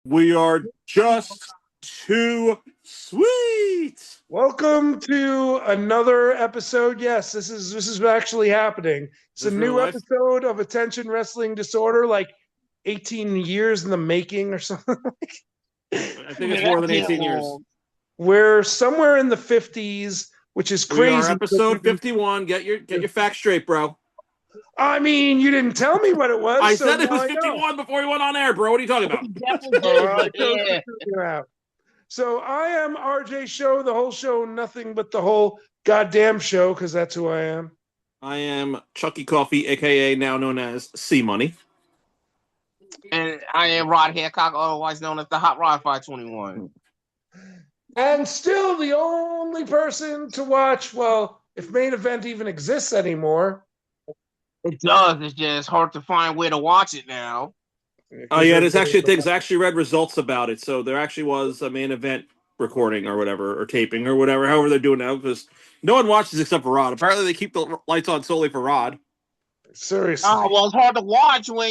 We are just too sweet. Welcome to another episode. Yes, this is actually happening. It's a This real new life? episode of Attention Wrestling Disorder, like 18 years in the making or something. I think it's more than 18 years. We're somewhere in the 50s, which is We are crazy. episode 51. Get your facts straight, bro. I mean, you didn't tell me what it was, I so said it now was I know. 51 before we went on air, bro. What are you talking about? Definitely All did, right, but so yeah. figure out. So I am RJ Show, the whole show, nothing but the whole goddamn show, because that's who I am. I am Chucky Coffee, aka now known as C Money. And I am Rod Hancock, otherwise known as the Hot Rod 521. And still the only person to watch, well, if main event even exists anymore. It does. It's just hard to find where to watch it now. Oh yeah, there's actually things. I actually read results about it. So there actually was a main event recording or whatever, or taping or whatever, however they're doing now, because no one watches except for Rod. Apparently they keep the lights on solely for Rod. Seriously. Well, it's hard to watch when,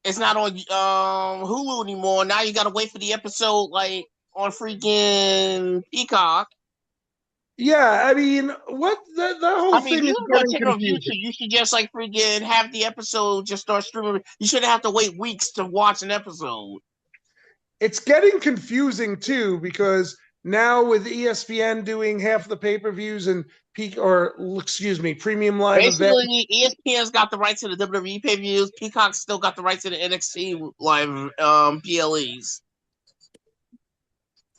it's not on Hulu anymore. Now you got to wait for the episode, on freaking Peacock. Yeah, I mean, what the whole thing is getting confusing. You should just freaking have the episode just start streaming. You shouldn't have to wait weeks to watch an episode. It's getting confusing too, because now with ESPN doing half the pay-per-views and premium live Basically, events. ESPN's got the rights to the WWE pay-per-views. Peacock's still got the rights to the NXT live PLEs.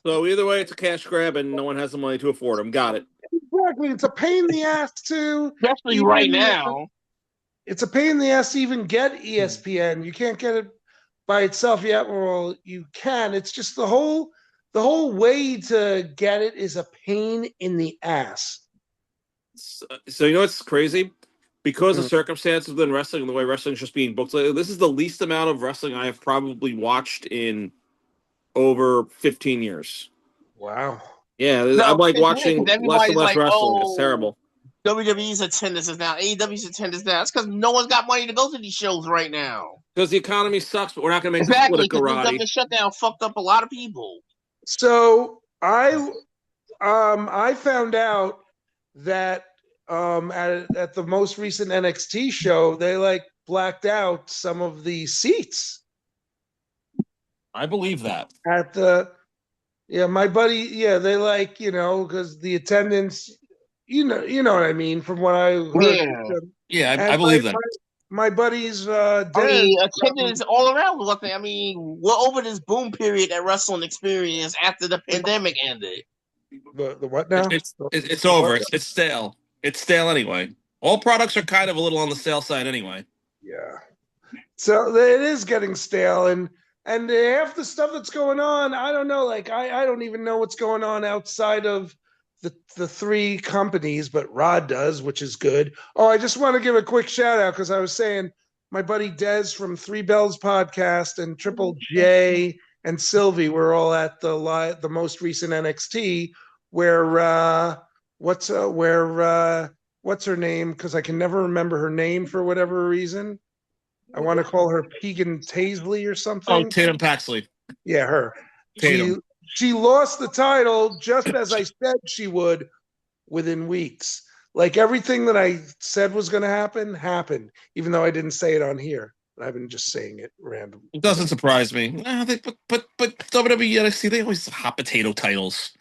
So either way, it's a cash grab, and no one has the money to afford them. Got it. Exactly. It's a pain in the ass too. Especially right now. It's a pain in the ass to even get ESPN. You can't get it by itself yet. Well, you can. It's just the whole way to get it is a pain in the ass. So you know what's crazy? Because of circumstances within wrestling and the way wrestling is just being booked, this is the least amount of wrestling I have probably watched in over 15 years. Wow. Yeah, I'm watching less and less wrestling. It's terrible. WWE's attendance is now, AEW's attendance now. It's because no one's got money to go to these shows right now. Because the economy sucks, but we're not going to make this political karate. Exactly, because the shutdown fucked up a lot of people. So I found out that at the most recent NXT show, they blacked out some of the seats. I believe that. At my buddy, they because the attendance, you know what I mean, from what I heard. I believe that. My buddy's attendance all around. We're over this boom period at Wrestling Experience after the pandemic ended. The what now? It's over. It's stale. It's stale anyway. All products are kind of a little on the stale side anyway. Yeah. So it is getting stale, and half the stuff that's going on, I don't know. I don't even know what's going on outside of the three companies, but Rod does, which is good. Oh, I just want to give a quick shout out because I was saying my buddy Dez from Three Bells Podcast and Triple J and Sylvie were all at the most recent NXT where what's her name? Because I can never remember her name for whatever reason. I want to call her Keegan Taisley or something. Oh, Tatum Paxley. Yeah, her. Tatum. She lost the title just as I said she would within weeks. Everything that I said was going to happen happened, even though I didn't say it on here. I've been just saying it randomly. It doesn't surprise me. But WWE NXT, they always have hot potato titles.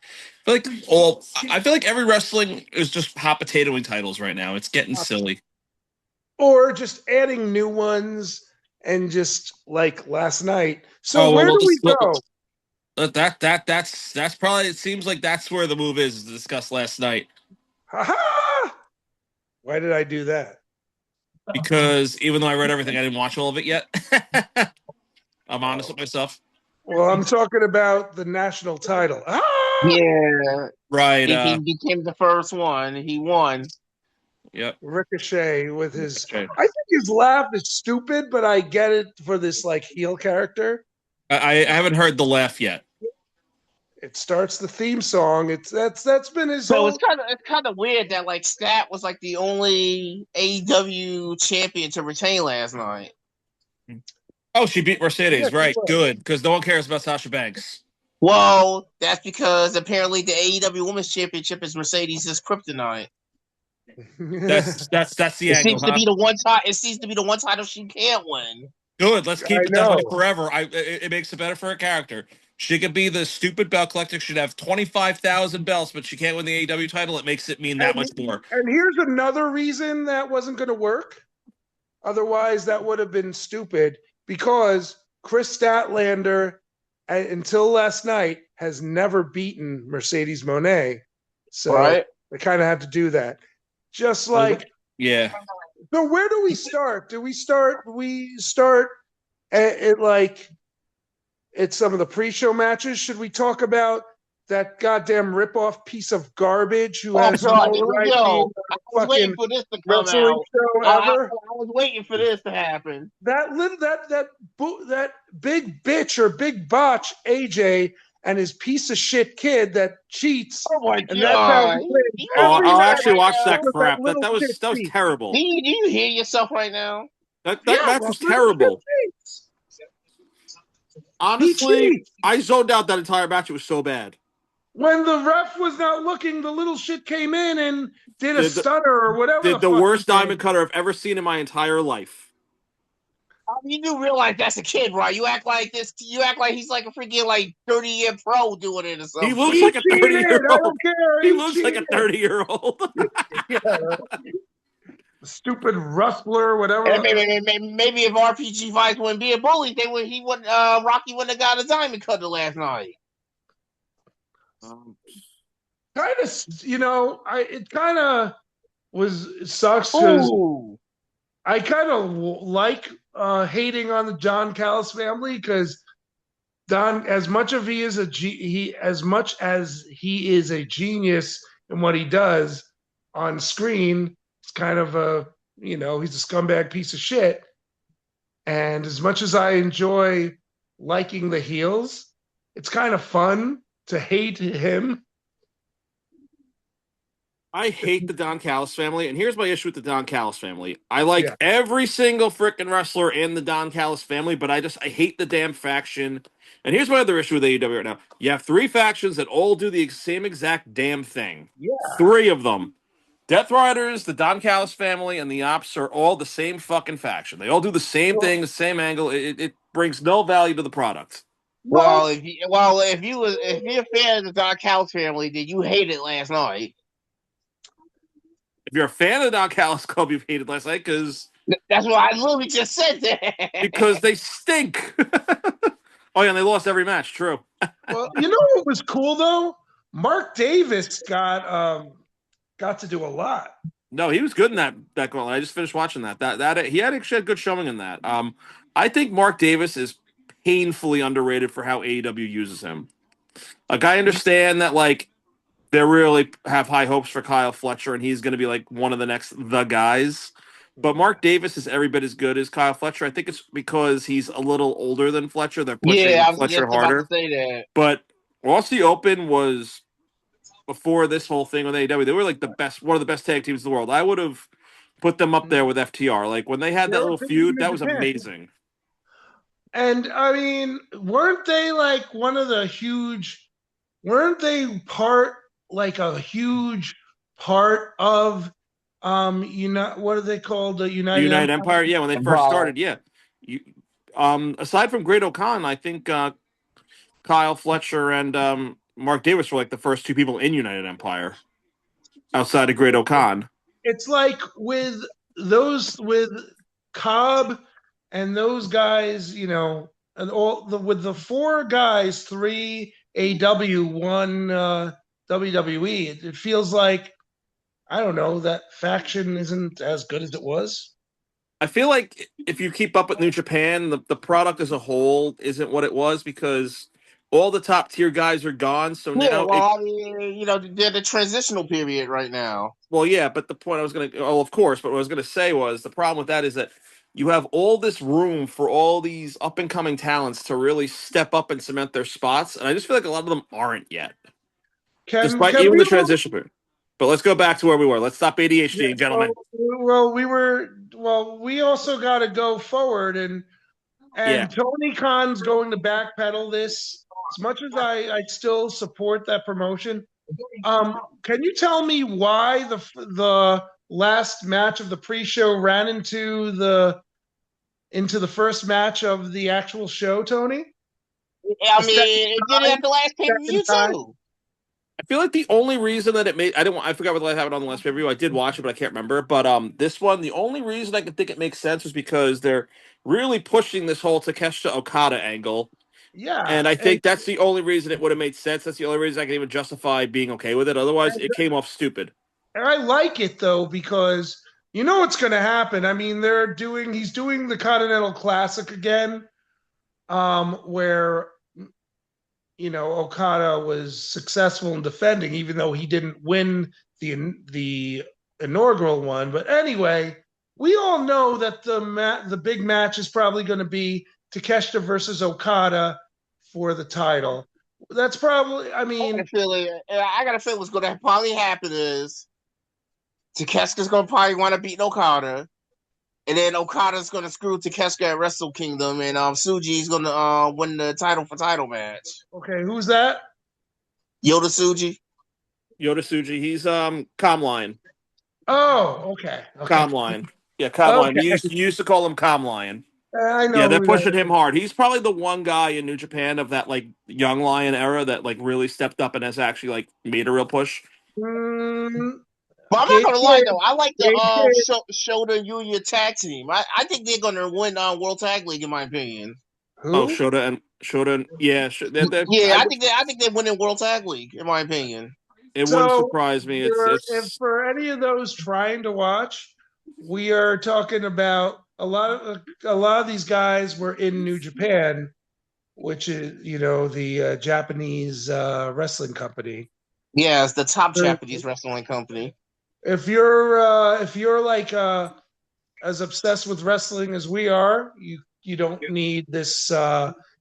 I feel like every wrestling is just hot potatoing titles right now. It's getting silly. Or just adding new ones, and just like last night. So where do we go? That's probably, it seems like that's where the move is to discuss last night. Ha-ha! Why did I do that? Because even though I read everything, I didn't watch all of it yet. I'm honest with myself. Well, I'm talking about the national title. Yeah. Right. He became the first one. He won. Yep. Ricochet with his... I think his laugh is stupid, but I get it for this heel character. I haven't heard the laugh yet. It starts the theme song. That's been his. So it's kind of weird that Stat was the only AEW champion to retain last night. Oh, she beat Mercedes, Yes, she right? was. Good, because no one cares about Sasha Banks. Well, that's because apparently the AEW Women's Championship is Mercedes' kryptonite. That's the It angle, seems to huh? be the one time. It seems to be the one title she can't win. Good. Let's I keep it that way know. forever. It makes it better for her character. She could be the stupid belt collector. She'd have 25,000 belts, but she can't win the AEW title. It makes it mean that much more. And here's another reason that wasn't going to work. Otherwise, that would have been stupid because Chris Statlander, until last night, has never beaten Mercedes Moné. So Right. they kind of had to do that. Just like, Yeah. so where do we start? We start at like at some of the pre-show matches? Should we talk about that goddamn rip-off piece of garbage who has God, no here we right go. being I a was waiting fucking for this to come wrestling out. show I ever? was waiting for this to happen. That big bitch or big botch AJ and his piece of shit kid that cheats, Oh my and that's how God. he wins. You Oh, Every I'll yourself match actually right watch now? that because that crap. little That shit was cheats. terrible. Do you hear yourself right now? That Yeah, match that was little terrible. shit cheats. Honestly, cheats. I zoned out that entire match. It was so bad. When the ref was not looking, the little shit came in and did a Did the, stutter or whatever did the the fuck worst he did. diamond cutter I've ever seen in my entire life. You do realize that's a kid, right? You act like this. You act like he's like a freaking like 30-year pro doing it or He something. looks He like a cheated. I 30-year-old. don't care. He He looks like a cheated. 30-year-old. Yeah. Stupid rustler, whatever. And maybe if RPG fights wouldn't be a bully, Rocky wouldn't have got a diamond cutter last night. Kind of, it kind of sucks because I kind of like hating on the John Callis family because Don, as much as he is a genius in what he does on screen, it's kind of he's a scumbag piece of shit. And as much as I enjoy liking the heels, it's kind of fun to hate him. I hate the Don Callis family, and here's my issue with the Don Callis family. I like every single freaking wrestler in the Don Callis family, but I hate the damn faction. And here's my other issue with AEW right now. You have three factions that all do the same exact damn thing. Yeah. Three of them. Death Riders, the Don Callis family, and the Ops are all the same fucking faction. They all do the same thing, the same angle. It brings no value to the product. Well, if you're a fan of the Don Callis family, then you hate it last night. If you're a fan of the Don Callis Club, you've hated last night because that's what I literally just said. That because they stink. Oh yeah, and they lost every match. True. Well, you know what was cool though? Mark Davis got to do a lot. No, he was good in that goal. I just finished watching that. That he had actually a good showing in that. I think Mark Davis is painfully underrated for how AEW uses him. Like I understand that like they really have high hopes for Kyle Fletcher, and he's going to be like one of the guys. But Mark Davis is every bit as good as Kyle Fletcher. I think it's because he's a little older than Fletcher. They're pushing I was Fletcher just harder. about to say that. But Aussie Open was before this whole thing with AEW. They were like one of the best tag teams in the world. I would have put them up there with FTR. Like when they had that little feud, that was amazing. And I mean, weren't they like weren't they a huge part of what are they called? The United Empire? Yeah, when they first started, yeah. Aside from Great O'Khan, I think Kyle Fletcher and Mark Davis were like the first two people in United Empire outside of Great O'Khan. It's like with Cobb and those guys, and with the four guys, 3 AW, 1 WWE. It feels like I don't know, that faction isn't as good as it was. I feel like if you keep up with New Japan, the product as a whole isn't what it was because all the top tier guys are gone. So now, they're the transitional period right now. Well, yeah, but the point of course, but what I was gonna say was the problem with that is that you have all this room for all these up and coming talents to really step up and cement their spots, and I just feel like a lot of them aren't yet, despite even the transition period. But let's go back to where we were. Let's stop ADHD, gentlemen. We also got to go forward, and And Tony Khan's going to backpedal this. As much as I still support that promotion, can you tell me why the last match of the pre-show ran into the first match of the actual show, Tony? I mean, it did it at the last pay-per-view too. I feel like the only reason that it made I forgot what happened on the last pay-per-view. I did watch it, but I can't remember. But this one, the only reason I can think it makes sense was because they're really pushing this whole Takeshita Okada angle. Yeah. And I think that's the only reason it would have made sense. That's the only reason I can even justify being okay with it. Otherwise, it came off stupid. And I like it though, because you know what's gonna happen. I mean, he's doing the Continental Classic again, where Okada was successful in defending, even though he didn't win the inaugural one. But anyway, we all know that the big match is probably going to be Takeshita versus Okada for the title. That's probably. I mean, I got a feeling what's going to probably happen is Takeshita's going to probably want to beat Okada. And then Okada's going to screw Takeshita at Wrestle Kingdom, and Tsuji's going to win the title match. Okay, who's that? Yota Tsuji. He's Calm-Lion. Oh, okay. Calm-Lion. Yeah, Calm-Lion. Okay. You used to call him Calm-Lion. I know. Yeah, they're pushing him hard. He's probably the one guy in New Japan of that like young lion era that like really stepped up and has actually like made a real push. But I'm not gonna lie though, I like the Shota Yuya tag team. I think they're gonna win World Tag League in my opinion. Who? Oh, Shota, yeah, I think they're winning World Tag League in my opinion. It wouldn't surprise me. If for any of those trying to watch, we are talking about a lot of these guys were in New Japan, which is the Japanese wrestling company. Yeah, it's the top Japanese wrestling company. If you're like as obsessed with wrestling as we are, you don't need this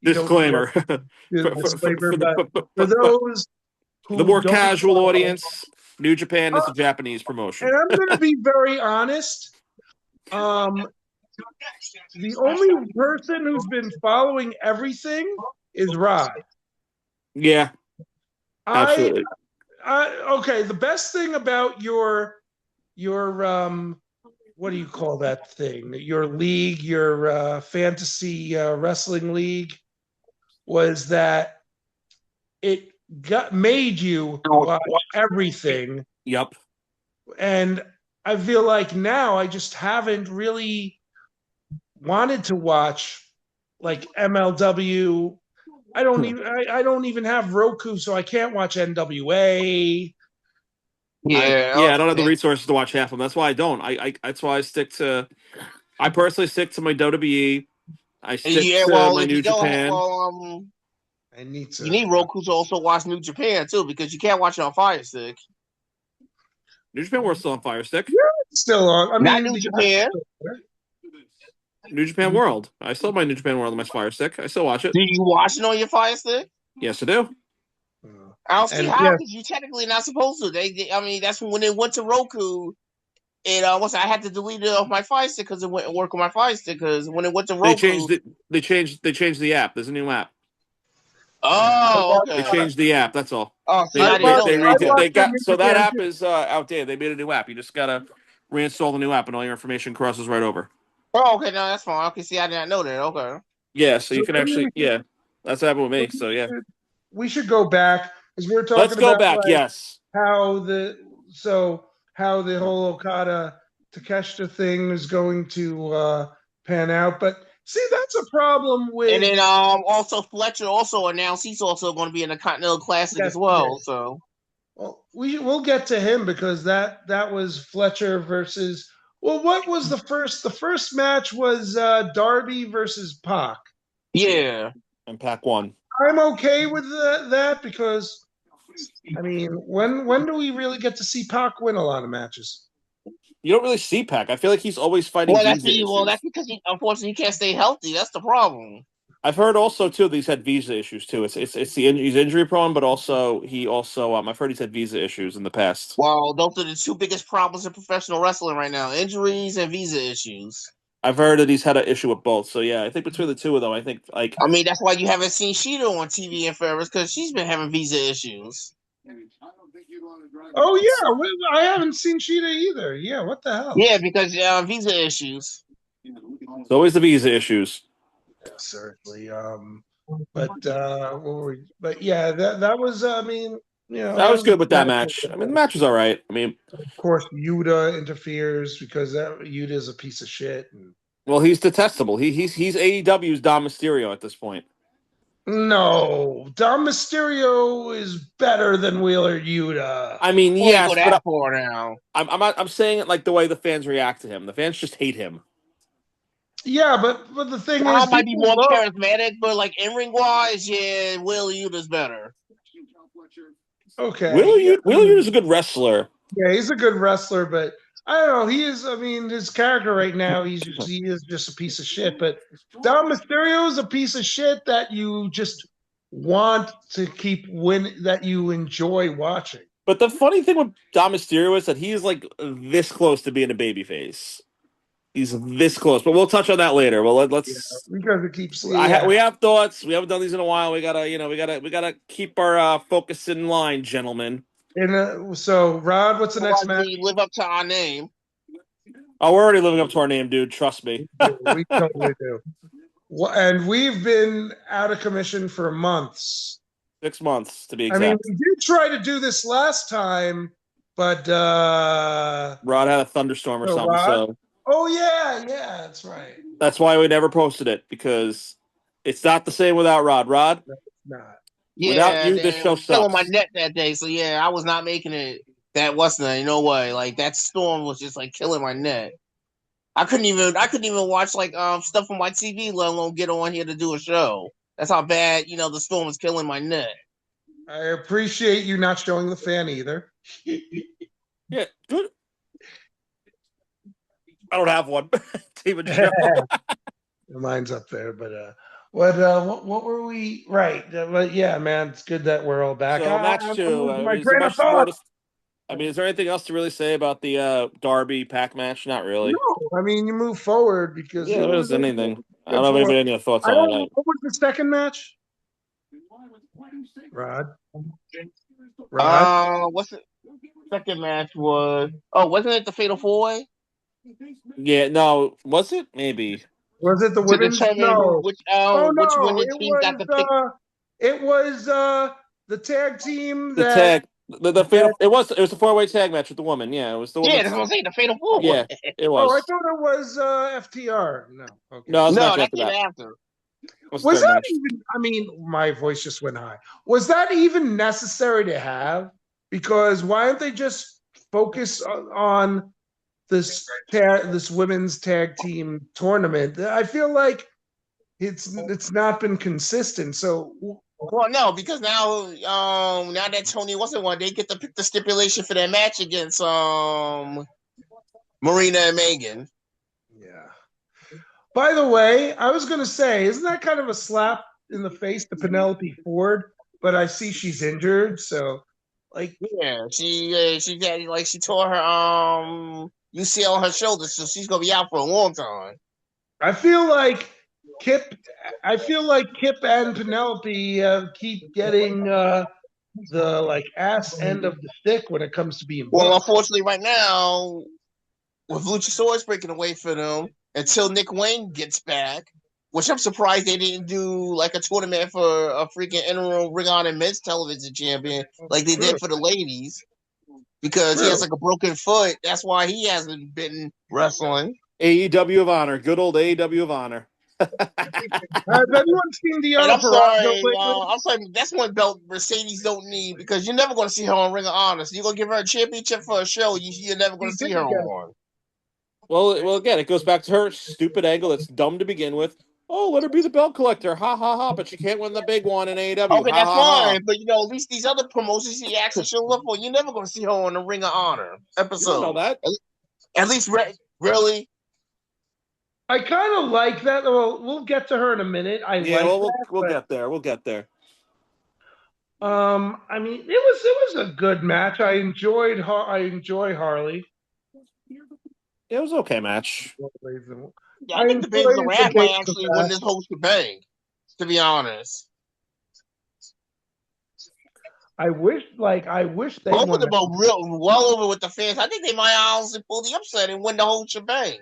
disclaimer. For those the more casual audience, New Japan is a Japanese promotion. And I'm going to be very honest. The only person who's been following everything is Rod. Yeah, absolutely. Okay, the best thing about your what do you call that thing? Your league, your fantasy wrestling league, was that it made you watch everything. Yep. And I feel like now I just haven't really wanted to watch like MLW. I don't even have Roku, so I can't watch NWA. Yeah, I don't have the resources to watch half of them. That's why I don't. That's why I personally stick to my WWE. I stick to my New Japan. I need to. You need Roku to also watch New Japan too, because you can't watch it on Fire Stick. New Japan World's still on Fire Stick. Yeah, it's still on. I mean, not New Japan. New Japan World. I still have my New Japan World on my Fire Stick. I still watch it. Do you watch it on your Fire Stick? Yes, I do. I don't see how, because you're technically not supposed to. I mean, that's when it went to Roku. And I had to delete it off my Fire Stick because it wouldn't work on my Fire Stick. Because when it went to Roku, they changed the app. There's a new app. Oh, okay. They changed the app. That's all. Oh, so that app is outdated. They made a new app. You just gotta reinstall the new app, and all your information crosses right over. Oh, okay. No, that's fine. Okay, see, I didn't know that. Okay. Yeah, so you can actually, that's what happened with me. So yeah, we should go back as we're talking. Let's go back. Yes. How the whole Okada Takeshita thing is going to pan out, but. See, that's a problem with. And then also Fletcher also announced he's also going to be in the Continental Classic as well. Right. So, well, we'll get to him because that was Fletcher versus. Well, what was the first? The first match was Darby versus Pac. Yeah, and Pac won. I'm okay with that because, I mean, when do we really get to see Pac win a lot of matches? You don't really see Pac. I feel like he's always fighting. That's because unfortunately he can't stay healthy. That's the problem. I've heard also too that he's had visa issues too. He's injury prone, but also I've heard he's had visa issues in the past. Well, those are the two biggest problems in professional wrestling right now: injuries and visa issues. I've heard that he's had an issue with both. So yeah, I think between the two of them, I think like I mean, that's why you haven't seen Sheeta on TV in forever, because she's been having visa issues. Oh yeah, I haven't seen Cheetah either. Yeah, what the hell? Yeah, because visa issues. it's always the visa issues. Yeah, certainly. But yeah, that was. I mean, I that was was good with that match. I mean, the match was all right. I mean, of course, Yuta interferes because Yuta is a piece of shit. well, he's detestable. He's AEW's Dom Mysterio at this point. No, Dom Mysterio is better than Wheeler Yuta. I mean, I ain't go yes, that but far now. I'm saying it like the way the fans react to him. The fans just hate him. Yeah, but the thing is, Dom might be people more love. charismatic, but like in ring wise, yeah, Will Uta's better. Okay, yeah, Wheeler Yuta is a good wrestler. yeah, he's a good wrestler, but I don't know. He is. I mean, his character right now, he is just a piece of shit. But Dom Mysterio is a piece of shit that you just want to keep that you enjoy watching. But the funny thing with Dom Mysterio is that he's like this close to being a babyface. He's this close, but we'll touch on that later. Well, let's. Because it keeps. Yeah. We have thoughts. We haven't done these in a while. We gotta keep our focus in line, gentlemen. So, Rod, what's the next match? We live up to our name. Oh, we're already living up to our name, dude. Trust me. We totally do. And we've been out of commission for months. 6 months to be I exact. mean, we did try to do this last time, but Rod had a thunderstorm or something, so oh yeah, that's right. that's why we never posted it, because it's not the same without Rod. Rod, No, it's not. Yeah, without you, this show killing my sucks. net that day. So yeah, I was not making it. That wasn't, no way. Like that storm was just like killing my net. I couldn't even watch like stuff on my TV, let alone get on here to do a show. That's how bad the storm was killing my net. I appreciate you not showing the fan either. Yeah, good. I don't have one. David Show. Mine's up there, but what were we? Right, but yeah, man, it's good that we're all back. So match two. My train of thought. I mean, is there anything else to really say about the Darby Pac match? Not really. No, I mean you move forward because Yeah, there isn't anything. I don't know if anybody had any thoughts I on don't it. know. What was the second match? Rod. What's the second match was? Oh, wasn't it the Fatal 4-Way? Yeah, no, was it? Maybe. Was it the women's? No. Which Which women's team got the pick? It was the tag team The tag. The fatal. It was a 4-way tag match with the woman. Yeah, it was the woman. Yeah, that's what I'm saying. The Fatal 4-Way. Yeah, it was. Oh, I thought it was FTR. No, okay. No, that came after. Was that even? I mean, my voice just went high. Was that even necessary to have? Because why don't they just focus on this women's tag team tournament? I feel like it's not been consistent. So, well, no, because now that Tony wasn't one, they get to pick the stipulation for their match against Marina and Megan. Yeah. By the way, I was going to say, isn't that kind of a slap in the face to Penelope Ford? But I see she's injured, so like she tore her UCL on her shoulder, so she's gonna be out for a long time. I feel like Kip and Penelope keep getting the ass end of the stick when it comes to being booked. Well, unfortunately, right now with Luchasaurus breaking away for them until Nick Wayne gets back, which I'm surprised they didn't do like a tournament for a freaking interim Ring of Honor Men's Television Champion like they did for the ladies, because he has like a broken foot. That's why he hasn't been wrestling. AEW of Honor, good old AEW of Honor. Has anyone seen the I'm sorry, that's one belt Mercedes don't need, because you're never going to see her on Ring of Honor. So you're going to give her a championship for a show you're never going to see her on. Well, again, it goes back to her stupid angle that's dumb to begin with. Oh, let her be the belt collector. Ha, ha, ha. But she can't win the big one in AEW. Okay, ha, that's ha, fine. ha. But, at least these other promotions she actually shows up for, you're never going to see her on the Ring of Honor episode. You don't know that. At least, really? I kind of like that. Well, we'll get to her in a minute. We'll get there. We'll get there. I mean, it was a good match. I enjoy Harley. It was okay match. I think the Babes of believe the Wrath might Babes of actually win Wrath. this whole shebang. To be honest, I wish they both of won them that. are real well over with the fans. I think they might honestly pull the upset and win the whole shebang.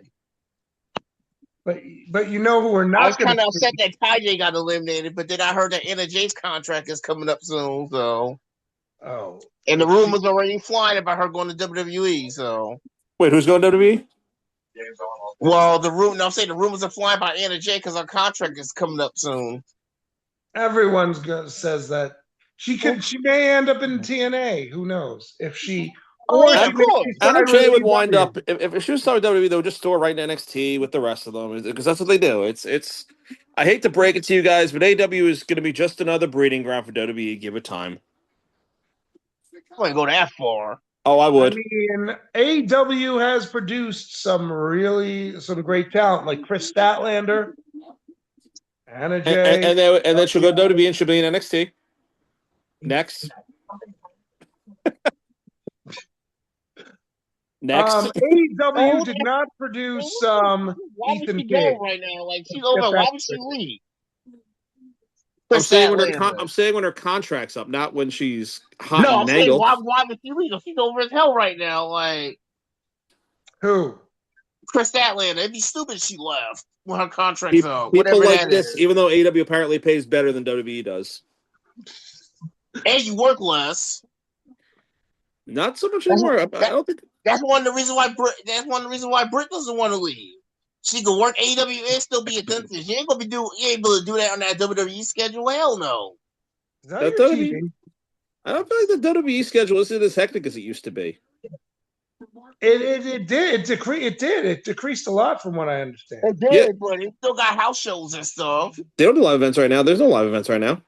But you know who we're I was not going kind to of see? upset that Ty got eliminated, but then I heard that NJ's contract is coming up soon. So, Oh, and the but she, rumors already flying about her going to WWE. So, Wait, who's going to WWE? well, I'm saying the rumors are flying about Anna Jay because her contract is coming up soon. says that she may end up in TNA. Who knows if she Oh or yeah, she of may course. sign Anna with Jay would wind AEW. up if she was starting WWE, they would just store right in NXT with the rest of them because that's what they do. It's. I hate to break it to you guys, but AEW is going to be just another breeding ground for WWE. Give it time. I wouldn't go that far. Oh, I I would. mean, AEW has produced some great talent like Chris Statlander, Anna And, Jay. and then she'll go to WWE and she'll be in NXT next. Next. AEW Oh, did not produce why would Ethan she Page. go right now? Like she's Get over. that Why would she straight. leave? I'm Chris saying Statlander. I'm saying when her contract's up, not when she's hot No, and I'm saying mangled. why would she leave? She's over as hell right now. Like Who? Chris Statlander. It'd be stupid if she left when her contract's up, People whatever like that this, is. even though AEW apparently pays better than WWE does. And you work less. Not so much That's, anymore. I that, don't think. that's one of the reasons why Britt doesn't want to leave. She can work AEW and still be a dentist. You ain't able to do that on that WWE schedule. Hell no. Is that That your WWE, TV? I don't feel like the WWE schedule isn't as hectic as it used to be. It did. It decreased a lot from what I understand. It Yeah, did, but it still got house shows and stuff. they don't do live events right now. There's no live events right now.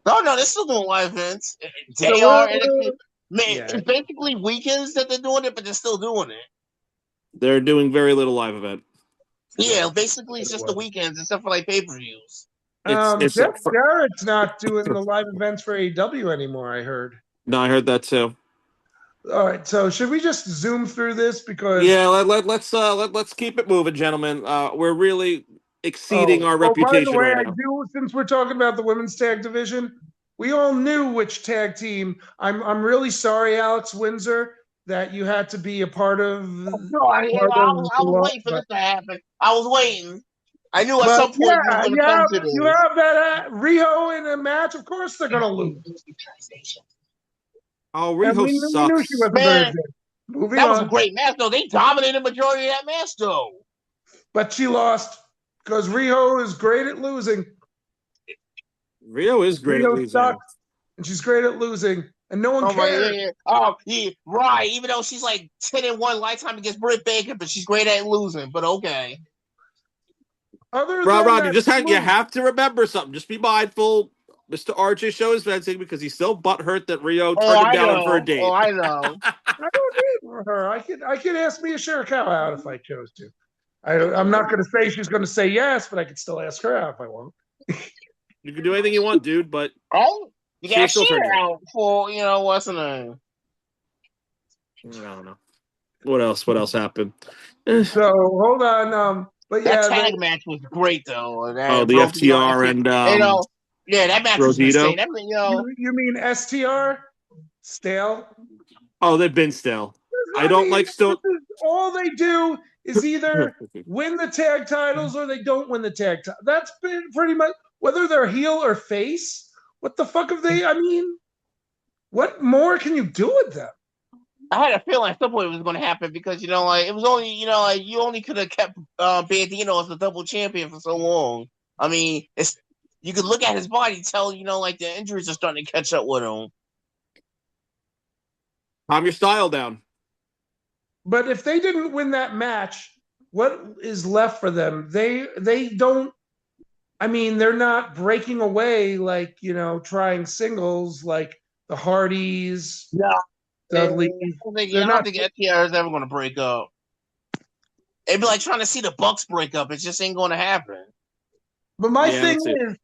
No, they're still doing live events. So They are. Man, yeah. it's basically weekends that they're doing it, but they're still doing it. They're doing very little live event. Yeah, basically it's just the weekends, except for like pay-per-views. It's Jeff Jarrett's not doing the live events for AEW anymore, I heard. No, I heard that too. All right, so should we just zoom through this because Yeah, let's keep it moving, gentlemen. We're really exceeding our by the reputation way, right I now. do since we're talking about the women's tag division, we all knew which tag team. I'm really sorry, Alex Windsor, that you had to be a part of No, I was waiting for this to happen. I was waiting. I knew at some point you was going to come to this. you have that Riho in a match. Of course, they're going to lose. Oh, And Riho we knew sucks. she wasn't very Man, good. Moving that was a on, great match, though. They dominated the majority of that match, though. but she lost because Riho is great at losing. Riho is great at Riho losing. sucks, and she's great at losing, and no one Oh my cares. yeah. Oh yeah, right. Even though she's like 10-1 lifetime against Britt Baker, but she's great at losing. But okay. Other Rod, than you that, you have to remember something. Just be mindful. Mr. RJ show is venting because he's still butthurt that Rio turned him down for a date. Oh, I know. I don't need for her. I could ask Mia Shirakawa out if I chose to. I'm not going to say she's going to say yes, but I could still ask her out if I want. You can do anything you want, dude, but Oh, you got still shit turn you out for what's the name? I don't know. What else happened? So hold on. But That yeah, tag match was great though. Oh, the FTR and yeah, that match was Rosito. insane. That, you mean STR? Stale? Oh, they've been stale. I don't like still. All they do is either win the tag titles or they don't win the tag title. That's been pretty much whether they're heel or face. What the fuck have they? I mean, what more can you do with them? I had a feeling at some point it was going to happen because it was only you only could have kept Bandino as the double champion for so long. I mean, you could look at his body, tell the injuries are starting to catch up with him. Calm your style down. But if they didn't win that match, what is left for them? They don't. I mean, they're not breaking away like trying singles like the Hardys. No, Dudley. I don't think FTR is ever going to break up. It'd be like trying to see the Bucks break up. It just ain't going to happen. But my thing is,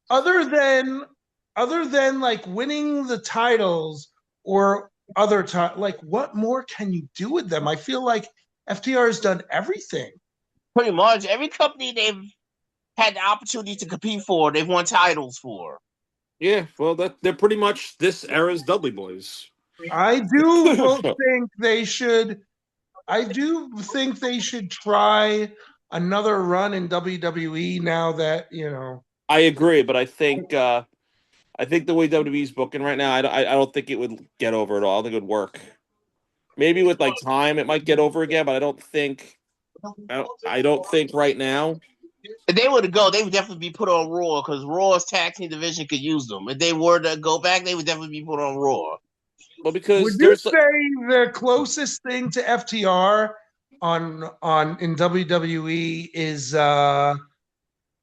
other than like winning the titles or like what more can you do with them? I feel like FTR has done everything. Pretty much every company they've had the opportunity to compete for, they've won titles for. Yeah, well, they're pretty much this era's Dudley Boys. I do think they should. I do think they should try another run in WWE now that I agree, but I think the way WWE's booking right now, I don't think it would get over at all. I don't think it would work. Maybe with like time, it might get over again, but I don't think right now. If they were to go, they would definitely be put on Raw because Raw's tag team division could use them. If they were to go back, they would definitely be put on Raw. Well, because Would you say the closest thing to FTR on in WWE is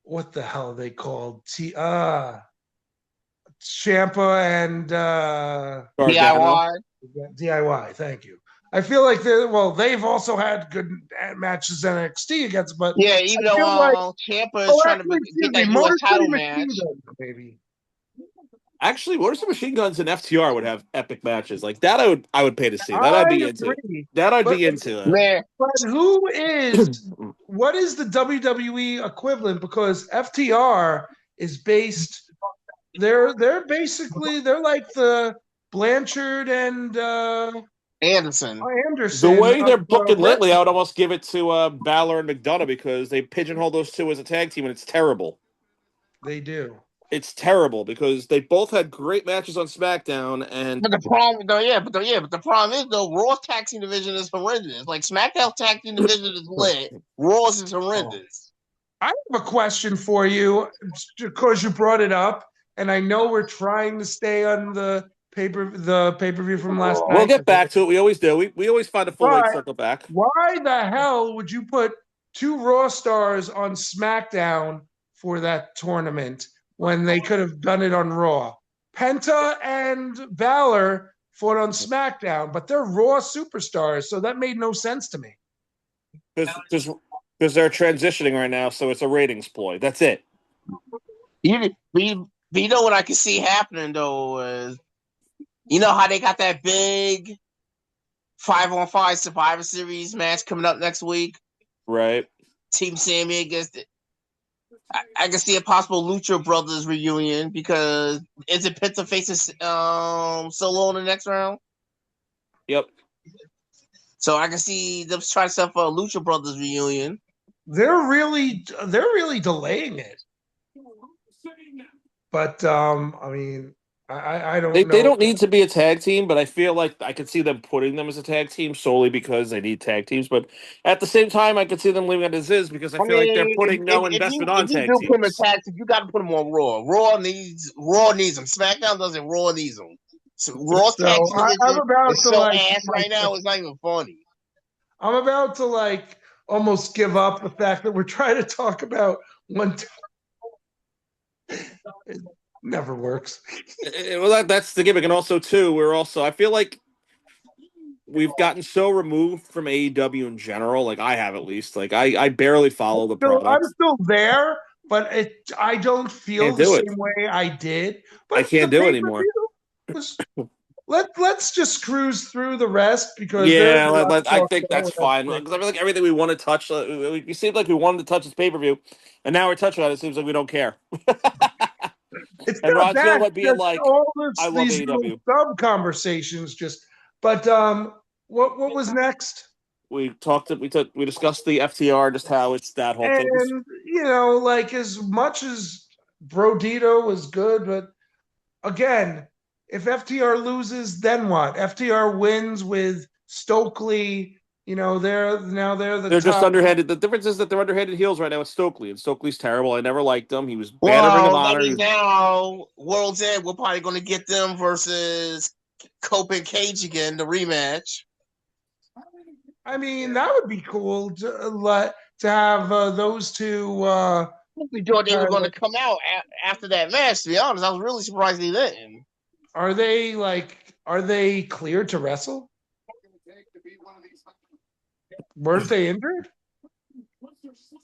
what the hell are they called? Champa and Gargano. DIY. Thank you. I feel like they've also had good matches in NXT against, but yeah, even though Champa is trying to get that US title match, maybe. Actually, Motor City Machine Guns and FTR would have epic matches like that. I would pay to see that. I'd be into. That I'd be into. Man, but what is the WWE equivalent? Because FTR is based. They're like the Blanchard and Anderson. The way they're booking lately, I would almost give it to Balor and McDonough because they pigeonhole those two as a tag team, and it's terrible. They do. It's terrible because they both had great matches on SmackDown, and but the problem is though, Raw's tag team division is horrendous. Like SmackDown's tag team division is lit, Raw's is horrendous. I have a question for you because you brought it up, and I know we're trying to stay on the pay-per-view from last night. We'll get back to it. We always do. We always find a full length circle back. Why the hell would you put two Raw stars on SmackDown for that tournament when they could have done it on Raw? Penta and Balor fought on SmackDown, but they're Raw superstars, so that made no sense to me. Because they're transitioning right now, so it's a ratings ploy. That's it. You know what I can see happening though is, you know how they got that big 5-on-5 Survivor Series match coming up next week, right? Team Sammy against it. I can see a possible Lucha Brothers reunion because isn't Penta facing Solo in the next round? Yep. So I can see them trying to set for a Lucha Brothers reunion. They're really delaying it. But I mean, I don't know. They don't need to be a tag team, but I feel like I could see them putting them as a tag team solely because they need tag teams. But at the same time, I could see them leaving it as is because I feel like they're putting no investment on tag teams. If you do put them as tag teams, you got to put them on Raw. Raw needs them. SmackDown doesn't. Raw needs them. So Raw's tag team is so ass right now. It's not even funny. I'm about to almost give up the fact that we're trying to talk about one. It never works. Well, that's the gimmick, and also too, I feel like we've gotten so removed from AEW in general. Like I have, at least. Like I barely follow the product. I'm still there, but I don't feel the same way I did. But I can't do it anymore. Let's just cruise through the rest because I think that's fine. Because I feel like everything we want to touch, we seemed like we wanted to touch this pay-per-view, and now we're touching on it. It seems like we don't care. It's and not Rod's like being like, I love AEW. Sub conversations, but what was next? We discussed the FTR, just how it's that whole thing. And as much as Brodito was good, but again, if FTR loses, then what? FTR wins with Stokely. They're top. Just underhanded. The difference is that they're underhanded heels right now with Stokely, and Stokely's terrible. I never liked him. He was bad at Ring of Honor. Now, World's End, we're probably going to get them versus Cope and Cage again, the rematch. I mean, that would be cool to have those two. I thought they were going to come out after that match. To be honest, I was really surprised they didn't. Are they cleared to wrestle? Weren't they injured?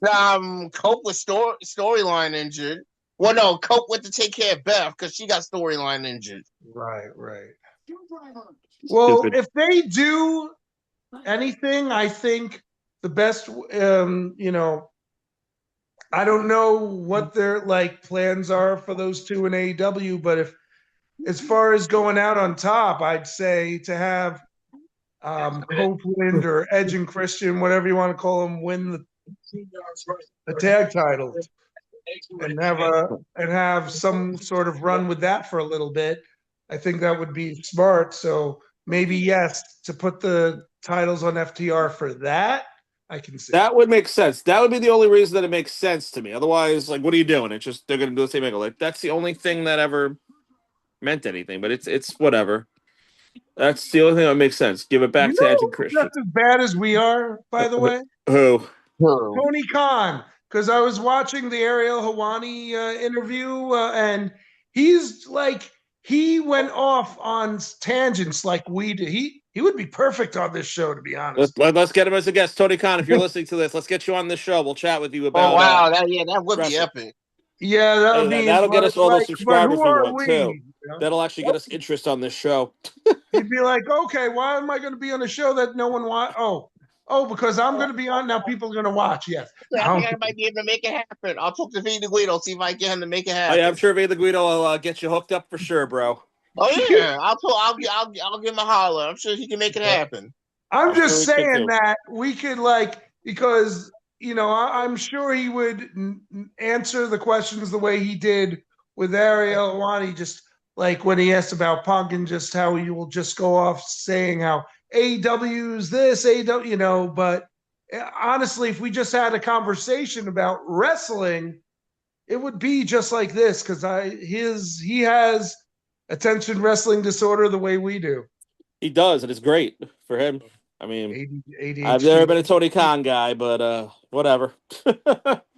Cope was storyline injured. Well, no, Cope went to take care of Beth because she got storyline injured. Right. Well, if they do anything, I think the best. I don't know what their like plans are for those two in AEW, but if as far as going out on top, I'd say to have Copeland or Edge and Christian, whatever you want to call them, win the tag titles and have some sort of run with that for a little bit. I think that would be smart. So maybe yes, to put the titles on FTR for that, I can see. That would make sense. That would be the only reason that it makes sense to me. Otherwise, like, what are you doing? It's just they're gonna do the same angle. Like, that's the only thing that ever meant anything. But it's whatever. That's the only thing that makes sense. Give it back You to Edge know and who's Christian. just as bad as we are, by the way? Who? Tony Khan, because I was watching the Ariel Hawani interview, and he's like, he went off on tangents like we did. He would be perfect on this show, to be honest. Let's get him as a guest. Tony Khan, if you're listening to this, let's get you on this show. We'll chat with you Oh about. wow, that would be wrestling. epic. Yeah, That'll get us all those subscribers who we are want we? too. You know? That'll actually get us interest on this show. He'd be like, okay, why am I going to be on a show that no one wants? Oh, because I'm going to be on now. People are going to watch. Yes, I think I might be able to make it happen. I'll talk to Vito Guido, see if I can get him to make it happen. Oh, yeah, I'm sure Vito Guido will get you hooked up for sure, bro. Oh yeah, I'll give him a holler. I'm sure he can make it happen. I'm just saying that we could because I'm sure he would answer the questions the way he did with Ariel Hawani, just like when he asked about Punk and just how he will just go off saying how AEW's this, AEW, but honestly, if we just had a conversation about wrestling, it would be just like this because he has attention wrestling disorder the way we do. He does, and it's great for him. I mean, ADHD. I've never been a Tony Khan guy, but whatever. No,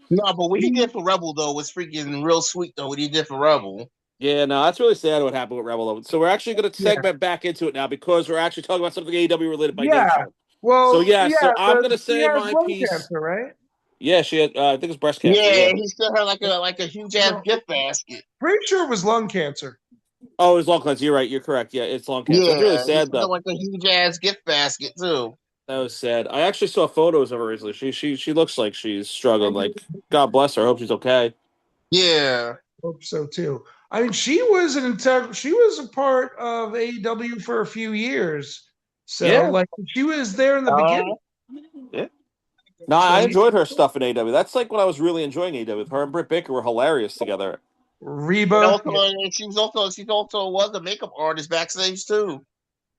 but what he did for Rebel though was freaking real sweet though. What he did for Rebel. Yeah, no, that's really sad what happened with Rebel. So we're actually going to segment back into it now because we're actually talking about something AEW related by nature. Well, so I'm going to say my piece. Cancer, right? Yeah, she had. I think it's breast cancer. Yeah, he still had like a huge ass gift basket. Pretty sure it was lung cancer. Oh, it's lung cancer. You're right. You're correct. Yeah, it's lung cancer. Yeah, it's really sad though. Like a huge ass gift basket too. That was sad. I actually saw photos of her recently. She looks like she's struggling. Like, God bless her. I hope she's okay. Yeah, hope so too. I mean, she was a part of AEW for a few years. So she was there in the beginning. Yeah. No, I enjoyed her stuff in AEW. That's like when I was really enjoying AEW. Her and Britt Baker were hilarious together. Reba. She also was a makeup artist backstage too.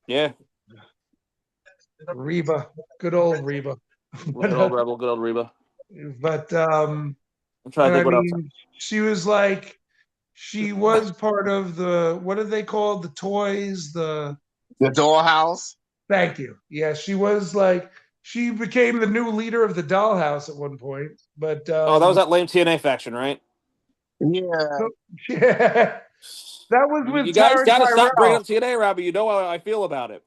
Yeah. Reba. Good old Reba. Good old Rebel, good old Reba. But I'm trying to think what else. She was part of what are they called? The toys, the dollhouse. Thank you. Yeah, she was she became the new leader of the dollhouse at one point. But that was that lame TNA faction, right? Yeah. Yeah. That was with you guys got to stop bringing up TNA, Robbie. You know how I feel about it.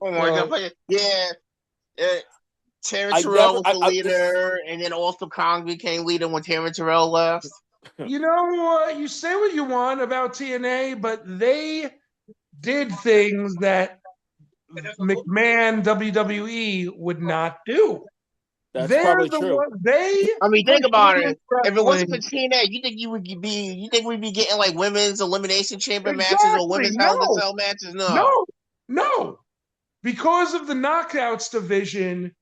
Oh my God! Yeah. Terrence Terrell was the leader, and then Austin Kong became leader when Terrence Terrell left. You know what? You say what you want about TNA, but they did things that McMahon WWE would not do. That's probably true. Think about it. If it wasn't for TNA, you think we'd be getting like women's elimination chamber matches or women's Hell in a Cell matches? No. Because of the knockouts division,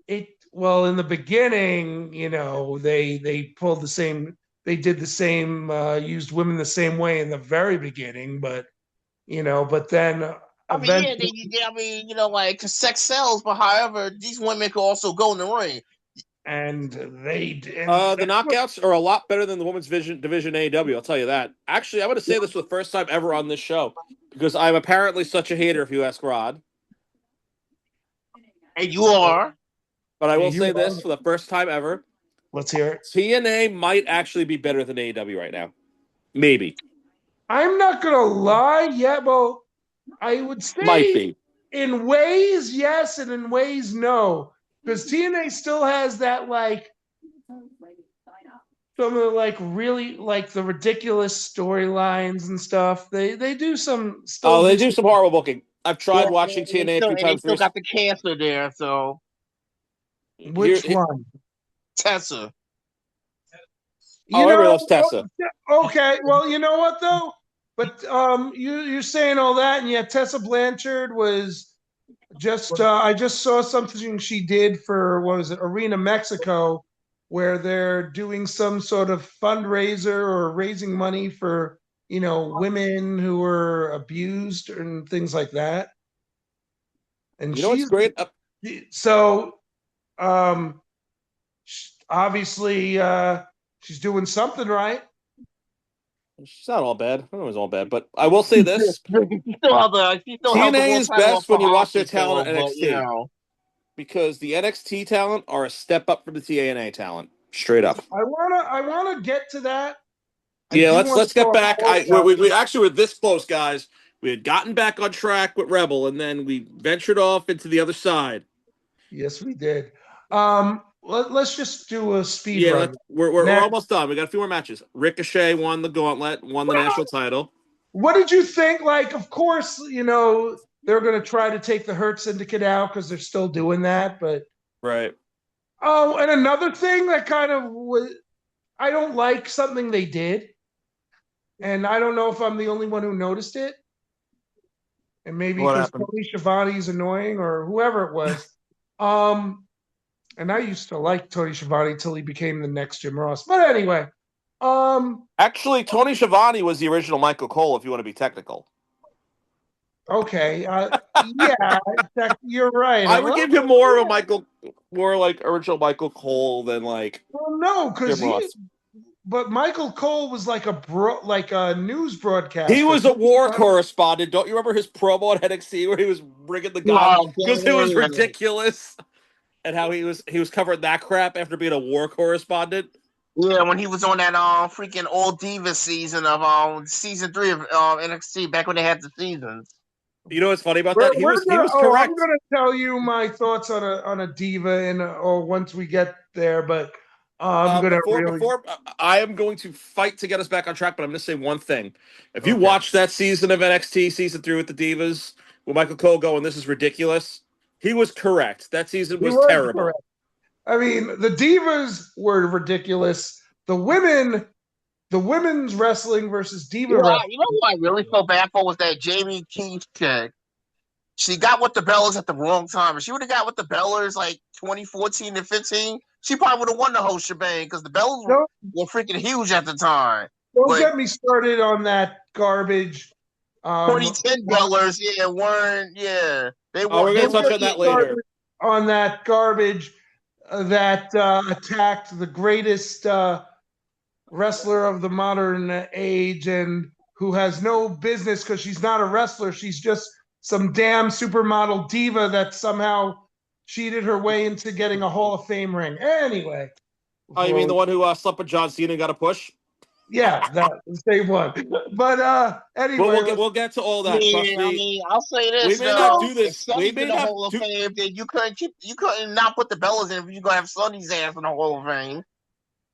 in the beginning, they pulled the same. They did the same, used women the same way in the very beginning, but then. Sex sells, but however, these women could also go in the ring. And they the knockouts are a lot better than the women's division AEW. I'll tell you that. Actually, I'm going to say this for the first time ever on this show because I'm apparently such a hater. If you ask Rod, and you are, but I will say this for the first time ever. Let's hear it. TNA might actually be better than AEW right now. Maybe. I'm not going to lie. Yeah, well, I would say might be. In ways, yes, and in ways, no. Because TNA still has that some of the really the ridiculous storylines and stuff. They do some. They do some horrible booking. I've tried watching TNA a few times. They still got the cancer there, so. Which one? Tessa. Everybody loves Tessa. Okay, well, you know what though? But you're saying all that, and yet Tessa Blanchard was just I just saw something she did for what was it, Arena Mexico, where they're doing some sort of fundraiser or raising money for women who were abused and things like that. And You know what's great? So obviously she's doing something right. She's not all bad. I don't know it was all bad, but I will say this: TNA is best when you watch their talent at but, NXT, because the NXT talent are a step up from the TNA talent, straight up. I wanna get to that. Yeah, let's get back. We actually were this close, guys. We had gotten back on track with Rebel, and then we ventured off into the other side. Yes, we did. Let's just do a speed run. We're almost done. We got a few more matches. Ricochet won the gauntlet, won the national title. What did you think? Like, of course, they're going to try to take the Hurt Syndicate out because they're still doing that. But right. Oh, and another thing that kind of was, I don't like something they did, and I don't know if I'm the only one who noticed it. And maybe because Tony Schiavone's annoying or whoever it was. And I used to like Tony Schiavone until he became the next Jim Ross. But anyway, actually, Tony Schiavone was the original Michael Cole, if you want to be technical. Okay, yeah, you're right. I would give him more of a more like original Michael Cole than like. Well, no, because but Michael Cole was like a news broadcaster. He was a war correspondent. Don't you remember his promo on NXT where he was bringing the gun because it was ridiculous, and how he was covering that crap after being a war correspondent. Yeah, when he was on that freaking All Divas season of season 3 of NXT, back when they had the seasons. You know what's funny about that? He was correct. I'm going to tell you my thoughts on a diva once we get there, but I'm going to I am going to fight to get us back on track, but I'm going to say one thing. If you watch that season of NXT, season 3 with the Divas, with Michael Cole going, "This is ridiculous," he was correct. That season was terrible. Correct. I mean, the Divas were ridiculous. The women's wrestling versus diva wrestling. You know who I really felt bad for was that Jamie Keith chick. She got with the Bellas at the wrong time. If she would have got with the Bellas like 2014 and 15, she probably would have won the whole shebang because the Bellas were freaking huge at the time. Don't get me started on that garbage. 2010 Bellas, they were. We're going to touch on that later. On that garbage that attacked the greatest wrestler of the modern age and who has no business because she's not a wrestler. She's just some damn supermodel diva that somehow cheated her way into getting a Hall of Fame ring. Anyway. Oh, you mean the one who slept with John Cena and got a push? Yeah, that same one. But anyway, we'll get to all that. Yeah, I mean, I'll say this. We may not do this. We may not Hall of Fame. Then you couldn't not put the Bellas in if you're gonna have Sonny's ass in the Hall of Fame.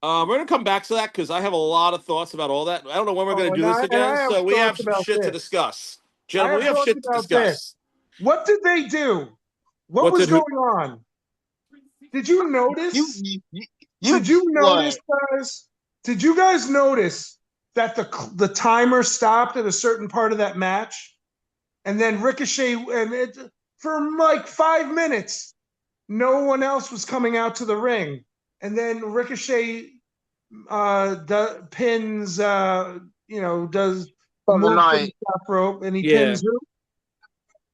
We're gonna come back to that because I have a lot of thoughts about all that. I don't know when we're gonna do this again, so we have some shit to discuss. Gentlemen, we have shit to discuss. What did they do? What was going on? Did you notice? Did you notice, guys? Did you guys notice that the timer stopped at a certain part of that match, and then Ricochet for like 5 minutes, no one else was coming out to the ring, and then Ricochet pins does move from the top rope, and he pins who?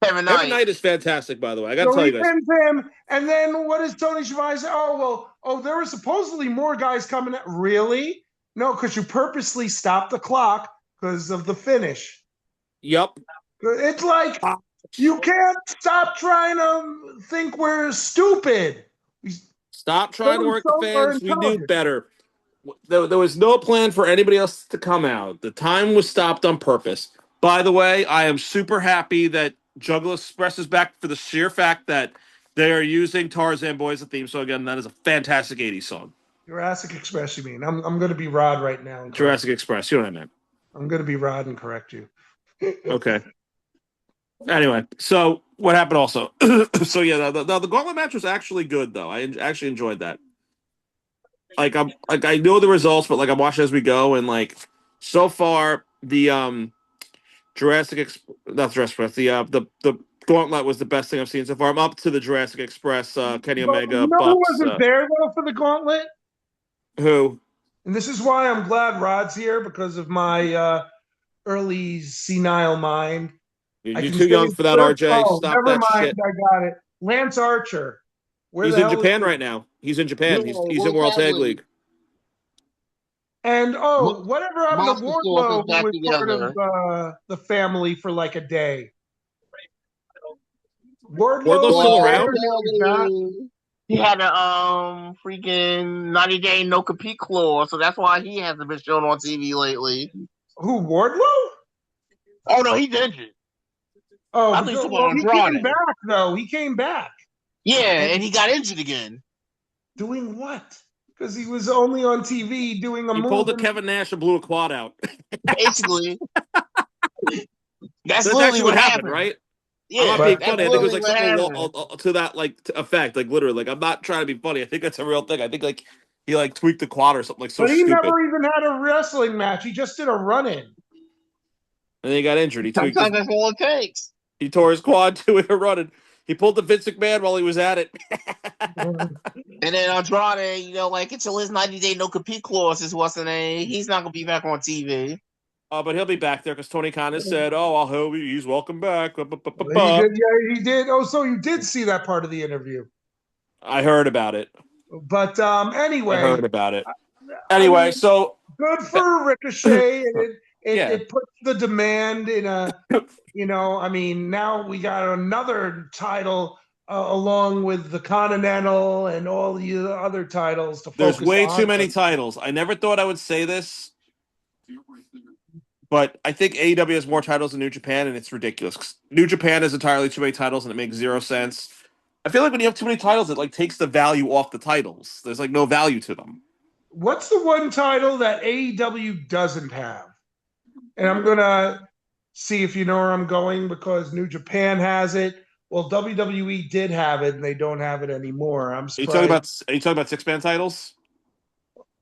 Kevin Knight is fantastic, by the way. I got to tell you guys. Pins him, and then what does Tony Schiavone say? There were supposedly more guys coming out. Really? No, because you purposely stopped the clock because of the finish. Yep. It's like you can't stop trying to think we're stupid. Stop trying to work the fans. We knew better. There was no plan for anybody else to come out. The time was stopped on purpose. By the way, I am super happy that Juggle Express is back for the sheer fact that they are using Tarzan Boy as a theme song again. That is a fantastic 80s song. Jurassic Express, you mean? I'm going to be Rod right now. Jurassic Express, you know what I meant. I'm going to be Rod and correct you. Okay. Anyway, so what happened also? So yeah, the gauntlet match was actually good though. Actually enjoyed that. I know the results, but like I'm watching as we go, and like so far the not Jurassic Express, the Gauntlet was the best thing I've seen so far. I'm up to the Jurassic Express, Kenny But Omega, you know who Bucks. wasn't there though for the gauntlet? Who? And this is why I'm glad Rod's here because of my early senile mind. I You're can too say, young for that, RJ. oh, Stop never that mind, shit. I got it. Lance Archer. Where He's the in hell is Japan he? right now. He's in Yeah, Japan. He's in World World Tag Tag League. League. And whatever happened to Monster Source is Wardlow, who back was part of together. the family for like a day? Wardlow Wardlow's was still Well, there. around? No, he's not. he had a freaking 90-day no compete clause, so that's why he hasn't been shown on TV lately. Who, Wardlow? Oh no, he's injured. Oh, I think he's because, talking well, about he came Andrade. back though. He came back. Yeah, And and he got injured again. doing what? Because he was only on TV doing a He pulled move. a Kevin Nash and blew a quad out. Basically, that's That's literally actually what what happened, happened. right? I'm not Yeah, being But that's funny. I think it was literally like what something happened. to that like effect, like literally. Like I'm not trying to be funny. I think that's a real thing. I think like he like tweaked the quad or something like so but he stupid, never even had a wrestling match. He just did a run in. and then he got injured. He tweaked his. Sometimes that's all it takes. He tore his quad doing a running. He pulled the Vince McMahon while he was at it. And then Andrade, like until his 90-day no compete clause is what's the name, he's not gonna be back on TV. But he'll be back there because Tony Khan has said, "Oh, I'll hope he's welcome back." He did, yeah, he did. Oh, so you did see that part of the interview. I heard about it. But I heard anyway, about it. I Anyway, mean, so good for Ricochet, and yeah, it puts the demand in a, I mean, now we got another title along with the Continental and all the other titles to there's focus way too on. many titles. I never thought I would say this, but I think AEW has more titles than New Japan, and it's ridiculous. 'Cause New Japan has entirely too many titles, and it makes zero sense. I feel like when you have too many titles, it like takes the value off the titles. There's like no value to them. What's the one title that AEW doesn't have? And I'm gonna see if you know where I'm going because New Japan has it. Well, WWE did have it, and they don't have it anymore. I'm surprised. Are you talking about 6-man titles?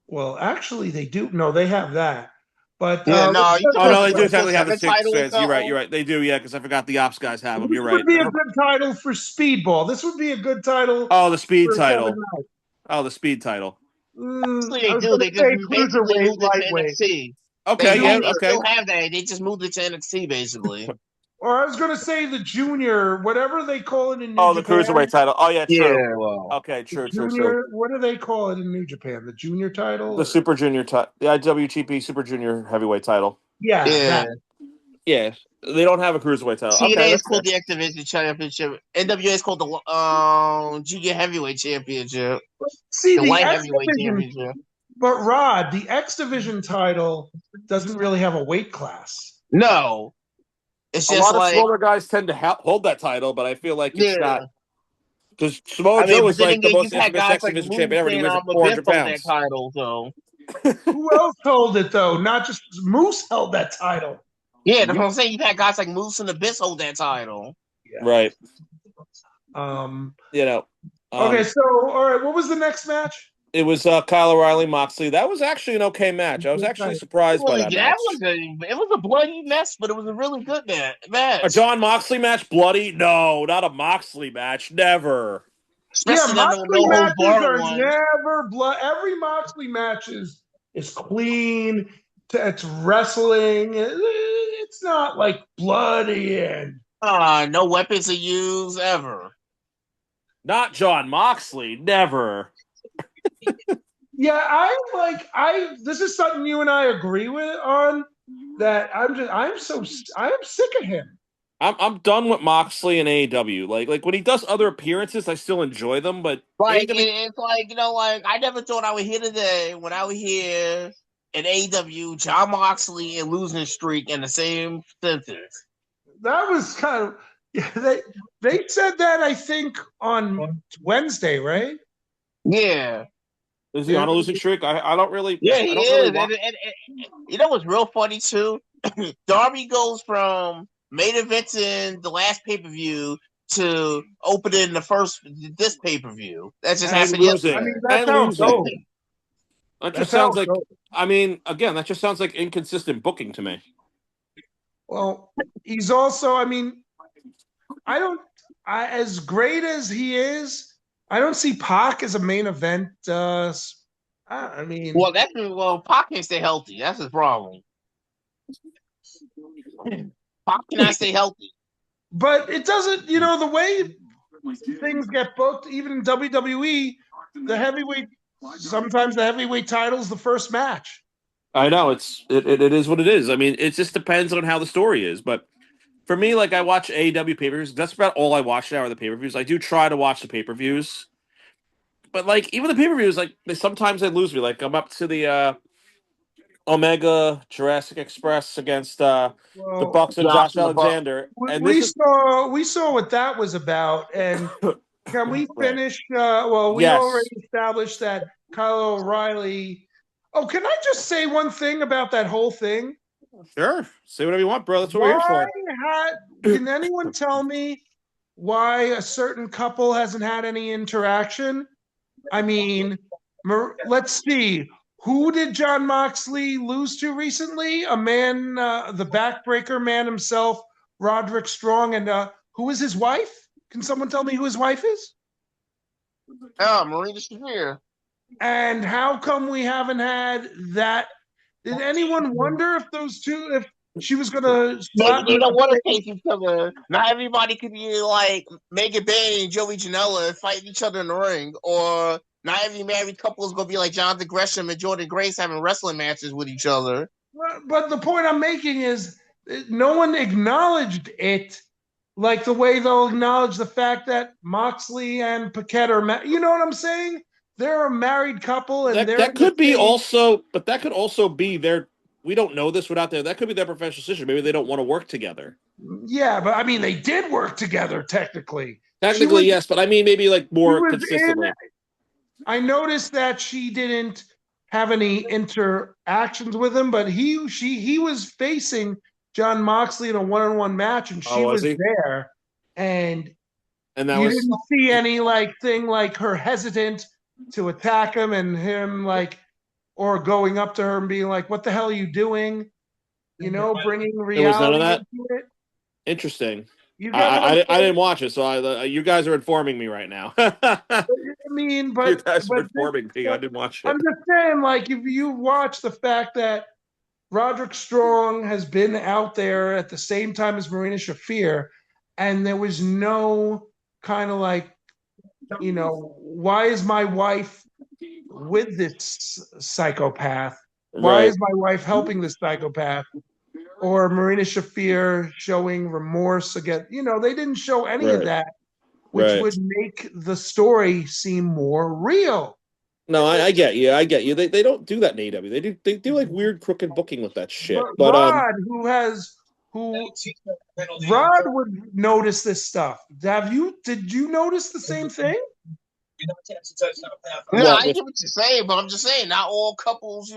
Well, actually, they do. No, they have that. But Yeah, no, you Oh talking no, about they the do 24 technically have the 7 six title or fans. You're right. something? You're right. They do. Yeah, because I forgot the ops guys have them. this You're right. would be a good title for Speedball. This would be a good title Oh, the speed for Kevin title. Knight. Oh, the speed title. Actually, I they was do. going They to just say basically cruiserweight, moved it to lightweight. NXT. Okay. Yeah. They Okay. still have that. They just moved it to NXT, basically. Or I was going to say the junior, whatever they call it in New Oh, the Japan. cruiserweight title. Oh, yeah. True. Yeah, well. Okay. The True. junior, what do they call it in New Japan? The junior title? The Super Junior title, the IWGP Super Junior Heavyweight title. Yeah, Yeah. that. Yeah, they don't have a cruiserweight title. TNA Okay, is that's fair. called the X Division Championship. NWA is called the Junior Heavyweight Championship. See, The the Light X Heavyweight Division, Championship. but Rod, the X Division title doesn't really have a weight class. No. It's A just lot of like, smaller guys tend to hold that title, but I feel like it's yeah. not because Samoa Joe But is then like the again, most you've had infamous guys X like Division Moose champion ever. And he and weighs like Abyss 400 hold that pounds. title, so. Who else held it though? Not just Moose held that title. Yeah, that's what I'm saying. You've had guys like Moose and Abyss hold that title. Yeah. Right. Okay, so all right, what was the next match? It was Kyle O'Reilly Moxley. That was actually an okay match. I was actually surprised by that match. It was a bloody mess, but it was a really good match. A John Moxley match, bloody? No, not a Moxley match. Never. Especially Yeah, the Moxley no holds matches barred are one. never blood. Every Moxley match is clean. It's wrestling. It's not like bloody and No weapons are used ever. Not John Moxley. Never. yeah. I this is something you and I agree with on that. I'm sick of him. I'm done with Moxley and AEW. Like when he does other appearances, I still enjoy them, but Like AEW, it's like I never thought I would hear today when I would hear an AEW John Moxley and losing streak in the same sentence. That was kind of they said that I think on Wednesday, right? Yeah. is he on a losing streak? I don't really. Yeah, he I don't is. really. And you know what's real funny too? Darby goes from main events in the last pay-per-view to open in this pay-per-view. That just And happened losing. I mean, yesterday. that's And how it losing. goes. That That's just how sounds it like, goes. I mean, again, that just sounds like inconsistent booking to me. Well, he's also, I mean, as great as he is, I don't see Pac as a main event. I mean, Pac can't stay healthy. That's his problem. Pac cannot stay healthy. but it doesn't, the way things get booked, even in WWE, sometimes the heavyweight title's the first match. I know it is what it is. I mean, it just depends on how the story is. But for me, like I watch AEW pay-per-views. That's about all I watch now are the pay-per-views. I do try to watch the pay-per-views, but like even the pay-per-views, like sometimes they lose me. Like I'm up to the Omega Jurassic Express against the Well, Bucks and Josh Josh and the Bucks. Alexander, we, and this we is saw what that was about, and can we right. finish? Well, we Yes, already established that Kyle O'Reilly. Oh, can I just say one thing about that whole thing? sure. Say whatever you want, bro. That's what we're here Why for. can anyone tell me why a certain couple hasn't had any interaction? I mean, let's see. Who did John Moxley lose to recently? A man, the backbreaker man himself, Roderick Strong, and who is his wife? Can someone tell me who his wife is? Marina Shafir. And how come we haven't had that? Did anyone wonder if she was going to slap They him? don't want to face each other. Not everybody could be like Megan Bay and Joey Janela and fight each other in the ring, or not every married couple is gonna be like Jonathan Gresham and Jordan Grace having wrestling matches with each other. But the point I'm making is no one acknowledged it like the way they'll acknowledge the fact that Moxley and Paquette are, you know what I'm saying? They're a married couple and they're That in the could be same. also, but that could also be their. We don't know this without their. That could be their professional decision. Maybe they don't want to work together. Yeah, but I mean, they did work together technically. She Technically, was, yes, but I mean maybe like she more was in. consistently. I noticed that she didn't have any interactions with him, but he was facing John Moxley in a one-on-one match, and Oh, she was was he? there, and And that you was didn't see any thing like her hesitant to attack him and him or going up to her and being like, "What the hell are you doing?" Bringing there was none of reality that. into it. Interesting. You get what I'm I saying? didn't watch it, so you guys are informing me right now. I mean, You but guys are but informing me. I didn't watch I'm it. just saying, if you watch the fact that Roderick Strong has been out there at the same time as Marina Shafir, and there was no kind of why is my wife with this psychopath? Why Right, is my wife helping this psychopath? Or Marina Shafir showing remorse again? They didn't show any of right, that, which right. would make the story seem more real. No, I get you. I get you. They don't do that in AEW. They do like weird crooked booking with that But shit. But Who Rod would notice this stuff. Did you notice the same thing? No, what I with get what you're saying, but I'm just saying, not all couples,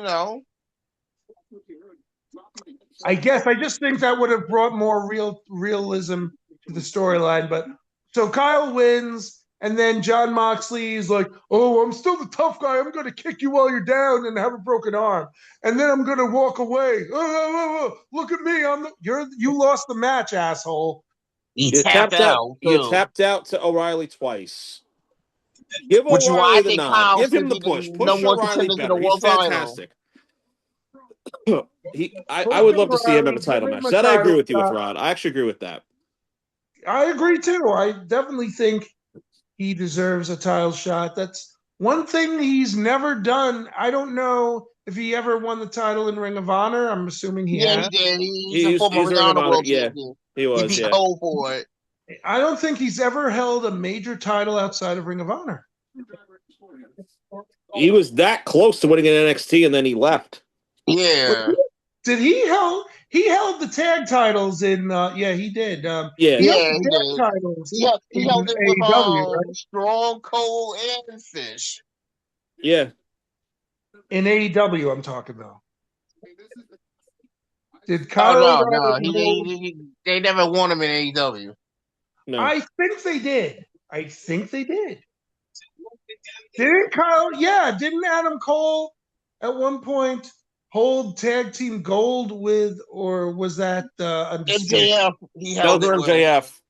I guess I just think that would have brought more realism to the storyline. But so Kyle wins, and then John Moxley is like, "Oh, I'm still the tough guy. I'm going to kick you while you're down and have a broken arm, and then I'm going to walk away. Look at me. You lost the match, asshole." He you tapped tapped out, out you too. tapped out to O'Reilly twice. Give Which is why O'Reilly I the think nod. Kyle Give him should the be push. the Push number one O'Reilly contender to the better. He's world title. fantastic. I would love to see him in a title Give him match. a That I agree title with you with shot. Rod. I actually agree with that. I agree too. I definitely think he deserves a title shot. That's one thing he's never done. I don't know if he ever won the title in Ring of Honor. I'm assuming he Yeah, has. he did. He's a former He's a Ring of Ring of Honor Honor. world Yeah, champion. he He was. beat Yeah. Cole for it. I don't think he's ever held a major title outside of Ring of Honor. He was that close to winning in NXT, and then he left. Yeah. Did he held the tag titles in yeah, he did. Yeah, He held Yeah, the he tag did. titles He in held it with AEW, right? Strong, Cole, and Fish. yeah. In AEW, I'm talking though. Did Oh Kyle no, hold? they never won him in AEW. No. I think they did. I think they did. Didn't Kyle? Yeah, didn't Adam Cole at one point hold tag team gold with, or was that undisputed? MJF, he That was held it with. MJF.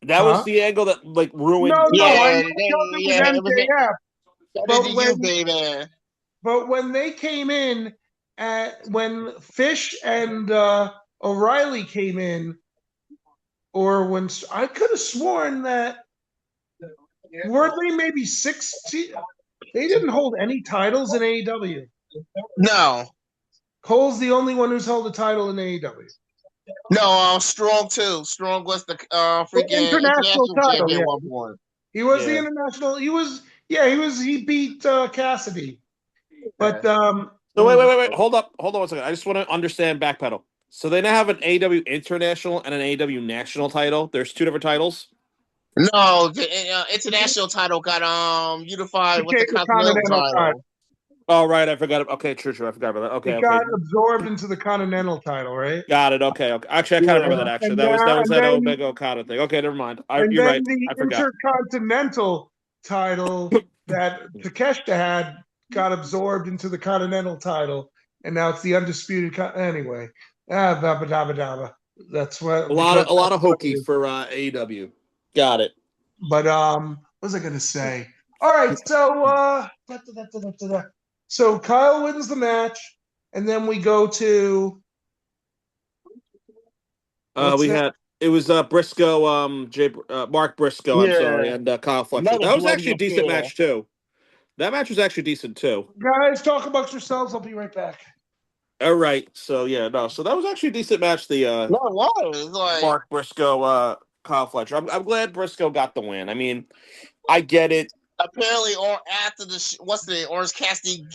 That was Huh? the angle that like ruined. No, I Yeah, know he held it with it was MJF, better but than you, when baby. but when they came in when Fish and O'Reilly came in, or when I could have sworn that were they maybe 16? They didn't hold any titles in AEW. No, Cole's the only one who's held a title in AEW. no, Strong too. Strong was the The freaking international international title, champion yeah. at one point. He was the Yeah. international. He beat Cassidy. But So wait. Hold up. Hold on one second. I just want to understand backpedal. So they now have an AEW international and an AEW national title. There's two different titles. No, the international title got unified with the the continental Continental title. title. Oh right, I forgot. Okay, true. I forgot about that. Okay, It okay. got absorbed into the Continental title, right? Got it. Okay. Actually, I kind of remember that. Actually, And, that was and that then Omega Okada thing. Okay, never mind. and You're then right. the I forgot. Intercontinental title that Takeshita had got absorbed into the Continental title, and now it's the undisputed. Anyway, dabba dabba dabba. That's what A lot of hokey for AEW. Got it. But what was I going to say? All right, so so Kyle wins the match, and then we go to what's We next? had it was Briscoe, Mark Briscoe. I'm sorry, Yeah, and Kyle Fletcher. another That was bloody actually a decent affair. match too. That match was actually decent too. Guys, talk amongst yourselves. I'll be right back. All right. So yeah, no. So that was actually a decent match. The No, it was like Mark Briscoe, Kyle Fletcher. I'm glad Briscoe got the win. I mean, I get it. apparently, or after the what's the Orange Cassidy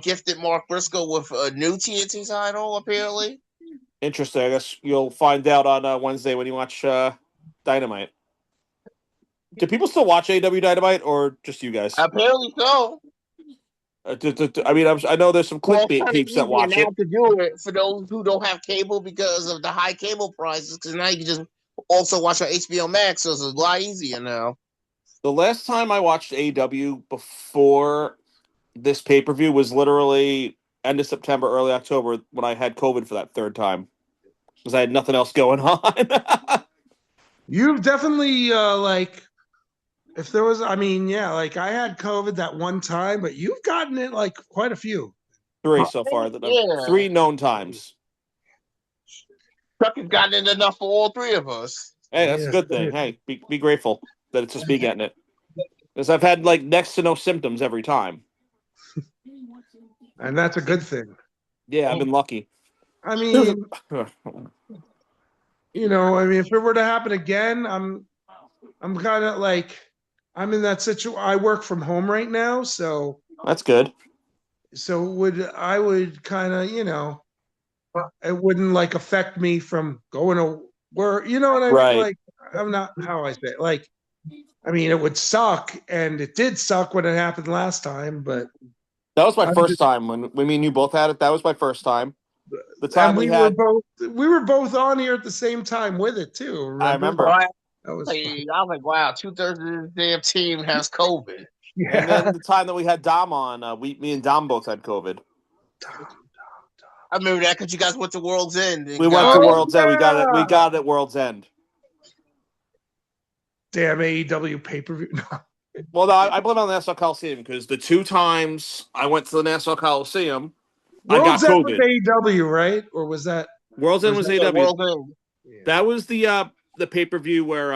gifted Mark Briscoe with a new TNT title. Apparently, Interesting. I guess you'll find out on Wednesday when you watch Dynamite. Do people still watch AW Dynamite or just you guys? apparently so. I mean, I know there's some Well, it's clickbait kind of peeps that easier watch now it. to do it for those who don't have cable because of the high cable prices. Because now you can just also watch on HBO Max, so it's a lot easier now. The last time I watched AW before this pay per view was literally end of September, early October when I had COVID for that third time because I had nothing else going on. You've definitely if there was, I mean, yeah, like I had COVID that one time, but you've gotten it like quite a few. Three so far. Yeah, Three known times. Chuck has gotten it enough for all three of us. Hey, that's a good thing. Hey, be grateful that it's just me getting it. Because I've had like next to no symptoms every time. And that's a good thing. Yeah, I've been lucky. I mean, if it were to happen again, I'm kind of like I'm in that situation. I work from home right now, so That's good. I would kind of, it wouldn't like affect me from going to work. You know what I mean? Right. Like I'm not how I say it. Like, I mean, it would suck, and it did suck when it happened last time, but That was my first time when me and you both had it. That was my first time. The time and we had, we were both on here at the same time with it too. Remember? I remember. That was I was like, wow, 2/3 of the damn team has COVID. yeah. And then the time that we had Dom on, me and Dom both had COVID. I remember that because you guys went to World's End. We went to World's End. We got it. We got it at World's End. Damn AEW pay per view. Well, no, I blame it on the Nassau Coliseum because the two times I went to the Nassau Coliseum, I got World's End was COVID. AEW, right? Or was that World's End was AEW. World's End. That was the pay per view where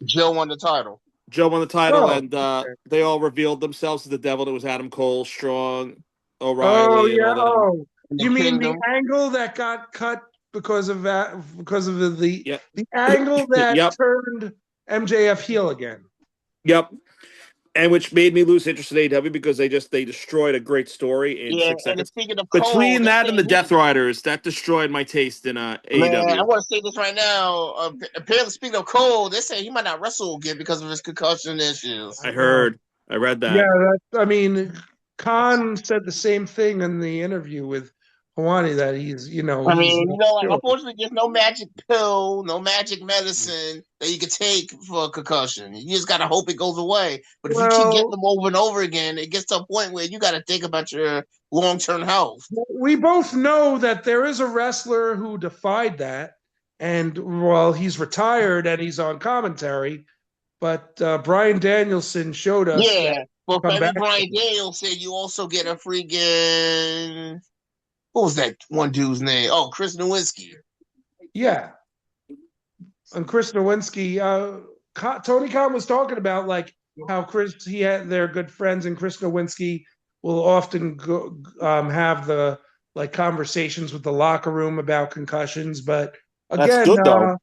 Joe won the title. Joe won the title, Oh, and okay. they all revealed themselves as the devil. It was Adam Cole, Strong, Oh O'Reilly, and yeah. all that. Oh, you mean Kingdom. the angle that got cut because of that? Because of the Yep. the angle that Yep. turned MJF heel again. Yep. And which made me lose interest in AEW because they destroyed a great story in 6 And seconds. speaking of Between Cole, that and the Death Riders, that destroyed my taste in man, I AEW. want to say this right now. Apparently, speaking of Cole, they say he might not wrestle again because of his concussion issues. I heard. I read that. Yeah, I mean, Khan said the same thing in the interview with Hawani that he's I he's mean, not like sure. unfortunately, there's no magic pill, no magic medicine that you can take for a concussion. You just gotta hope it goes away. But if you keep getting Well, them over and over again, it gets to a point where you got to think about your long-term health. we both know that there is a wrestler who defied that, and well, he's retired and he's on commentary. But Brian Danielson showed us that Yeah, but for come every back. Brian Daniels said, you also get a freaking what was that one dude's name? Oh, Chris Nowinski. Yeah, and Chris Nowinski, Tony Khan was talking about like how they're good friends, and Chris Nowinski will often have the like conversations with the locker room about concussions. But That's again, good though.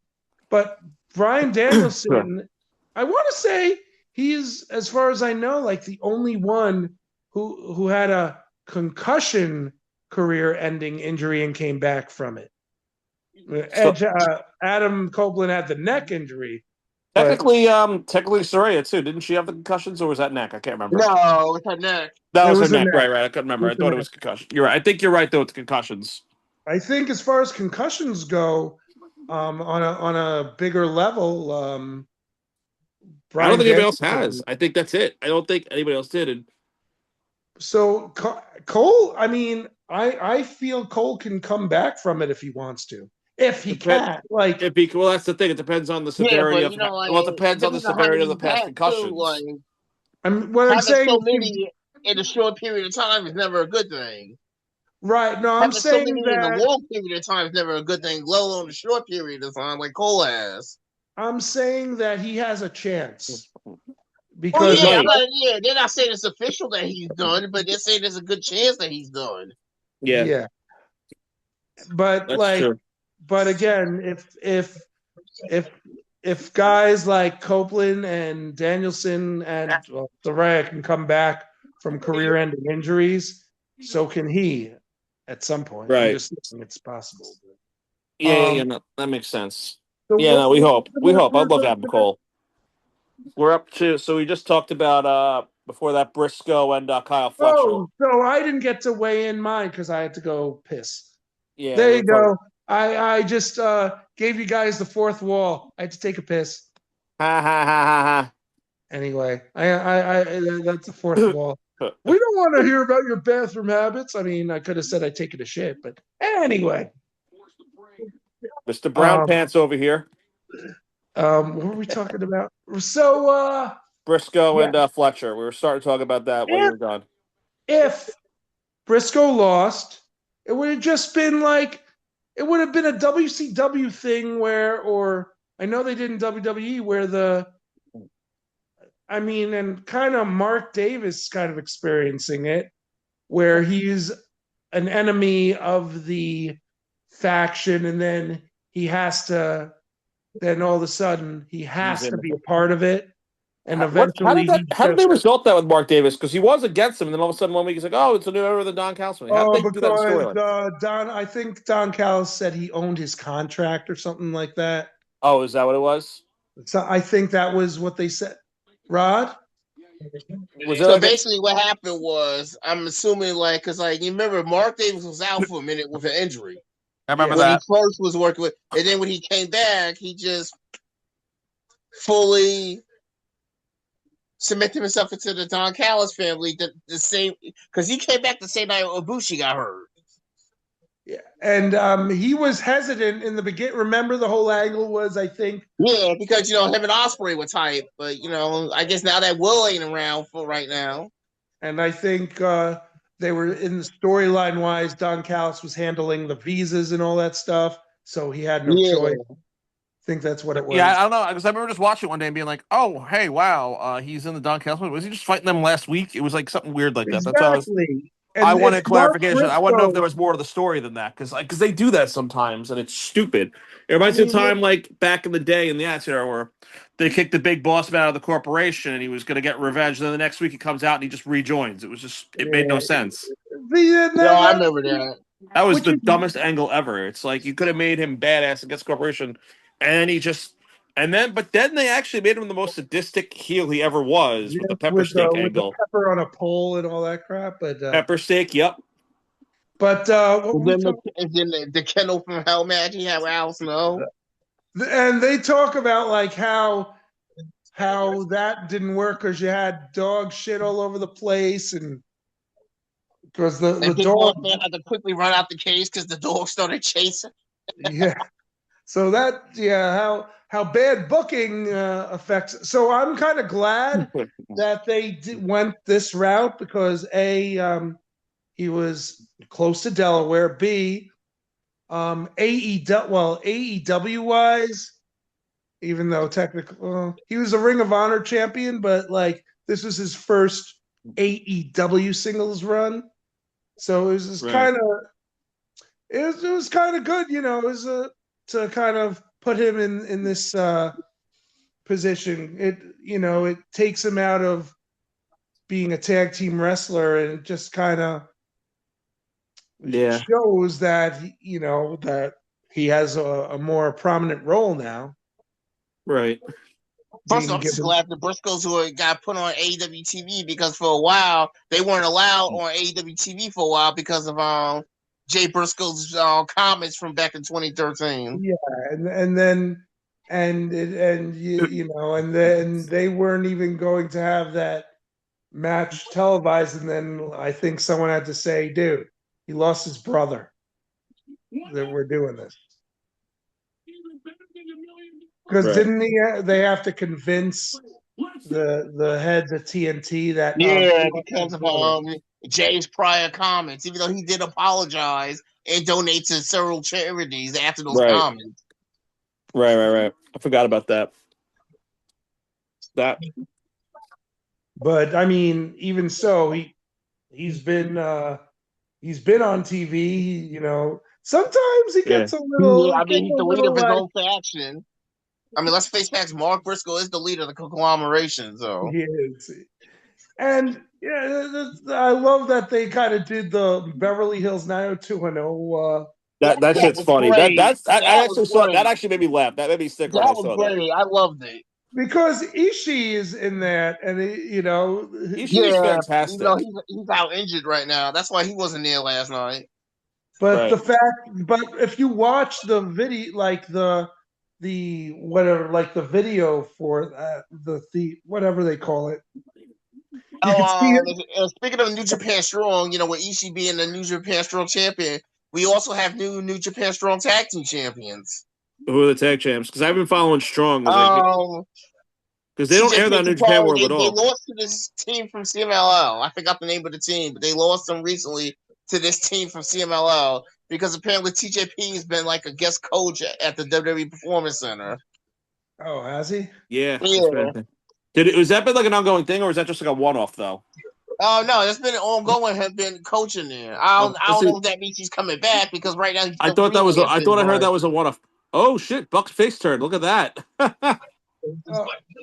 but Brian Sure. Danielson, I want to say he's, as far as I know, like the only one who had a concussion career-ending injury and came back from it. So Adam Copeland had the neck injury, but technically Soraya too. Didn't she have the concussions or was that neck? I can't remember. No, it's her neck. That it was her was a neck. neck. Right. I couldn't It remember. was I a thought it neck. was concussion. You're right. I think you're right though with the concussions. I think as far as concussions go, on a bigger level, I don't Brian think anybody else Danielson. has. I think that's it. I don't think anybody else did. And So Cole, I mean, I feel Cole can come back from it if he wants to, if he depend can. Like, well, that's the thing. It depends on the Yeah, severity but of. you know, like Well, it it depends on the depends on how severity many of the you past have too. concussions. Like what I'm having saying so is, many in a short period of time is never a good thing. right? No, I'm Having so saying many in a that long period of time is never a good thing, let alone a short period of time like Cole has. he has a chance Oh because yeah, Right. they're not saying it's official that he's done, but they're saying there's a good chance that he's done. Yeah, yeah, but that's like, true. but again, if if guys like Copeland and Danielson and Soraya can come back from career-ending injuries, so can he at some point. I'm Right. just saying it's possible. No, that makes sense. So Yeah, no, we hope. We hope. we're I'd love to up have to that. Cole. We're up to. So we just talked about before that Briscoe and Kyle Fletcher. Oh, so I didn't get to weigh in mine because I had to go piss. Yeah, There we you were talking. go. I just gave you guys the fourth wall. I had to take a piss. Ha ha ha ha Anyway, I that's the fourth wall. ha. We don't want to hear about your bathroom habits. I mean, I could have said I'd taken a shit, but anyway. Mr. Brown Um, Pants over here. what were we talking about? So, Briscoe yeah, and Fletcher. We were starting to talk about that while you if, were gone. if Briscoe lost, it would have just been like, it would have been a WCW thing or I know they did in WWE where I mean, and kind of Mark Davis kind of experiencing it, where he's an enemy of the faction, and then then all of a sudden he He's has to in. be a part of it, and How eventually did that? he How did just, they result that with Mark Davis? Because he was against him, and then all of a sudden one week he's like, "Oh, it's a new member of the Don Callis." How did they do that in because storyline? I think Don Callis said he owned his contract or something like that. Oh, is that what it was? So I think that was what they said. Rod? Was it So like a? basically, what happened was, I'm assuming, like, because like you remember, Mark Davis was out for a minute with an injury I remember when he that. first was working with, and then when he came back, he just fully cemented himself into the Don Callis family. The same because he came back the same night Ibushi got hurt. Yeah. And he was hesitant in the beginning. Remember, the whole angle was, I think, Yeah, because him and Osprey were tight, but I guess now that Will ain't around for right now. and I think they were in the storyline wise. Don Callis was handling the visas and all that stuff, so he had no Yeah. choice. I think that's what it was. Yeah, I don't know because I remember just watching it one day and being like, "Oh, hey, wow, he's in the Don Callis movie. Was he just fighting them last week? It was like something weird like that." That's how Exactly. I And if wanted Mark clarification. I want to know if Briscoe, there was more to the story than that because they do that sometimes and it's stupid. It I reminds me of mean, time like back in the day in the Attitude Era where they kicked the big boss man out of the corporation and he was going to get revenge. And then the next week he comes out and he just rejoins. It made no sense. I remember that. That was which the is dumbest angle ever. It's like you could have made him badass against corporation, and he just but then they actually made him the most sadistic heel he ever was with the pepper steak with the angle. pepper on a pole and all that crap. But Pepper steak, yep. But what And we then talk, the Kendall from Hell match he had with Al Snow. and they talk about like how that didn't work because you had dog shit all over the place, and because the And Big Boss dog, Man had to quickly run out the cage because the dog started chasing. yeah. So that, yeah, how bad booking affects. So I'm kind of glad that they went this route because he was close to Delaware. B, AEW wise, even though technically he was a Ring of Honor champion, but like this was his first AEW singles run, so it was just Right. kind of it was kind of good, it was to kind of put him in this position. It takes him out of being a tag team wrestler and just kind of Yeah. shows that that he has a more prominent role now. Right. First, Being I'm just given, glad the Briscoes who got put on AEW TV because for a while they weren't allowed on AEW TV for a while because of Jay Briscoe's comments from back in 2013. yeah, and then and then they weren't even going to have that match televised, and then I think someone had to say, "Dude, he lost his brother. That we're doing this." Because Right. didn't they have to convince the heads of TNT that Yeah, he lost his because of brother. Jay's prior comments, even though he did apologize and donate to several charities after those Right. comments. Right. I forgot about that. That. But I mean, even so, he's been on TV. Sometimes he Yeah. gets a Yeah, little, I mean he's the leader of his own faction. I mean, let's face facts. Mark Briscoe is the leader of the conglomeration, so he is. And yeah, I love that they kind of did the Beverly Hills 90210. That that shit's was funny. great. I That was actually saw that great. actually made me laugh. That made me sticker when I That was saw that. great. I loved it. Because Ishii is in that, and Ishii's Yeah, even though fantastic. he's out injured right now. That's why he wasn't there last night. but Right. but if you watch the video, like the whatever, like the video for the whatever they call it, you can see Oh, it. speaking of New Japan Strong, with Ishii being the New Japan Strong champion, we also have New Japan Strong tag team champions. Who are the tag champs? Because I've been following Strong Um, because they don't air TJP that and New Japan Capaldi, World at they all. lost to this team from CMLL. I forgot the name of the team, but they lost them recently to this team from CMLL because apparently TJP has been like a guest coach at the WWE Performance Center. Oh, has he? Yeah, that's Yeah. bad. Was that been like an ongoing thing, or is that just like a one-off though? Oh no, it's been ongoing. Have been coaching there. I don't know if that means he's coming back because right now he's I still thought that was. I freelancing. thought I heard But that was a one-off. Oh shit! Buck's face turn. Look at that.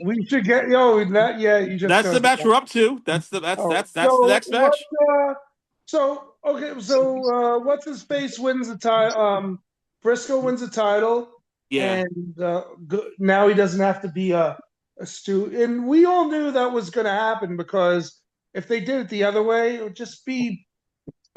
We should get not yet. You just That's the gonna. match we're up to. That's the Oh, that's the so next what? match. What's his face wins the title? Briscoe wins the title, Yeah, and now he doesn't have to be a stew. And we all knew that was going to happen because if they did it the other way, it would just be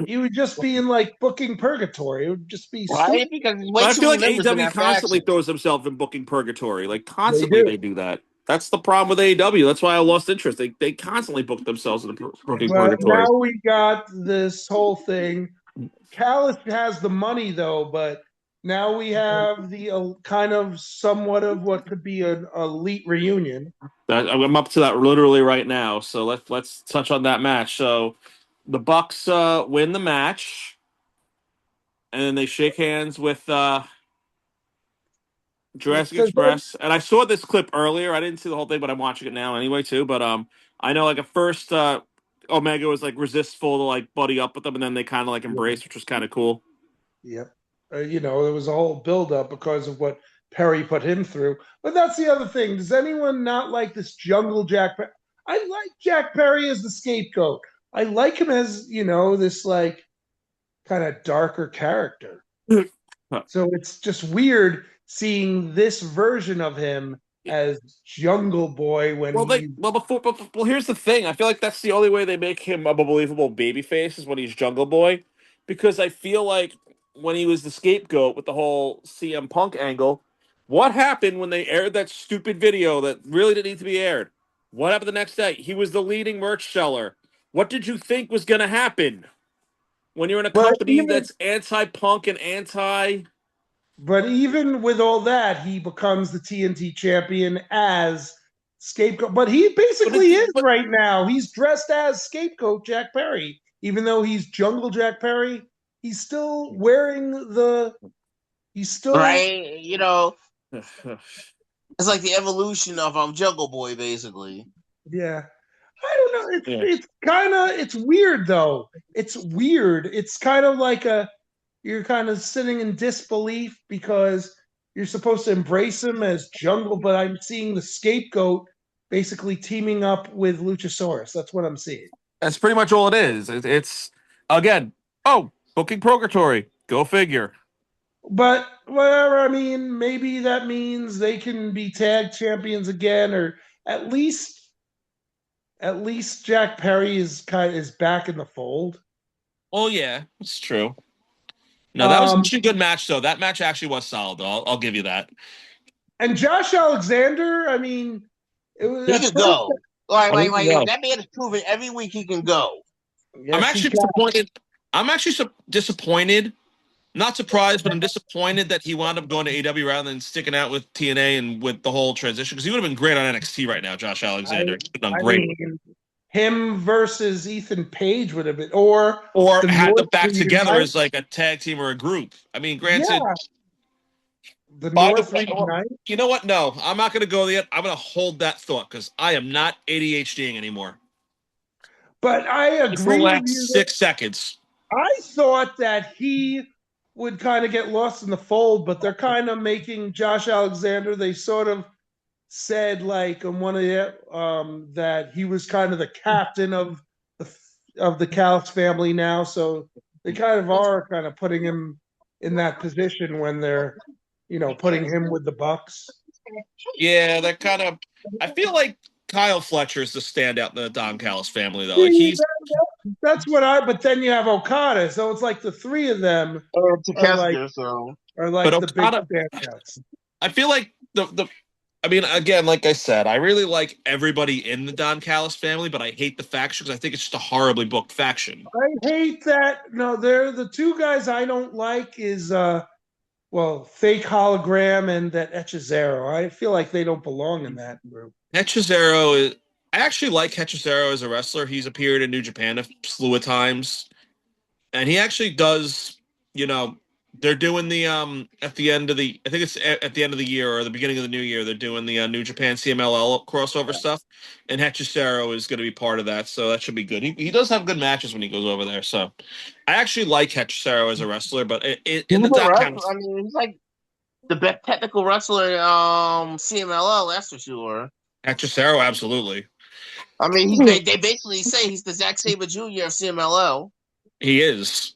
he would just be in like booking purgatory. It would just be stupid. right, because there's way but I too feel many like members in AEW that constantly faction. throws himself in booking purgatory. Like They constantly, do. they do that. That's the problem with AEW. That's why I lost interest. They constantly book themselves in the booking But purgatory. now we got this whole thing. Callis has the money though, but now we have the kind of somewhat of what could be an elite reunion. I'm up to that literally right now. So let's touch on that match. So the Bucks win the match, and then they shake hands with Jurassic Because Express. And I saw this clip earlier. I didn't see the whole thing, but I'm watching it now anyway too. But I know like at first Omega was like resistful to like buddy up with them, and then they kind of like embraced, which was kind of cool. yep, there was a whole buildup because of what Perry put him through. But that's the other thing. Does anyone not like this Jungle Jack? I like Jack Perry as the scapegoat. I like him as this like kind of darker character. So it's just weird seeing this version of him as Jungle Boy when he. Well, here's the thing. I feel like that's the only way they make him a believable babyface is when he's Jungle Boy. because I feel like when he was the scapegoat with the whole CM Punk angle, what happened when they aired that stupid video that really didn't need to be aired? What happened the next day? He was the leading merch seller. What did you think was going to happen when you're in a But company even that's anti-Punk and anti? but even with all that, he becomes the TNT champion as scapegoat. But he But basically it's is but right now. He's dressed as scapegoat Jack Perry. Even though he's Jungle Jack Perry, he's still wearing the. He's still Right? It's like the evolution of Jungle Boy, basically. yeah. I don't know. yeah. It's kind of it's weird though. It's weird. It's kind of like you're kind of sitting in disbelief because you're supposed to embrace him as Jungle, but I'm seeing the scapegoat basically teaming up with Luchasaurus. That's what I'm seeing. That's pretty much all it is. It's again, oh, booking purgatory. Go figure. But whatever, I mean, maybe that means they can be tag champions again, or at least at least Jack Perry is back in the fold. Oh yeah, it's true. No, that was Um, actually a good match though. That match actually was solid though. I'll give you that. and Josh Alexander, I mean, it was He at could first, go. Like, I like, mean, like no. that man is proven every week he can go. I'm yes, he actually can. disappointed. I'm actually disappointed. Not surprised, but I'm disappointed that he wound up going to AEW rather than sticking out with TNA and with the whole transition because he would have been great on NXT right now. Josh I, Alexander, he'd done I great. mean, him versus Ethan Page would have been, or Or the had them North back together reunite. as like a tag team or a group. I mean, granted, Yeah, the by the North way, well, reunite. you know what? No, I'm not going to go there. I'm going to hold that thought because I am not ADHDing anymore. But I It's the agree with last you that 6 seconds. I thought that he would kind of get lost in the fold, but they're kind of making Josh Alexander. They sort of said like on one of the that he was kind of the captain the of the Callis family now, so they kind of are kind of putting him in that position when they're putting him with the Bucks. Yeah, that kind of. I feel like Kyle Fletcher's the standout in the Don Callis family, though. Like See, he's that's what I. But then you have Okada, so it's like the three of them To are like Kester, so but the big Okada. standouts. I feel like the. I mean, again, like I said, I really like everybody in the Don Callis family, but I hate the faction because I think it's just a horribly booked faction. I hate that. No, they're the two guys I don't like is fake hologram and that Echizero. I feel like they don't belong in that group. Hechizero is. I actually like Hechizero as a wrestler. He's appeared in New Japan a slew of times, and he actually does. You know, they're doing the at the end of the. I think it's at the end of the year or the beginning of the new year. They're doing the New Japan CMLL crossover stuff, and Hechicero is going to be part of that, so that should be good. He does have good matches when he goes over there. So, I actually like Hechicero as a wrestler, but in he's the a Don wrestler. Callis, I mean, he's like the best technical wrestler in CMLL, that's for sure. Hechicero absolutely I mean, they basically say he's the Zack Sabre Jr. of CMLL. he is.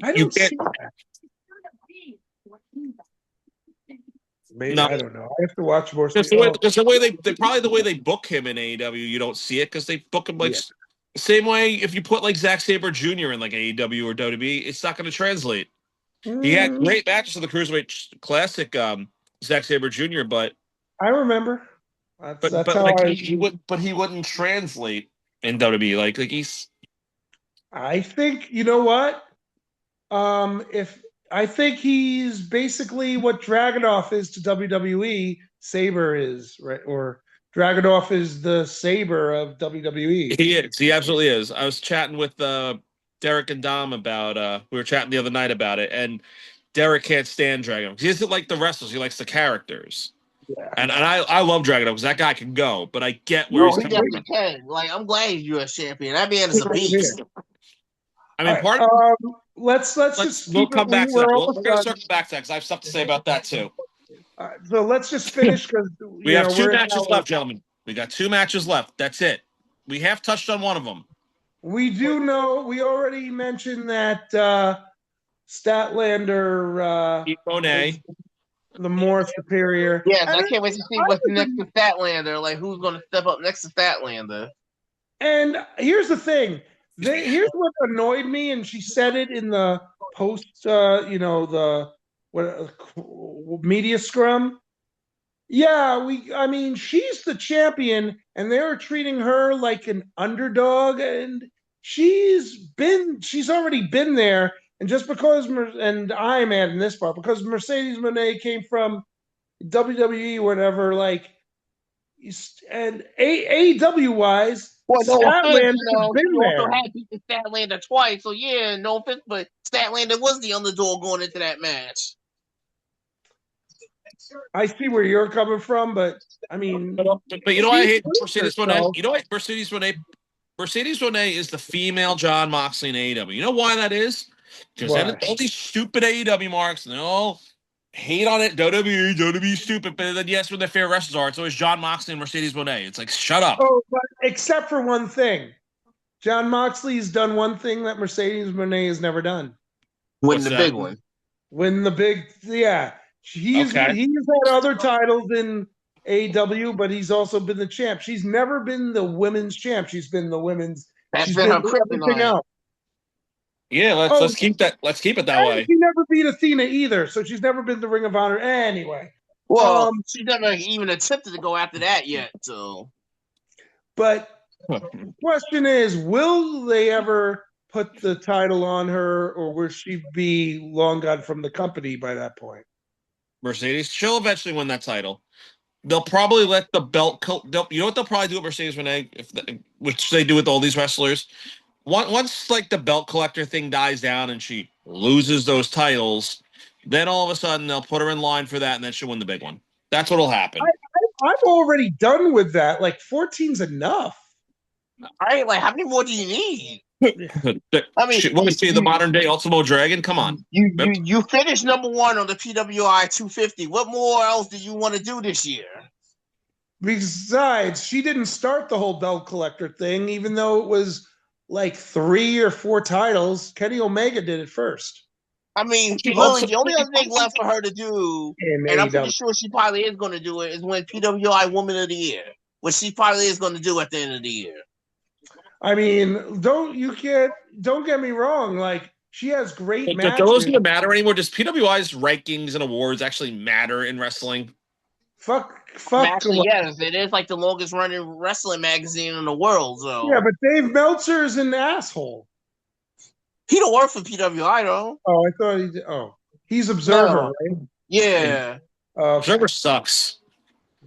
I You don't can't. see that. Maybe No, I don't know. I have to watch more. because the way they probably the way they book him in AEW, you don't see it because they book him like Yeah. the same way. If you put like Zack Saber Jr. in like AEW or WWE, it's not going to translate. He had Mm, great matches in the Cruiserweight Classic, Zack Saber Jr. I remember. That's But how like he wouldn't translate in WWE. Like he's I think you know what? If I think he's basically what Dragonoff is to WWE, Saber is, right? Or Dragonoff is the Saber of WWE. he absolutely is. I was chatting with Derek and Dom about we were chatting the other night about it, and Derek can't stand Dragon. He doesn't like the wrestlers. He likes the characters. Yeah. And I love Dragon because that guy can go, but I get where No, he's he coming definitely from. can. Like, I'm glad he's U.S. champion. That man is a beast. I All mean, right. part Let's just we'll keep it. come back to that. We're We're almost going to done. circle back to that because I have stuff to say about that too. So let's just finish because We have two we're in matches left, gentlemen. We got 2 matches left. That's it. We have touched on one of them. We do know. We already mentioned that Statlander Pete is Monet. the more superior. Yes, And I can't wait to see what's next to Statlander. Like, who's going to step up next to Statlander? and here's the thing. Here's what annoyed me, and she said it in the post, the media scrum. Yeah, I mean, she's the champion, and they're treating her like an underdog, and she's already been there. And just because, and I'm adding this part, because Mercedes Moné came from WWE, whatever, like, and AEW wise, Well, no offense, Statlander been she also there. had beaten Statlander twice. So yeah, no offense, but Statlander was the underdog going into that match. I see where you're coming from, but I mean, but you know why I hate Mercedes Moné? herself. You know what Mercedes Moné? Mercedes Moné is the female John Moxley in AEW. You know why that is? Because then Why? all these stupid AEW marks, and they all hate on it. WWE stupid. But then yes, when their favorite wrestlers are, it's always John Moxley and Mercedes Moné. It's like, shut up. Oh, but except for one thing, John Moxley's done one thing that Mercedes Moné has never done. Win What's the that? big one. Win the big, yeah. He's Okay. had other titles in AEW, but he's also been the champ. She's never been the women's champ. She's been the women's. That's She's been her everything kryptonite. else. Yeah, let's keep that. Let's keep it that And way. she never beat Athena either, so she's never been the Ring of Honor anyway. Well, she never even attempted to go after that yet. So, but the question is, will they ever put the title on her, or will she be long gone from the company by that point? Mercedes, she'll eventually win that title. They'll probably let the belt. You know what they'll probably do with Mercedes Moné, which they do with all these wrestlers. Once like the belt collector thing dies down and she loses those titles, then all of a sudden they'll put her in line for that, and then she'll win the big one. That's what'll happen. I'm already done with that. Like 14's enough. all right, like how many more do you need? I mean, want to see the modern day Ultimo Dragon? Come on. You finished number one on the PWI 250. What more else do you want to do this year? Besides, she didn't start the whole belt collector thing, even though it was like 3 or 4 titles. Kenny Omega did it first. I mean, really, the only other thing left for her to do, and I'm pretty sure she probably is going to do it, is win PWI Woman of the Year, which she probably is going to do at the end of the year. I mean, don't get me wrong. Like, she has great matches. Those don't matter anymore. Does PWI's rankings and awards actually matter in wrestling? Fuck. Actually, yes, it is like the longest running wrestling magazine in the world. So yeah, but Dave Meltzer's an asshole. He don't work for PWI though. Oh, I thought he did. Oh, he's Observer, right? Yeah. Observer sucks.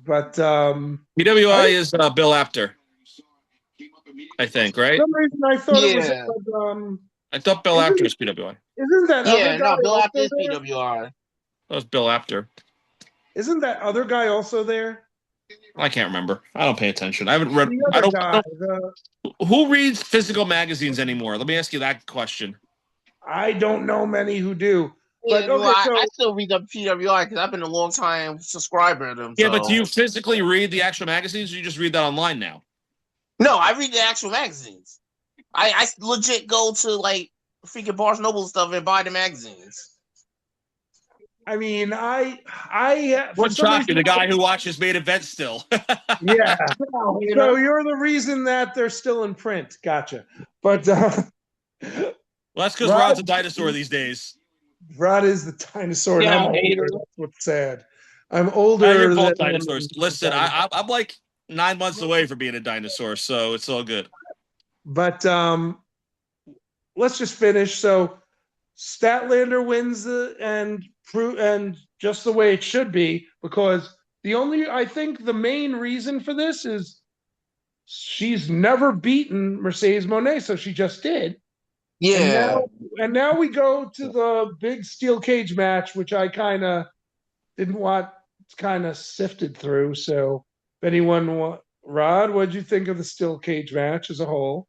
But PWI is Bill Apter, I think, right? For some reason I thought it was I thought Bill Apter was PWI. Isn't that other guy Bill also Apter is there? PWI. That was Bill Apter. Isn't that other guy also there? I can't remember. I don't pay attention. I haven't read. The other guy, who reads physical magazines anymore? Let me ask you that question. I don't know many who do. Yeah, But okay, I still read the PWI because I've been a long time subscriber to them. Yeah, but do you physically read the actual magazines, or you just read that online now? No, I read the actual magazines. I legit go to like freaking Barnes Noble stuff and buy the magazines. I mean, What's shocking? The guy who watches main event still. Yeah. So you're the reason that they're still in print. Gotcha. But well, that's because Rod's a dinosaur these days. Rod is the dinosaur. Yeah, and I'm older. That's what's sad. I'm older. You're both dinosaurs. Listen, I'm like 9 months away from being a dinosaur, so it's all good. But let's just finish. So Statlander wins and just the way it should be, because I think the main reason for this is she's never beaten Mercedes Moné, so she just did. Yeah. And now we go to the big steel cage match, which I kind of didn't want, kind of sifted through. So if anyone, Rod, what'd you think of the steel cage match as a whole?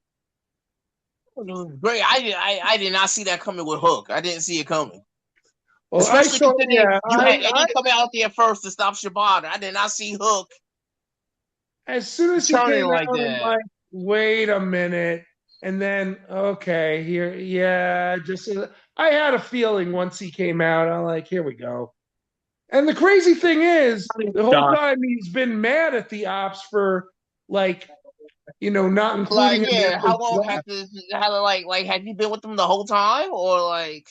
Great. I did not see that coming with Hook. I didn't see it coming. Well, especially considering you had Eddie come out there first to stop Shibata. I did not see Hook. As soon as he came out, I'm like, wait a minute. And then, okay, here, yeah, I had a feeling once he came out, I'm like, here we go. And the crazy thing is, the whole time he's been mad at the ops for like not including him yeah, after how he long left. have you been with them the whole time, or like?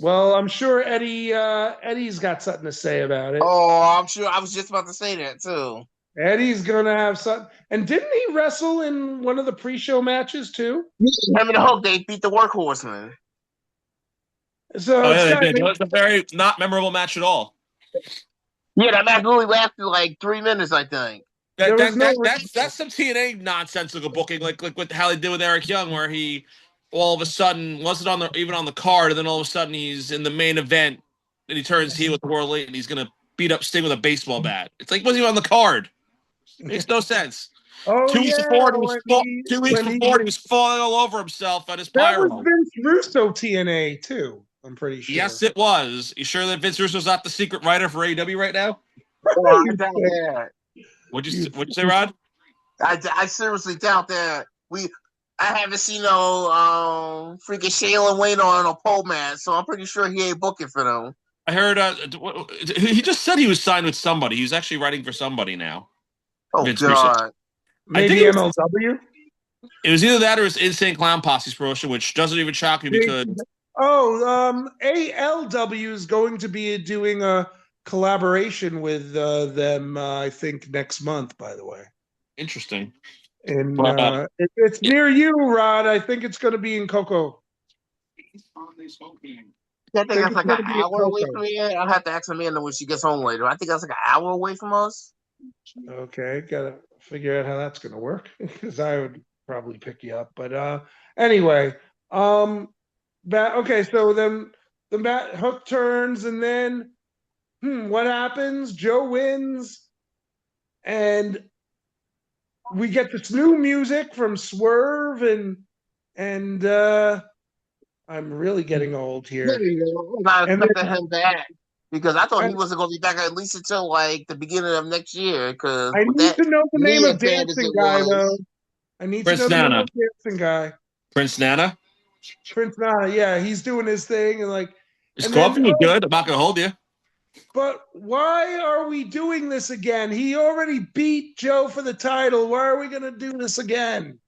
Well, I'm sure Eddie's got something to say about it. Oh, I'm sure. I was just about to say that too. Eddie's gonna have something. And didn't he wrestle in one of the pre-show matches too? Him and the Hook, they beat the Workhorsemen. So Oh it's yeah, they got did. It was a very not memorable match at all. Yeah, that match only lasted like 3 minutes, I think. there was no That's some TNA nonsensical booking, like with how they did with Eric Young, where he all of a sudden wasn't even on the card, and then all of a sudden he's in the main event, and he turns heel with the World Elite, and he's gonna beat up Sting with a baseball bat. It's like wasn't even on the card. Makes no sense. Oh 2 weeks yeah, before, when 2 weeks when he before he was falling all over himself at his that was pyro. Vince Russo TNA too. I'm pretty sure. Yes, it was. You sure that Vince Russo's not the secret writer for AEW right now? Oh, I You doubt think- that. What'd you say, Rod? I seriously doubt that. I haven't seen no freaking Shayla Wayne on a pole match, so I'm pretty sure he ain't booking for them. I heard he just said he was signed with somebody. He's actually writing for somebody now. Oh Vince Russo. God. I think Maybe MLW. it was either that or it's Insane Clown Posse's promotion, which doesn't even shock me because ALW is going to be doing a collaboration with them. I think next month. By the way, interesting. and But, it's near you, Rod. I think it's going to be in Coco. I think that's like an gonna be in hour away Coco. from here. I'll have to ask Amanda when she gets home later. I think that's like an hour away from us. Okay, gotta figure out how that's gonna work because I would probably pick you up. But anyway, okay, so then the Hook turns, and then what happens? Joe wins, and we get this new music from Swerve, and I'm really getting old There here. you go. I'm And not expecting him back because I thought I, he wasn't going to be back at least until like the beginning of next year. Because I with need that to know the name knee of as bad as dancing it guy though. was, I need to Prince know the name Nana. of dancing guy. Prince Nana. Prince Nana, yeah, he's doing his thing, His and then coffee is good. I'm not gonna hold you. but why are we doing this again? He already beat Joe for the title. Why are we going to do this again?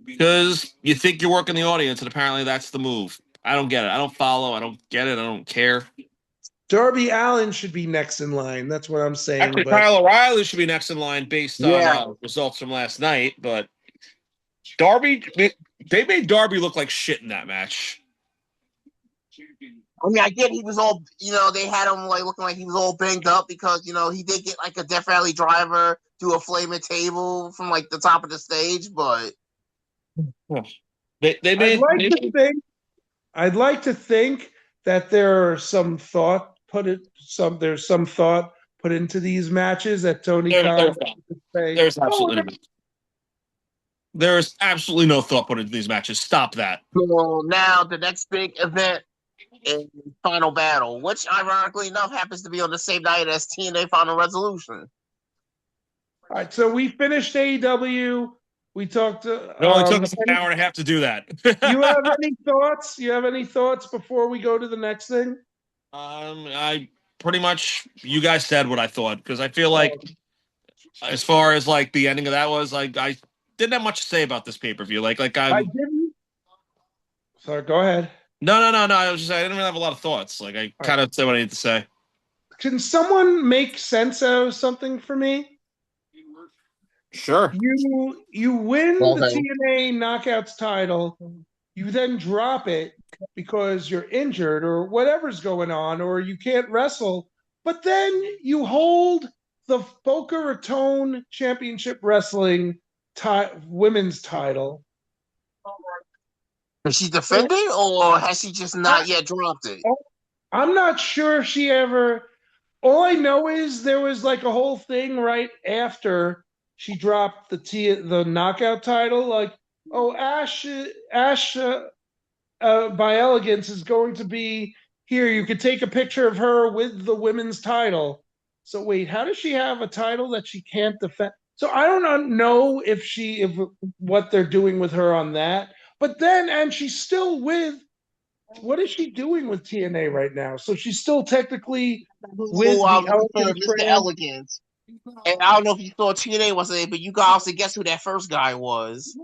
Because you think you're working the audience, and apparently that's the move. I don't get it. I don't follow. I don't get it. I don't care. Darby Allin should be next in line. That's what I'm saying. Actually, But Kyle O'Reilly should be next in line based on yeah. results from last night. But Darby, they made Darby look like shit in that match. I mean, I get he was all, they had him like looking like he was all banged up because, he did get like a Death Valley driver through a flaming table from like the top of the stage, but They I'd made like to think that there's some thought put into these matches that Tony Khan would say, there's absolutely no thought put into these matches. Stop that. so now the next big event is Final Battle, which ironically enough happens to be on the same night as TNA Final Resolution. All right, so we finished AEW. We talked. It only took us an hour and a half to do that. You have any thoughts? You have any thoughts before we go to the next thing? I pretty much you guys said what I thought because I feel like as far as like the ending of that was like I didn't have much to say about this pay-per-view. Like I didn't. Sorry, go ahead. No. I was just I didn't really have a lot of thoughts. Like I kind of said what I need to say. Can someone make sense out of something for me? Sure. You win the TNA Knockouts title. You then drop it because you're injured or whatever's going on, or you can't wrestle. But then you hold the Boca Raton Championship Wrestling women's title. Is she defending or has she just not yet dropped it? I'm not sure if she ever. All I know is there was like a whole thing right after she dropped the knockout title. Like, oh, Ash by Elegance is going to be here. You could take a picture of her with the women's title. So wait, how does she have a title that she can't defend? So I don't know if what they're doing with her on that. But then, and she's still with. What is she doing with TNA right now? So she's still technically with the Mr. Elegance brand. Elegance. And I don't know if you saw TNA was it, but you can also guess who that first guy was.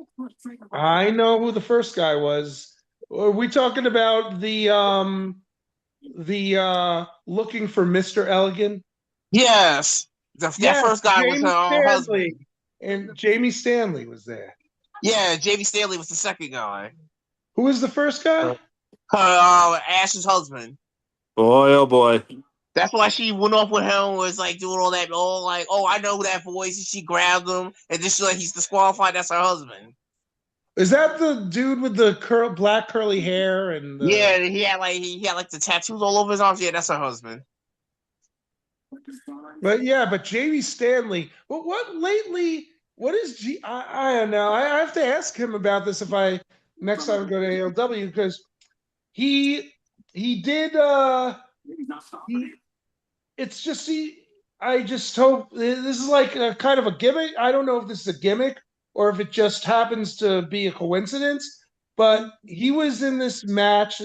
I know who the first guy was. Are we talking about the looking for Mr. Elegant? Yes, that Yes, first guy was her Jamie husband. Stanley. And Jamie Stanley was there. Yeah, J.B. Stanley was the second guy. Who was the first guy? Her Ash's husband. Boy, oh boy. That's why she went off with him. Was like doing all that, all like, oh, I know that voice. And she grabbed him, and then she's like, he's disqualified. That's her husband. Is that the dude with the black curly hair and Yeah, he had the tattoos all over his arms. Yeah, that's her husband. But Jamie Stanley. But what lately? What is I don't know. I have to ask him about this if I next time I go to AEW because he did he it's just I just hope this is like a kind of a gimmick. I don't know if this is a gimmick or if it just happens to be a coincidence. But he was in this match.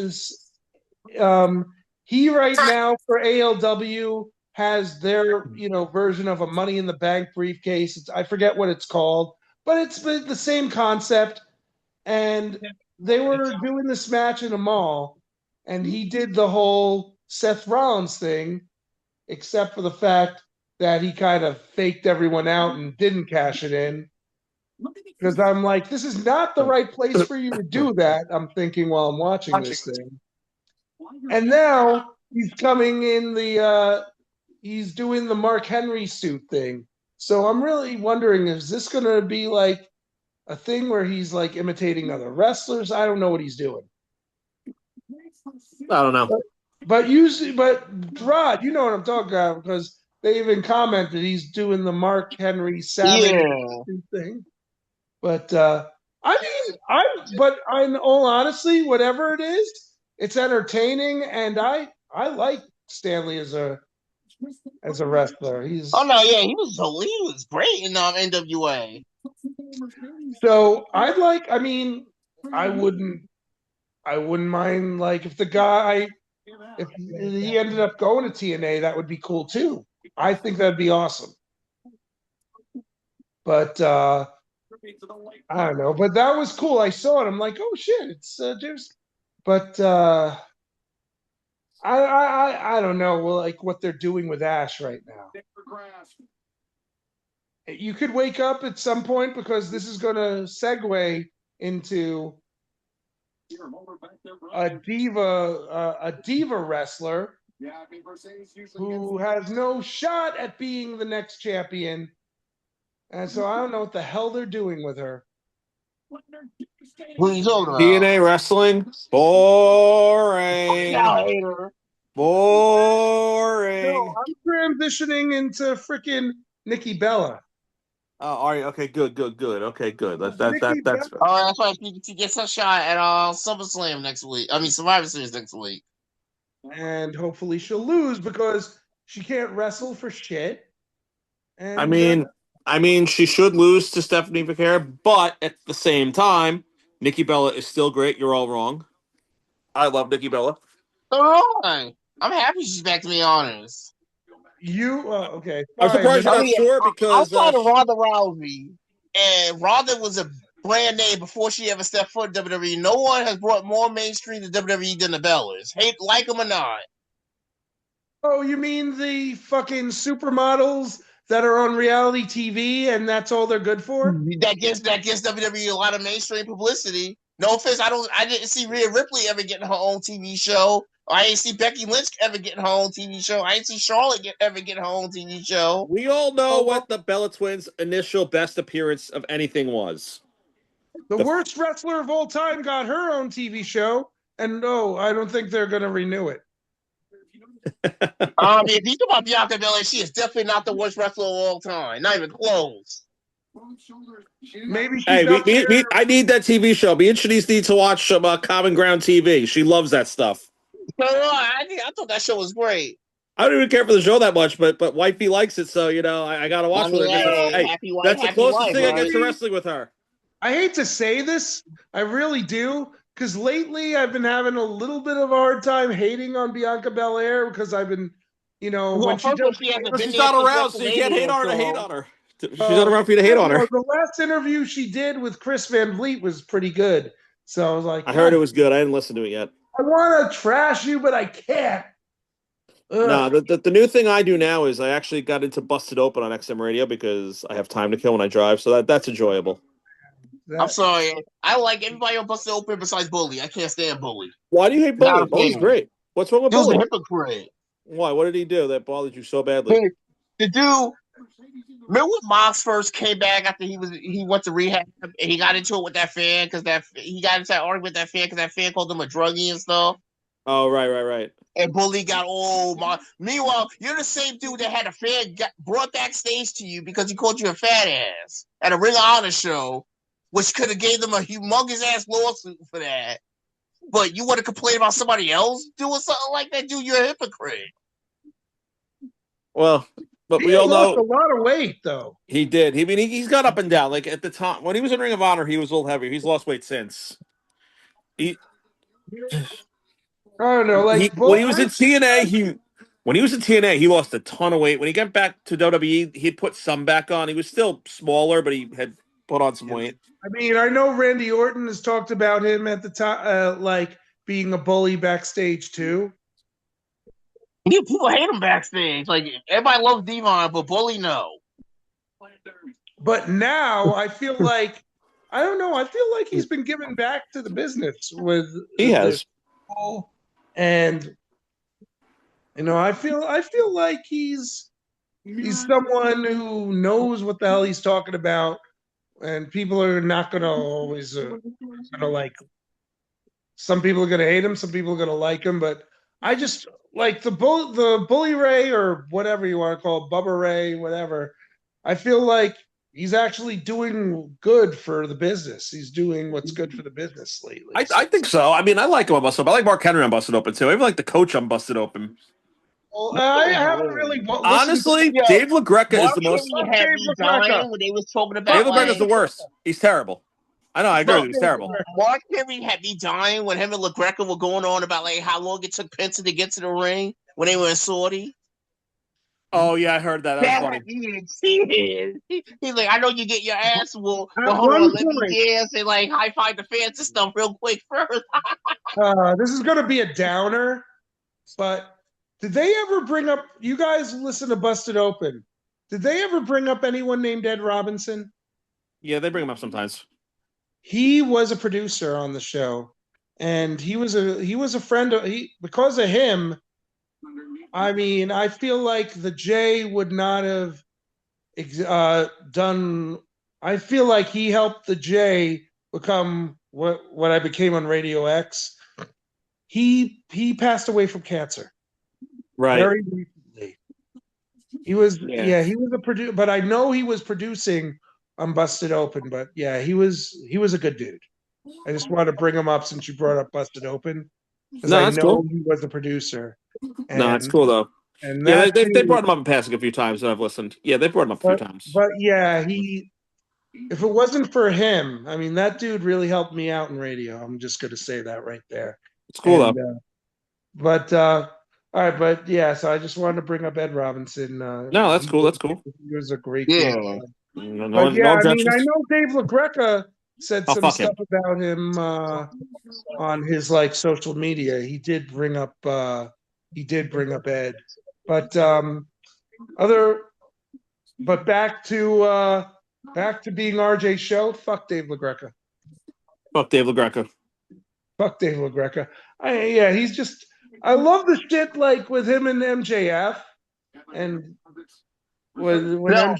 Um, he right now for ALW has their version of a Money in the Bank briefcase. I forget what it's called, but it's the same concept. And they were doing this match in a mall, and he did the whole Seth Rollins thing, except for the fact that he kind of faked everyone out and didn't cash it in. Because I'm like, this is not the right place for you to do that. I'm thinking while I'm watching this thing. And now he's coming in he's doing the Mark Henry suit thing. So I'm really wondering, is this going to be like a thing where he's like imitating other wrestlers? I don't know what he's doing. I don't know. But Rod, you know what I'm talking about because they even commented he's doing the Mark Henry Savage thing. But in all honesty, whatever it is, it's entertaining, and I like Stanley as a wrestler. He was great in NWA. So I wouldn't mind like if he ended up going to TNA, that would be cool too. I think that'd be awesome. But I don't know. But that was cool. I saw it. I'm like, oh shit, it's James. But I don't know like what they're doing with Ash right now. You could wake up at some point because this is going to segue into a diva wrestler who has no shot at being the next champion. And so I don't know what the hell they're doing with her. What are you talking about? TNA wrestling? Boring. Boring. No, I'm transitioning into freaking Nikki Bella. Oh, all right. Okay, good. Okay, good. That's Oh, that's why she gets her shot at SummerSlam next week. I mean, Survivor Series next week. And hopefully she'll lose because she can't wrestle for shit. And I mean, she should lose to Stephanie McCare, but at the same time, Nikki Bella is still great. You're all wrong. I love Nikki Bella. So I'm happy she's back, to be honest. Okay. I'm surprised you're not sure because outside of Ronda Rousey, and Ronda was a brand name before she ever stepped foot in WWE. No one has brought more mainstream to WWE than the Bellas. Like them or not. Oh, you mean the fucking supermodels that are on reality TV and that's all they're good for? That gives WWE a lot of mainstream publicity. No offense, I didn't see Rhea Ripley ever getting her own TV show. I ain't see Becky Lynch ever getting her own TV show. I ain't see Charlotte ever getting her own TV show. We all know what the Bella Twins' initial best appearance of anything was. The worst wrestler of all time got her own TV show, and no, I don't think they're going to renew it. If you talk about Bianca Belair, she is definitely not the worst wrestler of all time. Not even close. Maybe she's I need that TV show. Me and Shanice need to watch some Common Ground TV. She loves that stuff. I thought that show was great. I don't even care for the show that much, but wifey likes it, so I gotta watch with her. That's the closest thing I get to wrestling with her. I hate to say this, I really do, because lately I've been having a little bit of a hard time hating on Bianca Belair because I've been you know, Well, when she first of all, does. she hasn't But been she's there not since around, so you can't hate WrestleMania. on her to hate So on her. She's not around for you to hate on her. The last interview she did with Chris Van Vliet was pretty good. So I was like, I heard God, it was good. I didn't listen to it yet. I want to trash you, but I can't. No, Ugh. the new thing I do now is I actually got into Busted Open on XM Radio because I have time to kill when I drive, so that's enjoyable. I'm sorry. I like everybody on Busted Open besides Bully. I can't stand Bully. Why do you hate Not Bully? a Bully's fan. great. What's wrong with He was a Bully? hypocrite. Why? What did he do that bothered you so badly? Hey, the dude. Remember when Mox first came back after he went to rehab and he got into it with that fan because he got into that argument with that fan because that fan called him a druggie and stuff. Oh, right. And Bully got all my. Meanwhile, you're the same dude that had a fan brought backstage to you because he called you a fat ass at a Ring of Honor show, which could have gave them a humongous ass lawsuit for that. But you want to complain about somebody else doing something like that, dude? You're a hypocrite. Well, but He we all lost know a lot of weight, though. he did. I mean, he's got up and down. Like at the time when he was in Ring of Honor, he was a little heavier. He's lost weight since. He I don't know. Like, when he was in TNA, he lost a ton of weight. When he got back to WWE, he'd put some back on. He was still smaller, but he had put on some weight. I mean, I know Randy Orton has talked about him at the time, like being a bully backstage too. Yeah, people hate him backstage. Like everybody loves Devon, but Bully no. But now I feel like I don't know. I feel like he's been given back to the business with He has. And you know, I feel like he's someone who knows what the hell he's talking about, and people are not going to always gonna like. Some people are going to hate him, some people are going to like him, but I just like the Bully Ray or whatever you want to call it, Bubba Ray, whatever. I feel like he's actually doing good for the business. He's doing what's good for the business lately. I think so. I mean, I like him on Busted Open. I like Mark Henry on Busted Open too. I even like the coach on Busted Open. Well, I haven't really Honestly, Dave LaGreca is the most. Mark Henry had me dying when they was talking about Dave LaGreca is the worst. He's terrible. I know. I agree with you. He's terrible. Mark Henry had me dying when him and LaGreca were going on about like how long it took Penson to get to the ring when they were in Saudi. Oh yeah, I heard that. That was funny. He's like, I know you get your ass whooped, but hold on, let me dance and like high five the fans and stuff real quick first. This is going to be a downer, but did they ever bring up? You guys listen to Busted Open. Did they ever bring up anyone named Ed Robinson? Yeah, they bring him up sometimes. He was a producer on the show, and he was a friend of because of him. I mean, I feel like the J would not have done. I feel like he helped the J become what I became on Radio X. He passed away from cancer. Right. Very recently. He was he was a producer, but I know he was producing on Busted Open. But yeah, he was a good dude. I just wanted to bring him up since you brought up Busted Open because I know he was a producer. And, no, that's cool though. And yeah, they brought him up in passing a few times that I've listened. Yeah, they brought him up a few times. But yeah, if it wasn't for him, I mean, that dude really helped me out in radio. I'm just going to say that right there. It's cool though. All right, but yeah, so I just wanted to bring up Ed Robinson. No, that's cool. That's cool. He was a great dude. But yeah, I mean, I know Dave LaGreca said some stuff about him on his like social media. He did bring up Ed, but back to being RJ's show. Fuck Dave LaGreca. Fuck Dave LaGreca. Fuck Dave LaGreca. He's just. I love the shit like with him and MJF, and when MJF.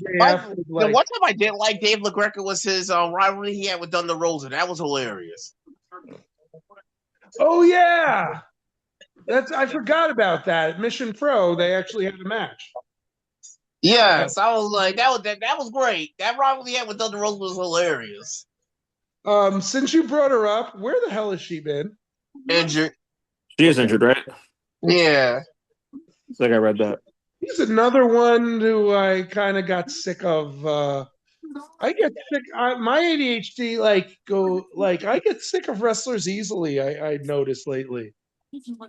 The one time I didn't like Dave LaGreca was his rivalry he had with Thunder Rosa. That was hilarious. Oh yeah, I forgot about that. At Mission Pro, they actually had a match. Yes, I was like that was great. That rivalry he had with Thunder Rosa was hilarious. Since you brought her up, where the hell has she been? Injured. She is injured, right? Yeah. I think I read that. He's another one who I kind of got sick of. I get sick. My ADHD I get sick of wrestlers easily. I noticed lately.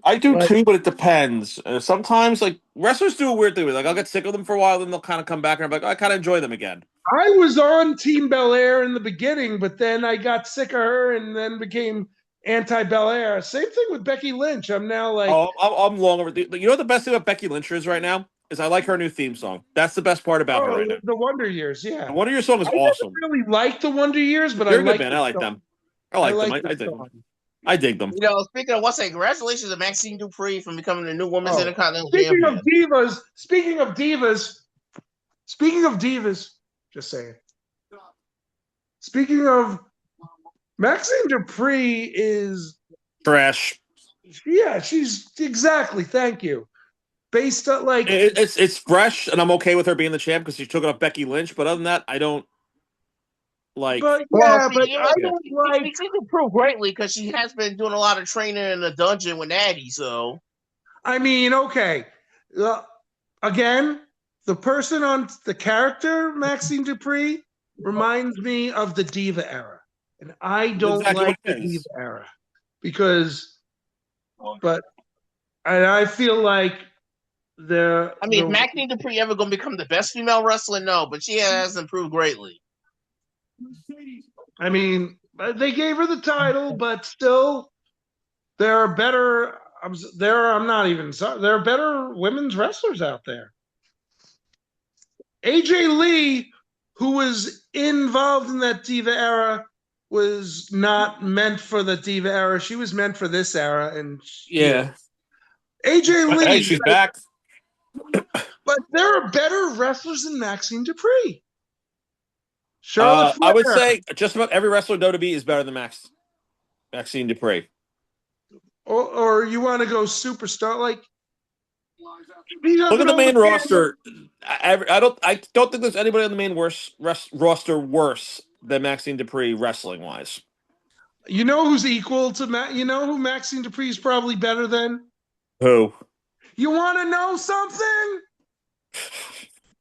I do Like, too, but it depends. Sometimes, like wrestlers do a weird thing. Like I'll get sick of them for a while, then they'll kind of come back, and I'm like, oh, I kind of enjoy them again. I was on Team Belair in the beginning, but then I got sick of her and then became anti Belair. Same thing with Becky Lynch. I'm now like, Oh, I'm long over. You know what the best thing about Becky Lynch is right now is I like her new theme song. That's the best part about her oh, right now. the Wonder Years. Yeah. One of your song is I never awesome. really liked the Wonder Years, but I They're a good like band. the I like song. them. I I like them. like the I dig them. song. I dig them. You know, speaking of what's that, congratulations to Maxine Dupree for becoming the new women's Oh, intercontinental speaking of champion. divas, speaking of divas, just saying. Speaking of Maxine Dupree is Trash. yeah, she's exactly. Thank you. Based on like, It's fresh, and I'm okay with her being the champ because she took it off Becky Lynch. But other than that, I don't like. but Well, yeah, see, but you know, I Yeah. don't like. she's improved greatly because she has been doing a lot of training in the dungeon with Natty. So I mean, okay. Uh, Again, the person on the character Maxine Dupree reminds me of the Diva era, and I That's don't exactly like what the it Diva is. era because, but and I feel like I mean, is the Maxine Dupree ever going to become the best female wrestler? No, but she has improved greatly. I mean they gave her the title, but still there are better. I'm not even sorry. There are better women's wrestlers out there. AJ Lee, who was involved in that Diva era, was not meant for the Diva era. She was meant for this era, and Yeah. AJ Hey, Lee. she's back. But there are better wrestlers than Maxine Dupree. Charlotte I would Flair, say just about every wrestler in WWE is better than Maxine Dupree. or you want to go superstar like he Look at doesn't the main understand. roster. I don't think there's anybody on the main roster worse than Maxine Dupree wrestling wise. You know who's equal to Matt? You know who Maxine Dupree is probably better than? Who? You want to know something?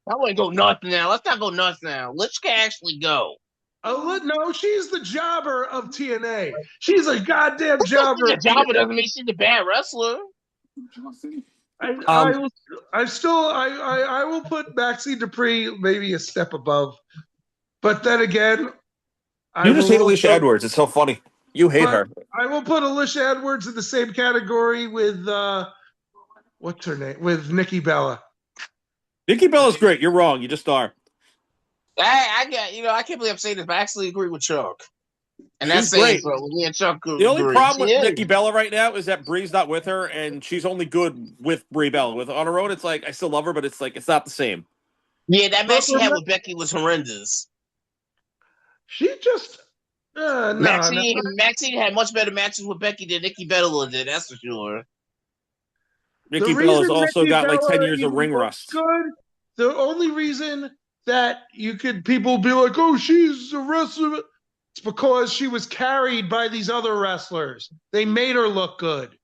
I want to go nuts now. Let's not go nuts now. Let's actually go. No, she's the jobber of TNA. She's a goddamn She's jobber. a jobber doesn't mean she's a bad wrestler. I will. I will put Maxine Dupree maybe a step above, but then again, I You just will hate Alicia also. Edwards. It's so funny. You hate But her. I will put Alicia Edwards in the same category with what's her name? With Nikki Bella. Nikki Bella's great. You're wrong. You just are. I get, I can't believe I'm saying this, but I actually agree with Chuck. And She's that's saying great. so. Me and Chuck The only agree. problem She with is. Nikki Bella right now is that Brie's not with her, and she's only good with Brie Bella. With on her own, it's like I still love her, but it's like it's not the same. Yeah, that match she had with Becky was horrendous. She just no. Maxine had much better matches with Becky than Nikki Bella did. That's for sure. The Nikki reason Bella's also Nikki got like Bella 10 years of even ring looks rust. good. The only reason that people be like, oh, she's a wrestler, it's because she was carried by these other wrestlers. They made her look good.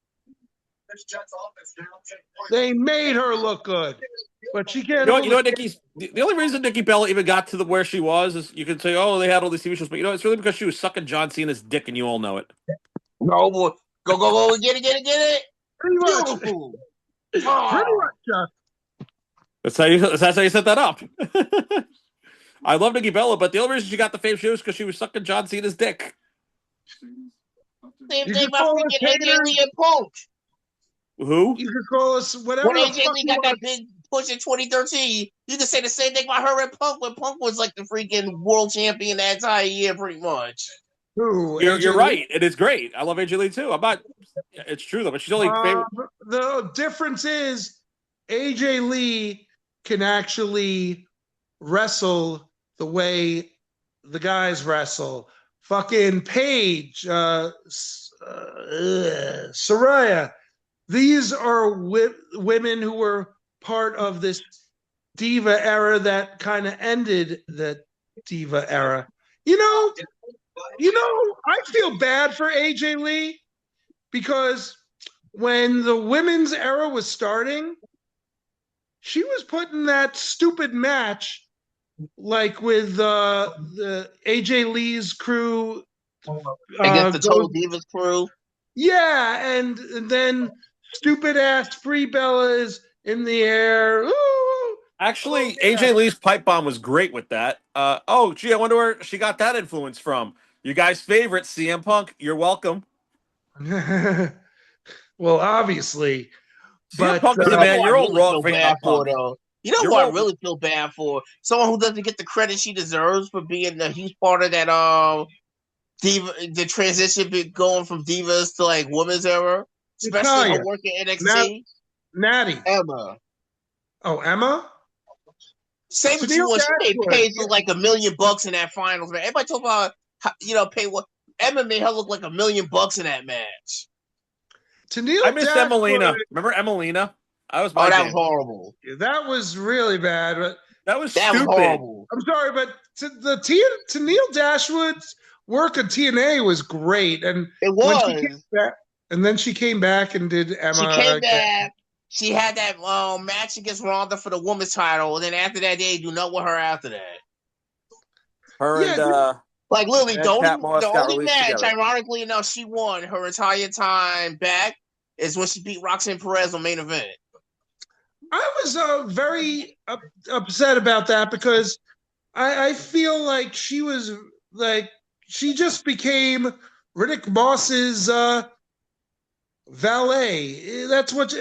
They made her look good, but she can't. You know what, the only reason Nikki Bella even got to the where she was is you could say, oh, they had all these TV shows, but it's really because she was sucking John Cena's dick, and you all know it. No, boy. Go, get it. Pretty much. Beautiful. Pretty much, Chuck. That's how you set that up. I love Nikki Bella, but the only reason she got the fame she was because she was sucking John Cena's dick. Same You thing could about call us freaking AJ haters. Lee and Punk. Who? You could call us whatever When the AJ fuck Lee you got want. that big push in 2013, you can say the same thing about her and Punk when Punk was like the freaking world champion that entire year, pretty much. Who? You're AJ right. It is great. I love AJ Lee too. I'm not. It's true though, but she's only favorite. The difference is AJ Lee can actually wrestle the way the guys wrestle. Fucking Paige, Soraya. These are women who were part of this diva era that kind of ended the diva era. You know, I feel bad for AJ Lee because when the women's era was starting, she was putting that stupid match like with the AJ Lee's crew Against the Total Divas crew. Yeah, and then stupid ass Free Bella is in the air. Ooh, Actually, yeah. AJ Lee's pipe bomb was great with that. Oh, gee, I wonder where she got that influence from. You guys' favorite, CM Punk. You're welcome. Well, obviously, CM but Punk is You the know man. who I You're all really wrong feel for hating bad on for, Punk. though? You know You're who I all really feel bad for? Someone who doesn't get the credit she deserves for being the huge part of that diva, the transition going from divas to like women's era, especially her Natalia, work at Nat, NXT. Natty. Emma. Oh, Emma. Say what you Tennille want. She made Dashwood. Paige look like $1 million in that finals, man. Everybody talk about, pay what. Emma made her look like $1 million in that match. I Tennille miss Dashwood. Emelina. Remember Emelina? That was Oh, my that was jam. horrible. That was really bad. But That was That was stupid. horrible. I'm sorry, but Tennille Dashwood's work at TNA was great, and It when she came was. back, and then she came back and did She Emma came again. back. She had that match against Ronda for the women's title, and then after that, they do not with her after that. Her Yeah, Like literally, and Cat Moss the got only released match, together. ironically enough, she won her entire time back is when she beat Roxanne Perez on main event. I was very upset about that because I feel like she was like she just became Riddick Moss's valet. That's what,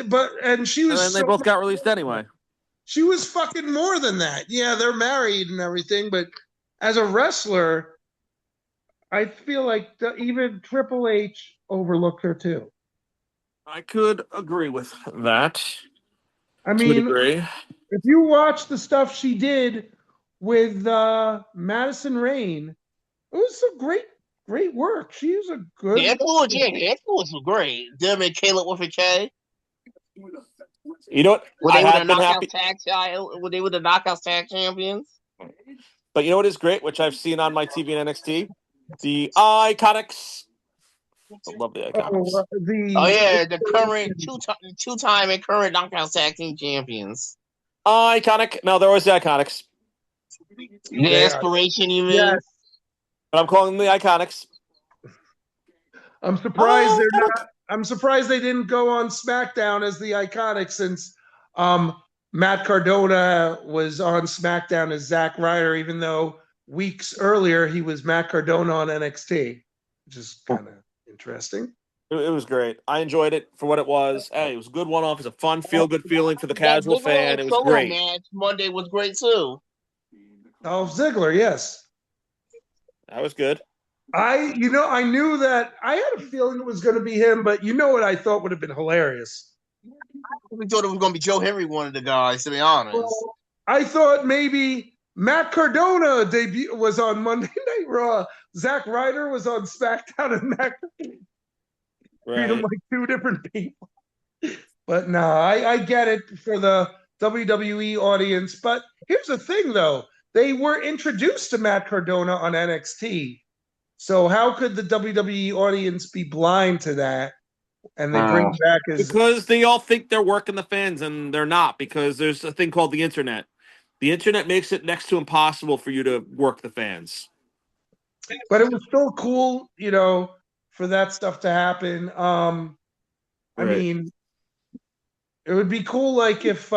and she And was then they so both got released anyway. she was fucking more than that. Yeah, they're married and everything, but as a wrestler, I feel like even Triple H overlooked her too. I could agree with that I to a mean, degree. if you watch the stuff she did with Madison Rain, it was some great work. She's a The good. influence, yeah, the influence was great. Them and Caleb with a K. You know what? When I they were have been happy. when they were the knockout tag champions. But you know what is great, which I've seen on my TV and NXT? The Iconics. I love the Iconics. Oh The yeah, the current two-time and current knockout tag team champions. Iconic. No, there was the Iconics. The they are. inspiration, you Yes, mean? But I'm calling them the Iconics. I'm surprised they're Iconic. not. I'm surprised they didn't go on SmackDown as the Iconics since um, Matt Cardona was on SmackDown as Zack Ryder, even though weeks earlier he was Matt Cardona on NXT, which is kind of interesting. It was great. I enjoyed it for what it was. Hey, it was a good one-off. It was a fun, feel-good feeling for the That casual Ziggler fan. and It was Solo great. match Monday was great too. Dolph Ziggler, yes. That was good. I knew that I had a feeling it was going to be him, but you know what I thought would have been hilarious? We thought it was going to be Joe Henry, one of the guys. To be honest, I thought maybe Matt Cardona debut was on Monday Night Raw. Zack Ryder was on SmackDown, and Matt treat them Right. like two different people. But no, I get it for the WWE audience. But here's the thing, though: they were introduced to Matt Cardona on NXT. So how could the WWE audience be blind to that? And they bring back as Because they all think they're working the fans, and they're not. Because there's a thing called the internet. The internet makes it next to impossible for you to work the fans. but it was still cool, for that stuff to happen. I Right. mean, it would be cool, like if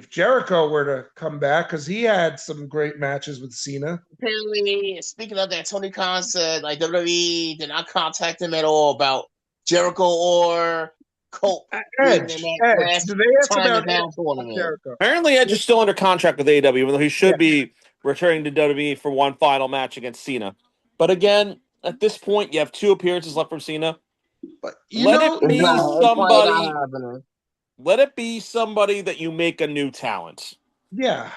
Jericho were to come back because he had some great matches with Cena. apparently, speaking of that, Tony Khan said like WWE did not contact him at all about Jericho or Colt being in that Edge. last Do they ask time about and down Edge, tournament. Jericho? Apparently, Edge is still under contract with AEW, even though he should Yeah, be returning to WWE for one final match against Cena. But again, at this point, you have 2 appearances left from Cena. but Let it be It's probably not somebody. happening. Let it be somebody that you make a new talent. yeah.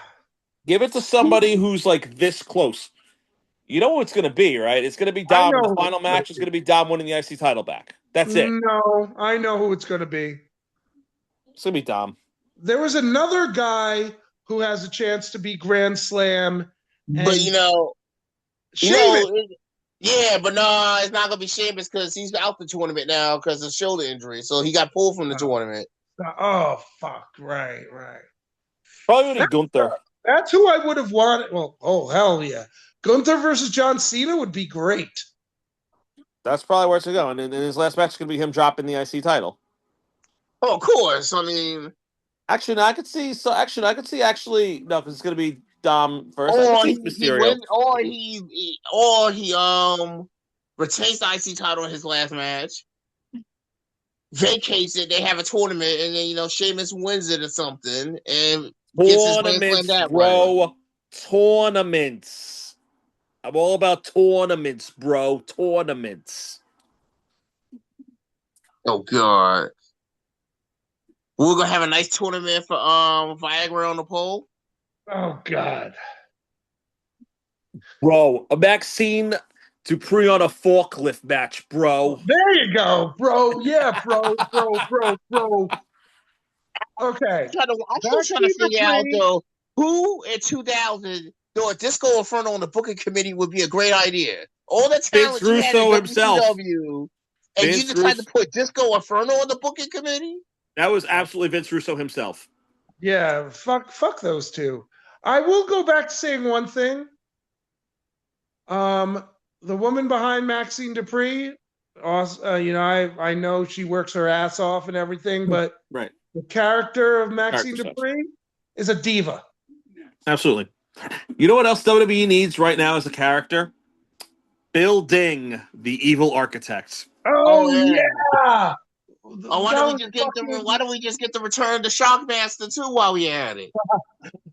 Give it to somebody who's like this close. You know what it's going to be, right? It's going to be I Dom. And the know who final it's gonna match is be. going to be Dom winning the IC title back. That's it. No, I know who it's going to be. It's going to be Dom. There was another guy who has a chance to be Grand Slam, But and you know, Sheamus. yeah, but no, it's not gonna be Sheamus because he's out the tournament now because of shoulder injury. So he got pulled from the tournament. Oh fuck! Right. Probably winning Gunther. That's who I would have wanted. Well, oh hell yeah, Gunther versus John Cena would be great. That's probably where it's going. And his last match is going to be him dropping the IC title. Oh, of course. I mean, Actually, no, I could see. So actually, I could see. Actually, no, because it's going to be Dom first. I could or see he Mysterio. wins, or he retains the IC title in his last match, vacates it. They have a tournament, and then Sheamus wins it or something, and gets his grand slam Tournaments, that way. bro. Tournaments. I'm all about tournaments, bro. Tournaments. Oh God, we're gonna have a nice tournament for Viagra on the pole. Oh God. Bro, a Maxine Dupree on a forklift match, bro. There you go, bro. Yeah, bro. Okay. I'm still trying to Maxine figure out Dupree. though who in 2000 though a Disco Inferno on the booking committee would be a great idea. All the Vince talent you had in Russo himself. WCW, and you Vince decided Russo. to put Disco Inferno on the booking committee? That was absolutely Vince Russo himself. Yeah, fuck those two. I will go back to saying one thing. The woman behind Maxine Dupree, I know she works her ass off and everything, but Right. the character of Maxine Character Dupree is a diva. Absolutely. You know what else WWE needs right now as a character? Building the evil architect. Oh yeah. yeah. Oh, why don't we just get the return of the Shockmaster too while we at it?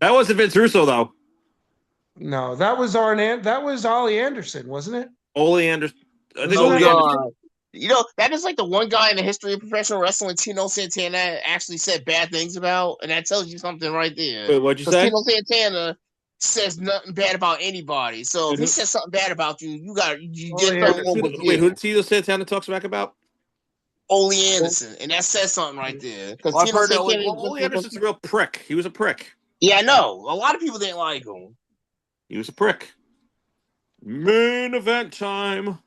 That wasn't Vince Russo though. No, that was Ollie Anderson, wasn't it? Ole Anderson. I think Oh Ole God. Anderson. That is like the one guy in the history of professional wrestling Tino Santana actually said bad things about, and that tells you something right there. Wait, what'd you say? Tino Santana says nothing bad about anybody. So if he says something bad about you, you get something over here. Wait, who did Tino Santana talk smack about? Ole Anderson, and that says something right there. Because I've heard Ole Anderson's a real prick. He was a prick. Yeah, I know. A lot of people didn't like him. He was a prick. Main event time.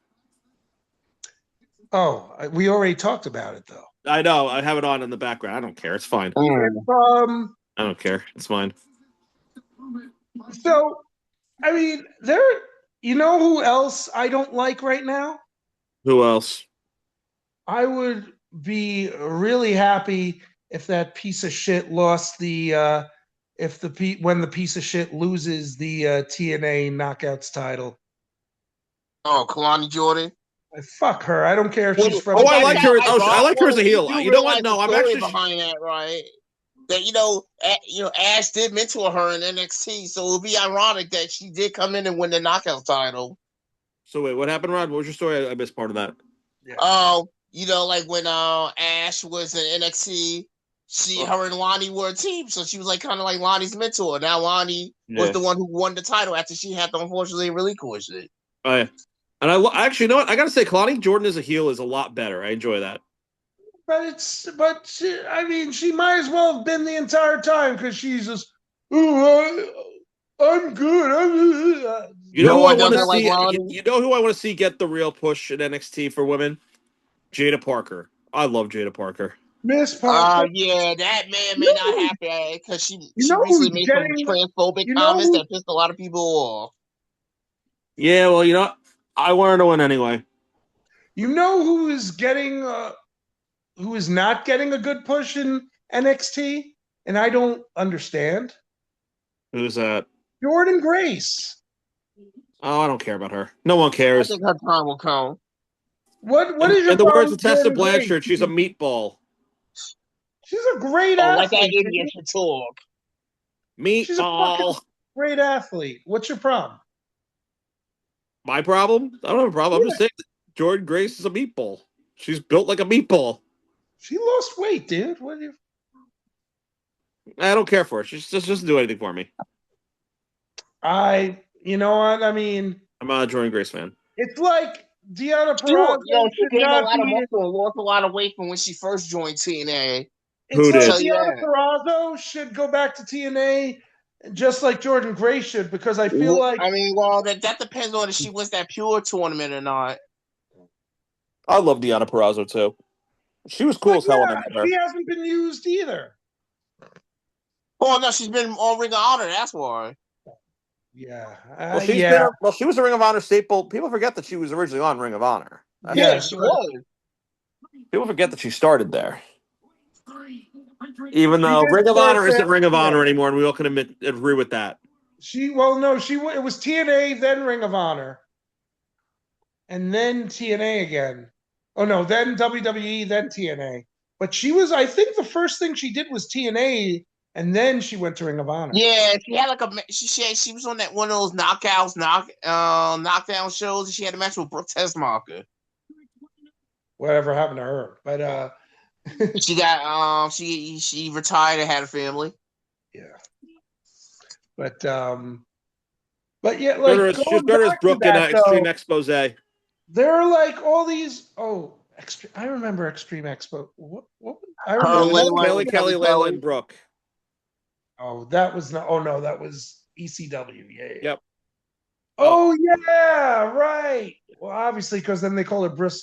Oh, we already talked about it though. I know. I have it on in the background. I don't care. It's fine. I don't care. It's fine. So, I mean, you know who else I don't like right now? Who else? I would be really happy if that piece of shit lost when the piece of shit loses the TNA Knockouts title. Oh, Kalani Jordan. Fuck her. I don't care if she's from. I like her. I like her as a heel. You know what? No, I'm actually behind that, right? That Ash did mentor her in NXT, so it would be ironic that she did come in and win the Knockouts title. So wait, what happened, Rod? What was your story? I missed part of that. Like when Ash was in NXT, her and Lonnie were a team, so she was like kind of like Lonnie's mentor. Now Lonnie was the one who won the title after she had to unfortunately relinquish it. Oh yeah. And I actually, you know what? I gotta say, Kalani Jordan as a heel is a lot better. I enjoy that. She might as well have been the entire time because she's just, I'm good. You know who I want to see? You know who I want to see get the real push in NXT for women? Jada Parker. I love Jada Parker. Miss Parker. Yeah, that man may not happen because she recently made some transphobic comments that pissed a lot of people off. Yeah, well, I want her to win anyway. You know who is not getting a good push in NXT, and I don't understand. Who's that? Jordynne Grace. Oh, I don't care about her. No one cares. I think her time will come. What is your? In the words of Tessa Blanchard, she's a meatball. She's a great athlete. Like that idiot should talk. Meatball. She's a fucking great athlete. What's your problem? My problem? I don't have a problem. I'm just saying that Jordynne Grace is a meatball. She's built like a meatball. She lost weight, dude. I don't care for her. She just doesn't do anything for me. You know what? I mean, I'm not a Jordynne Grace fan. It's like Deonna Purrazzo. She gained a lot of muscle and lost a lot of weight from when she first joined TNA. Who did? Deonna Purrazzo should go back to TNA just like Jordynne Grace should, because I feel like... I mean, that depends on if she wins that Pure tournament or not. I love Deonna Purrazzo, too. She was cool as hell. She hasn't been used either. Oh, no, she's been on Ring of Honor, that's why. Yeah. She was a Ring of Honor staple. People forget that she was originally on Ring of Honor. Yeah, she was. People forget that she started there. Even though did Ring of start Honor there, isn't Ring of yeah. Honor anymore, and we all can agree with that. It was TNA, then Ring of Honor, and then TNA again. Oh no, then WWE, then TNA. But I think the first thing she did was TNA, and then she went to Ring of Honor. Yeah, she had like she was on that one of those knockdown shows. She had a match with Brooke Tessmacher. Whatever happened to her? But She got she retired and had a family. yeah. But yeah, She's like better going as back to Brooke in that Extreme though, Expose. there are like all these. Oh, I remember Extreme Expo. What I Her, remember. Layla, Kelly, Layla, and Brooke. Oh, that was not. Oh no, that was ECW. Yeah. Yep. Oh yeah, right. Well, obviously, because then they call her Brooke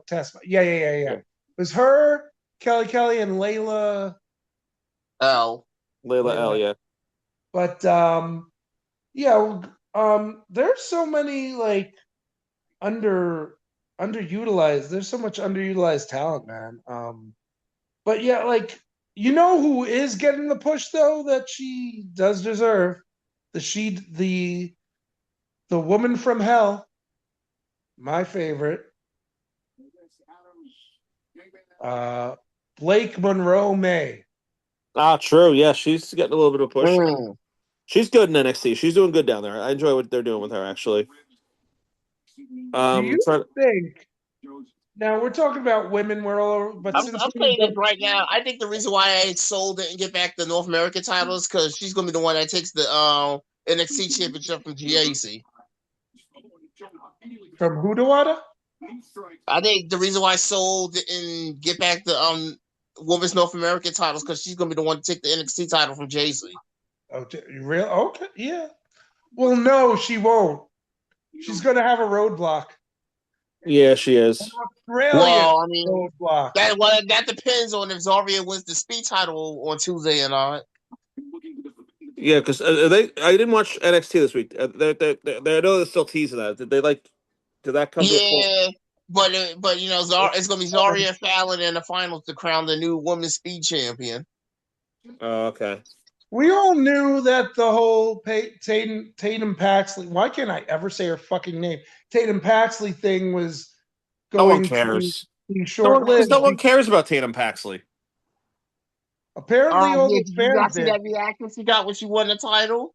Tessma. Yeah. Yeah. It was her, Kelly, and Layla. L. Layla L, yeah. But yeah, there's so many like underutilized. There's so much underutilized talent, man. But yeah, like who is getting the push though that she does deserve? The woman from hell, my favorite, uh, Blake Monroe May. Ah, true. Yeah, she's getting a little bit of a push. Mm. She's good in NXT. She's doing good down there. I enjoy what they're doing with her, actually. Do you think? Now we're talking about women. We're all over, but I'm since saying this right now. I think the reason why Soul didn't get back the North American title is because she's gonna be the one that takes the NXT championship from GAC. from who to what? I think the reason why Soul didn't get back the women's North American titles because she's gonna be the one to take the NXT title from JC. Oh, real? Okay, yeah. Well, no, she won't. She's gonna have a roadblock. Yeah, she is. Well, I mean, roadblock. that depends on if Zarya wins the speed title on Tuesday or not. Yeah, because I didn't watch NXT this week. I know they're still teasing that. Did that come to a full? Yeah, but it's gonna be Zarya and Fallon in the finals to crown the new women's speed champion. Oh, okay. We all knew that the whole Tatum Paxley. Why can't I ever say her fucking name? Tatum Paxley thing was No one going to cares. be short-lived. No one cares about Tatum Paxley. Apparently, all Did those you fans see did. that reaction she got when she won the title?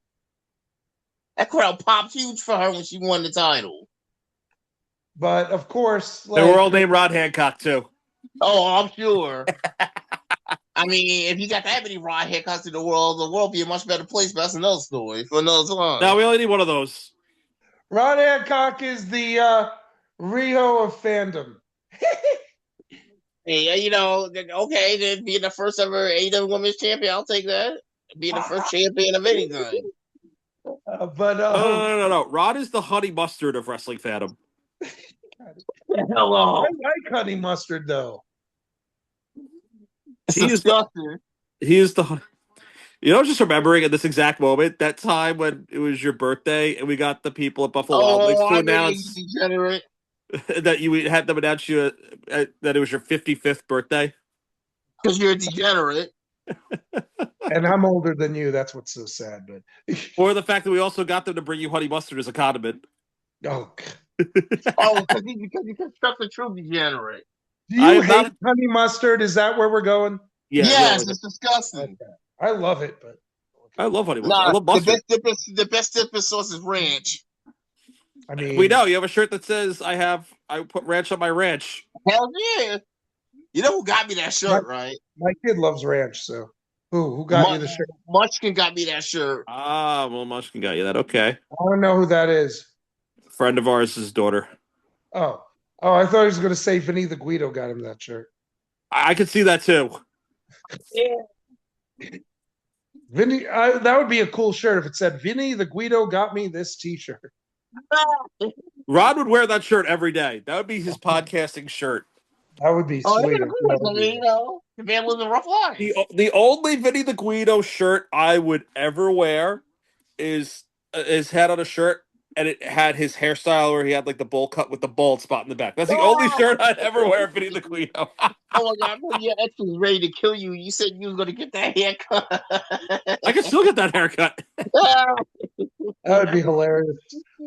That crowd popped huge for her when she won the title. But of course, They were all named Rod Hancock too. Oh, I'm sure. I mean, if you got that many Rod Hancocks in the world would be a much better place. But that's another story for another time. Now we only need one of those. Rod Hancock is the Rio of fandom. Hey, okay, then being the first ever AEW Women's Champion, I'll take that. Being the first champion of anything. No. Rod is the honey mustard of wrestling fandom. Hello. I like honey mustard though. It's disgusting. He is the. Just remembering at this exact moment, that time when it was your birthday and we got the people at Buffalo Wild Wings to announce that you had them announce you that it was your 55th birthday. Because you're a degenerate. And I'm older than you. That's what's so sad. But or the fact that we also got them to bring you honey mustard as a condiment. Oh, because you're such a true degenerate. Do you hate honey mustard? Is that where we're going? Yeah, yes, it's disgusting. Okay. I love it, but I love honey mustard. I love mustard. The best dipping sauce is ranch. I mean, we know you have a shirt that says I put ranch on my ranch. Hell yeah! You know who got me that shirt, right? My kid loves ranch, so who got you the shirt? Munchkin got me that shirt. Ah, well, Munchkin got you that. Okay. I don't know who that is. Friend of ours' daughter. Oh, I thought he was going to say Vinny the Guido got him that shirt. I could see that too. Yeah. Vinny, that would be a cool shirt if it said Vinny the Guido got me this T-shirt. Rod would wear that shirt every day. That would be his podcasting shirt. That would be sweet. The man lives a rough life. The only Vinny the Guido shirt I would ever wear is his head on a shirt and it had his hairstyle where he had like the bowl cut with the bald spot in the back. That's the only shirt I'd ever wear fitting the Guido. Oh my god, your ex was ready to kill you. You said you was gonna get that haircut. I can still get that haircut. That would be hilarious.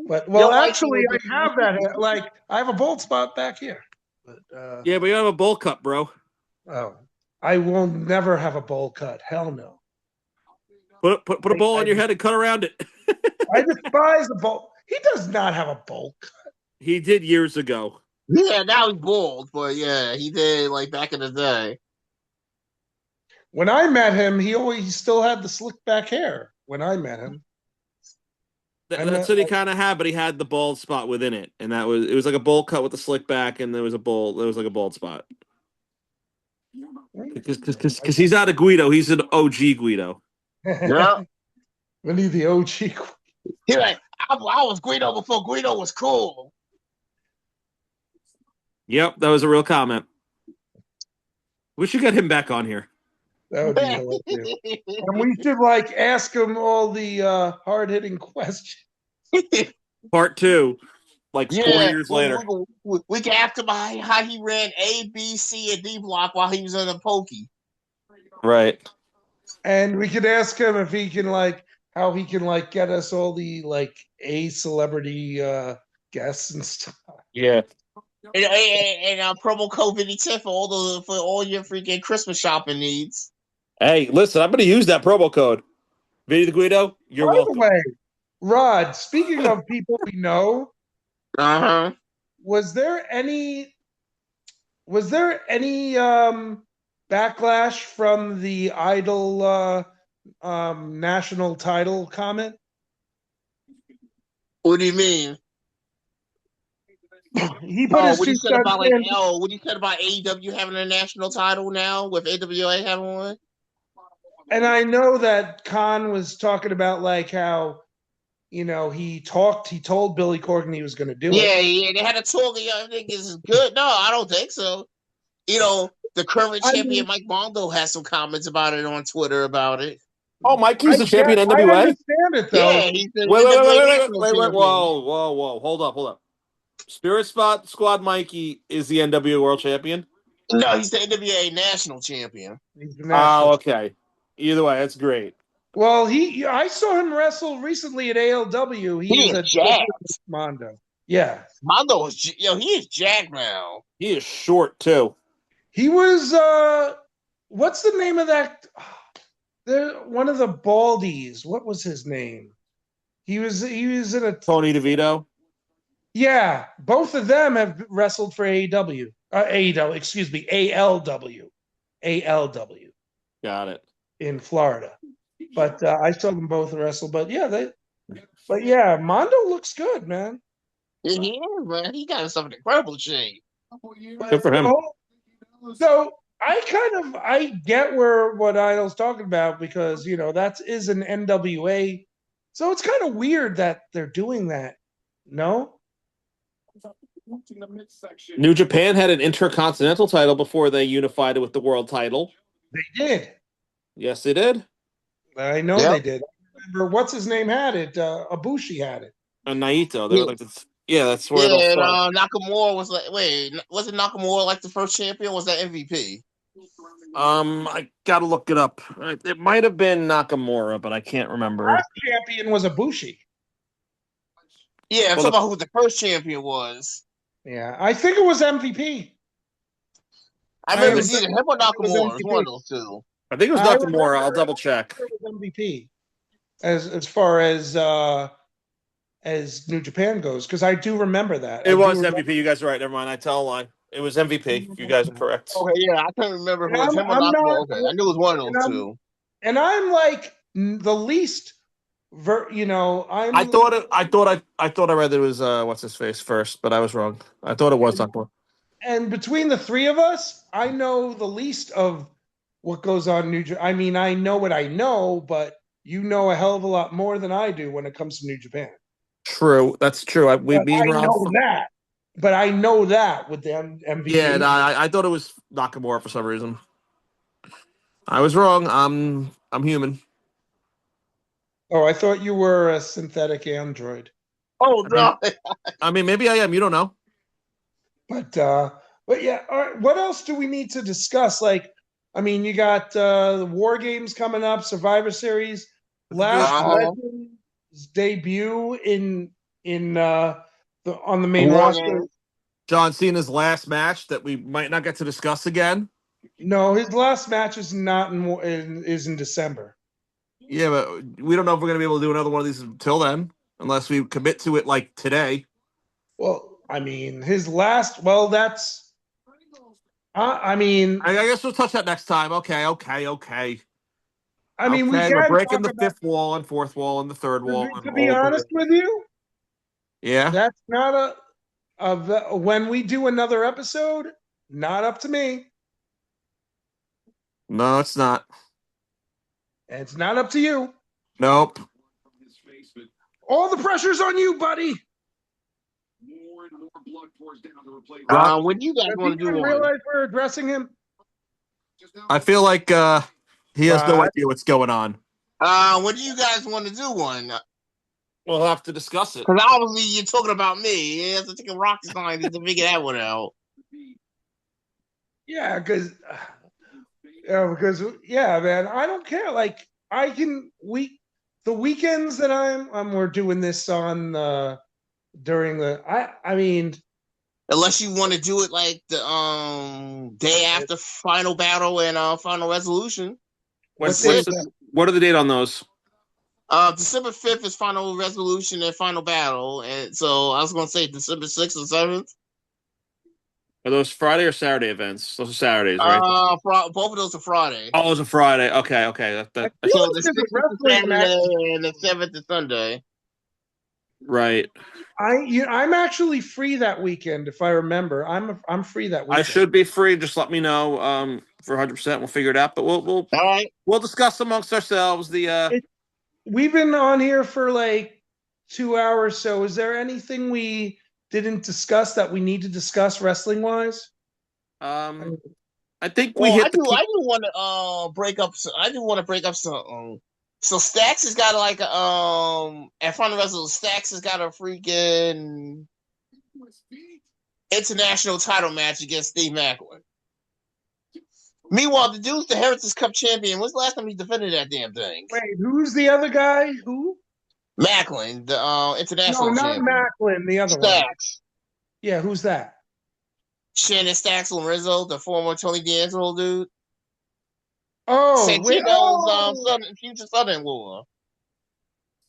But Your wife actually, would I have that. Like, I have a bald spot back here. But Yeah, but you have a bowl cut, bro. oh, I will never have a bowl cut. Hell no. Put a bowl on your head and cut around it. I despise the bowl. He does not have a bowl cut. He did years ago. Yeah, now he's bald, but yeah, he did like back in the day. When I met him, he still had the slick back hair. When I met him, That's what he kind of had, but he had the bald spot within it, and it was like a bowl cut with a slick back, and there was like a bald spot. Because he's not a Guido, he's an OG Guido. Yeah. When he's the OG. He like, I was Guido before Guido was cool. Yep, that was a real comment. We should get him back on here. That would be hilarious. And we should like ask him all the hard hitting questions. Part 2, like 4 years later. We can ask him how he ran A, B, C, and D block while he was in a pokey. Right. And we could ask him if he can how he can get us all the A celebrity guests and stuff. Yeah. And promo code VD10 for all your freaking Christmas shopping needs. Hey, listen, I'm going to use that promo code. Vinny the Guido, you're welcome. By the way, Rod, speaking of people we know, was there any backlash from the Idol national title comment? What do you mean? He put his what he said about what he said about AEW having a national title now with AWA having one. And I know that Khan was talking about how he told Billy Corgan he was going to do it. Yeah, they had a talk. I think is good. No, I don't think so. The current champion Mike Mondo has some comments about it on Twitter about it. Oh, Mikey's the champion NWA? I understand it though. Yeah, he's the wait. Whoa. Hold up. Spirit Squad Mikey is the NWA World Champion? No, he's the NWA National Champion. Okay. Either way, that's great. Well, I saw him wrestle recently at ALW. He is jacked. Mondo. Yeah. Mondo is he is jacked now. He is short too. He was what's the name of that? One of the Baldies. What was his name? He was in a Tony DeVito. Yeah, both of them have wrestled for AEW. AEW, excuse me, ALW. ALW. Got it. In Florida. But I saw them both wrestle. But yeah, Mondo looks good, man. Yeah, he is, man. He got himself in incredible shape. Good for him. So I get what Idol's talking about because that is an NWA. So it's kind of weird that they're doing that. No? New Japan had an Intercontinental title before they unified it with the world title. They did. Yes, they did. I know they did. I remember what's his name had it. Ibushi had it. Naito. They were like that's where it all started. Nakamura was wasn't Nakamura like the first champion? Or was that MVP? I gotta look it up. It might have been Nakamura, but I can't remember. Last champion was Ibushi. Yeah, I'm talking about who the first champion was. Yeah, I think it was MVP. I remember either him or Nakamura. It was one of those two. I think it was Nakamura. I'll double check. It was MVP as far as New Japan goes, because I do remember that. It was MVP. You guys are right. Never mind. I tell a lie. It was MVP. You guys are correct. Okay, yeah, I can't remember if it was him or Nakamura. Okay, I knew it was one of those two. And I'm like the least. I thought I read that it was what's his face first, but I was wrong. I thought it was Nakamura. And between the three of us, I know the least of what goes on in New Japan. I mean, I know what I know, but you know a hell of a lot more than I do when it comes to New Japan. True, that's true. I know that, but I know that with the MVP. Yeah, no, I thought it was Nakamura for some reason. I was wrong. I'm human. Oh, I thought you were a synthetic android. Oh no! I mean, maybe I am. You don't know. But yeah, all right, what else do we need to discuss? Like, I mean, you got the War Games coming up, Survivor Series, Last Legend's debut in on the main War roster. Games. John Cena's last match that we might not get to discuss again. No, his last match is not is in December. Yeah, but we don't know if we're going to be able to do another one of these until then, unless we commit to it like today. Well, I mean, his last. Well, that's. I mean, I guess we'll touch that next time. Okay. I mean, we We're can breaking talk the about. fifth wall and fourth wall and the third wall. And To be all honest with you, yeah, that's not when we do another episode. Not up to me. no, it's not. And it's not up to you. Nope. All the pressure's on you, buddy. When do you guys Does he want to do even one? realize we're addressing him? I feel like he has no Right. idea what's going on. When do you guys want to do one? We'll have to discuss it. Because obviously you're talking about me. You have to take a rocket scientist to figure that one out. Yeah, because man, I don't care. Like I can the weekends that we're doing this on during the I mean Unless you want to do it like the day after Final Battle and Final Resolution. What day? are the date on those? December 5th is Final Resolution and Final Battle, and so I was going to say December 6th or 7th. Are those Friday or Saturday events? Those are Saturdays, right? Both of those are Friday. Oh, those are Friday. Okay. So the 6th is Saturday and the 7th is Sunday. Right. I'm actually free that weekend if I remember. I'm free that weekend. I should be free. Just let me know. For 100%, we'll figure it out. But we'll all right. We'll discuss amongst ourselves the. We've been on here for like 2 hours. So is there anything we didn't discuss that we need to discuss wrestling wise? I think we hit. I do want to break up. I do want to break up some. So Stax has got like at Final Resolution, Stax has got a freaking international title match against Steve Macklin. Meanwhile, the dude's the Heritage Cup champion. When's the last time he defended that damn thing? Wait, who's the other guy? Who? Macklin, the international champion. Not Macklin, the other Stax. one. Yeah, who's that? Shannon Stax Lorenzo, the former Tony D'Angelo dude. Oh, Santino's future son-in-law.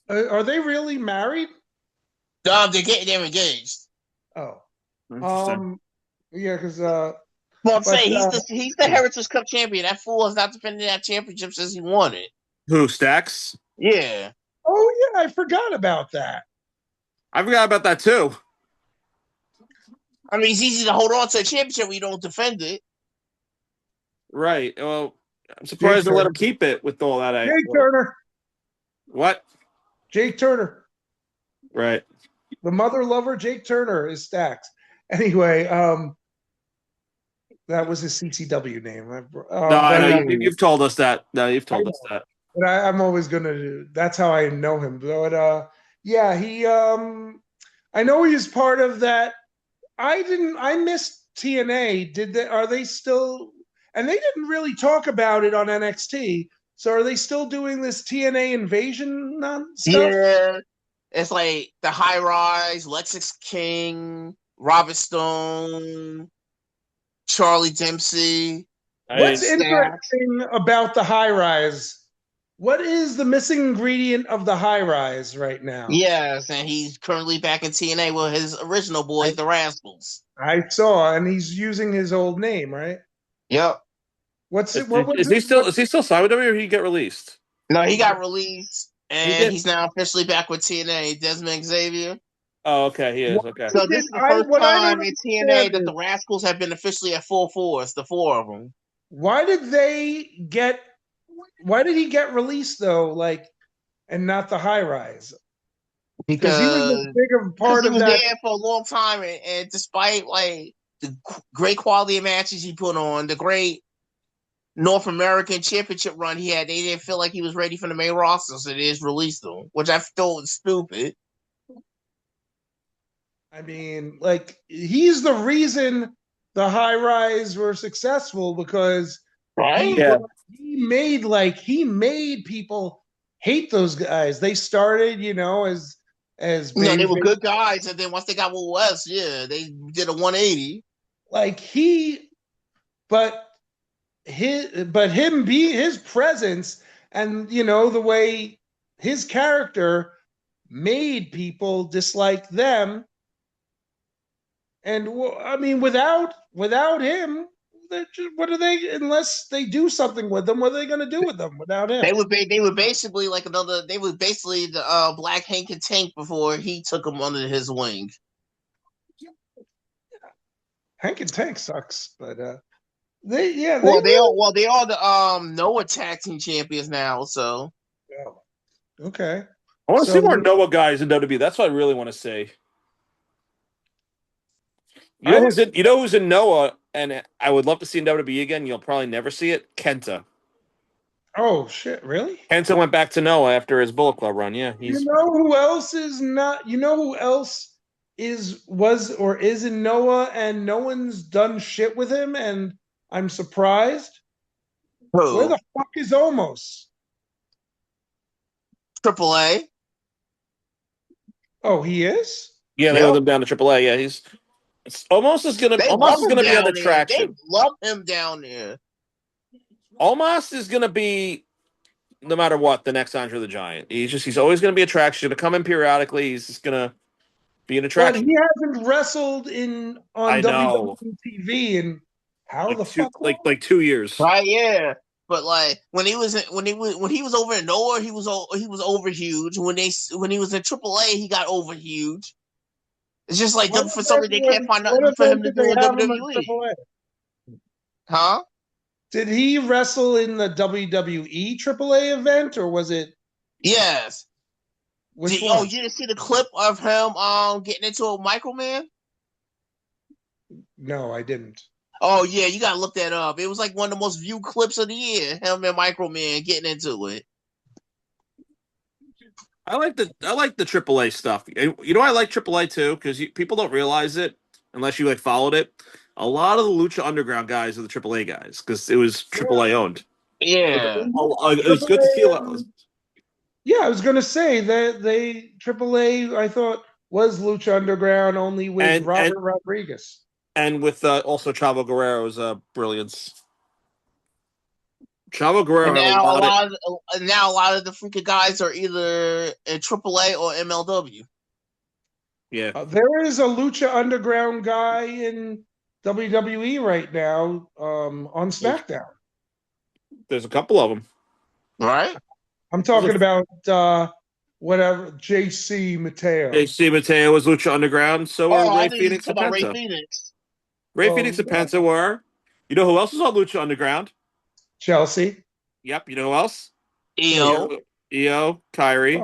Are they really married? They're engaged. Oh, Interesting. yeah, because well, I'm saying he's the Heritage Cup champion. That fool has not defended that championship since he won it. Who, Stax? Yeah. Oh yeah, I forgot about that. I forgot about that too. I mean, it's easy to hold on to a championship when you don't defend it. Right. Well, I'm surprised they let him keep it with all that. Jake Turner. What? Jake Turner. Right. The mother lover Jake Turner is Stax. Anyway, that was his CCW name. You've told us that. No, you've told us that. But I'm always gonna do. That's how I know him. But yeah, he. I know he's part of that. I missed TNA. Are they still? And they didn't really talk about it on NXT. So are they still doing this TNA invasion stuff? Yeah, it's like the High Rise, Lexus King, Robert Stone, Charlie Dempsey. What's interesting about the High Rise? What is the missing ingredient of the High Rise right now? Yes, and he's currently back in TNA with his original boys, the Rascals. I saw, and he's using his old name, right? Yep. Is he still signed with WWE or he get released? No, he got released, and he's now officially back with TNA. Desmond Xavier. Oh, okay, he is. Okay. So this is the first time in TNA that the Rascals have been officially at full force, the four of them. Why did he get released though, like, and not the High Rise? Because he was a big part of that. There for a long time, and despite like the great quality of matches he put on, the great North American Championship run he had, they didn't feel like he was ready for the main roster, so they just released him, which I thought was stupid. I mean, like he's the reason the High Rise were successful because Right? Yeah. he made people hate those guys. They started, as They baby, were good guys, and then once they got with West, they did a 180. like but his presence and the way his character made people dislike them. And I mean, without him, what are they? Unless they do something with them, what are they going to do with them without him? They were basically like another. They were basically the Black Hank and Tank before he took them under his wing. Hank and Tank sucks, but They are the Noah tag team champions now. So okay. I want to see So more Noah guys in WWE. That's what I really want to see. You know who's in Noah, and I would love to see in WWE again. You'll probably never see it. Kenta. Oh shit! Really? Kenta went back to Noah after his Bullet Club run. Yeah, You know who else is not? You know who else was or is in Noah, and no one's done shit with him, and I'm surprised. Where the fuck is Omos? AAA. Oh, he is. yeah, they moved him down to AAA. Yeah, almost is gonna They almost love is him gonna be down an there. attraction. They love him down there. Almost is gonna be no matter what the next Andre the Giant. He's always gonna be attraction. He's gonna come in periodically. He's just gonna be an But attraction. he hasn't wrestled on I know. WWE TV in how the fuck long? like 2 years. Right? Yeah. But like when he was over in Noah, he was over huge. When he was in AAA, he got over huge. It's just like What for some reason they can't find nothing for him to did do they in have him on WWE. AAA? Huh? Did he wrestle in the WWE AAA event, or was it Yes. which one? You didn't see the clip of him getting into a Microman? No, I didn't. Oh yeah, you gotta look that up. It was like one of the most viewed clips of the year. Him and Microman getting into it. I like the AAA stuff. I like AAA too because people don't realize it unless you like followed it. A lot of the Lucha Underground guys are the AAA guys because it was AAA owned. Yeah. It was good to see a lot. Yeah, I was going to say that they AAA. I thought was Lucha Underground only with Robert Rodriguez and with also Chavo Guerrero's brilliance. Chavo Guerrero And had now a lot of the freaking guys are either in AAA or MLW. Yeah, there is a Lucha Underground guy in WWE right now on SmackDown. There's a couple of them. Right? I'm talking about whatever JC Mateo. JC Mateo was Lucha Underground. So were Ray Phoenix and Penta. Ray Phoenix. Ray Phoenix and Penta were. You know who else was on Lucha Underground? Chelsea. Yep. You know who else? EO. Kyrie.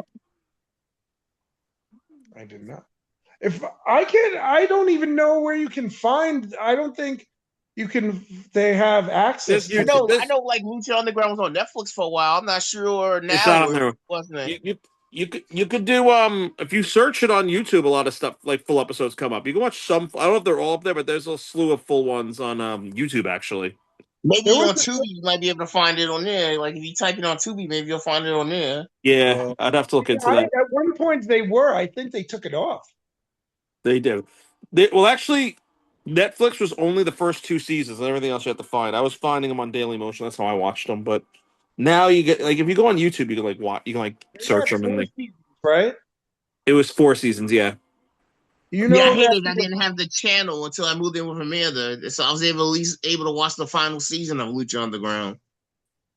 I did not. If I don't even know where you can find. I don't think you can. They have access. I know. Like Lucha Underground was on Netflix for a while. I'm not sure now. It's not on there. Wasn't it? You could do if you search it on YouTube, a lot of stuff like full episodes come up. You can watch some. I don't know if they're all up there, but there's a slew of full ones on YouTube actually. Maybe on Tubi you might be able to find it on there. Like if you type it on Tubi, maybe you'll find it on there. Yeah, I'd have to look into that. At one point they were. I think they took it off. They do. Actually, Netflix was only the first 2 seasons, and everything else you have to find. I was finding them on Daily Motion. That's how I watched them. But now you get if you go on YouTube, you can watch. You can search them and right. It was 4 seasons. Yeah. I hated I didn't have the channel until I moved in with Amanda, so I was at least able to watch the final season of Lucha Underground.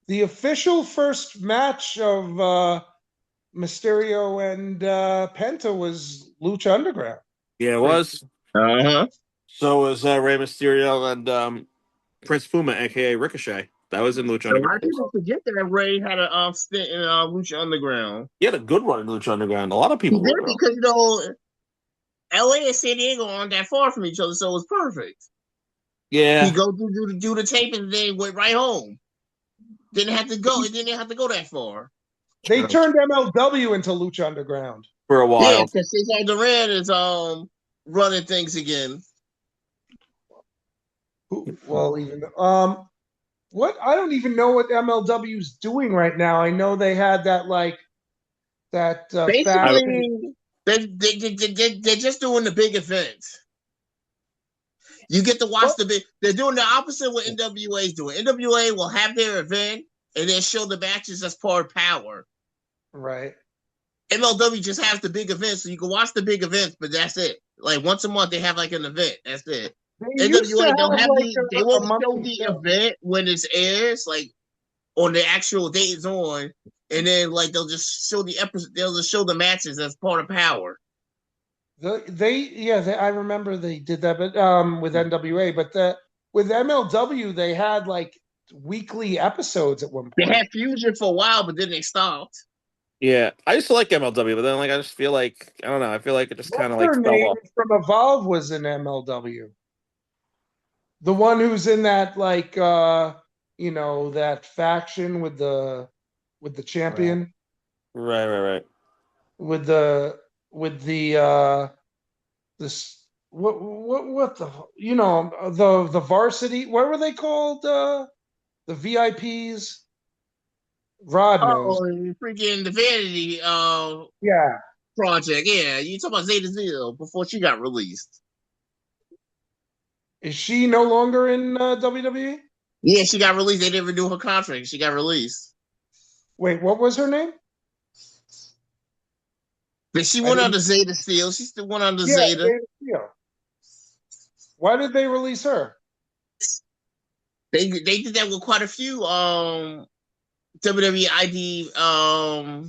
The official first match of Mysterio and Penta was Lucha Underground. Yeah, it was. So was Rey Mysterio and Prince Puma, aka Ricochet. That was in Lucha Underground. A lot of people forget that Ray had a stint in Lucha Underground. He had a good run in Lucha Underground. A lot of people did because LA and San Diego aren't that far from each other, so it was perfect. Yeah. He go do the tape and then went right home. Didn't have to go that far. They turned MLW into Lucha Underground for a while. Yeah, because Cesar Duran is running things again. Well, even what I don't even know what MLW is doing right now. I know they had that faction. Basically, they're just doing the big events. You get to watch the big. They're doing the opposite of what NWA is doing. NWA will have their event and then show the matches as part of Power. Right. MLW just has the big events, so you can watch the big events, but that's it. Like once a month, they have like an event. That's it. They used to NWA, they'll have have like they a won't show monthly the show. event when it airs, like on the actual date it's on, and then like they'll just show the episode. They'll just show the matches as part of Power. I remember they did that, but with NWA, but with MLW they had like weekly episodes at one They point. had Fusion for a while, but then they stopped. Yeah, I used to like MLW, but then like I just feel like I don't know. I feel like it just kind of What's like her fell name off. from Evolve was in MLW. The one who's in that that faction with the champion Right. with the this what the the varsity, what were they called, the VIPs. Rod knows. Oh, freaking the Vanity Yeah. project. Yeah, you talking about Zeta Zero before she got released. Is she no longer in WWE? Yeah, she got released. They didn't renew her contract. She got released. Wait, what was her name? But she I went didn't. under Zeta still. She still went under Yeah, Zeta. Dana Steele. Why did they release her? They did that with quite a few WWE ID I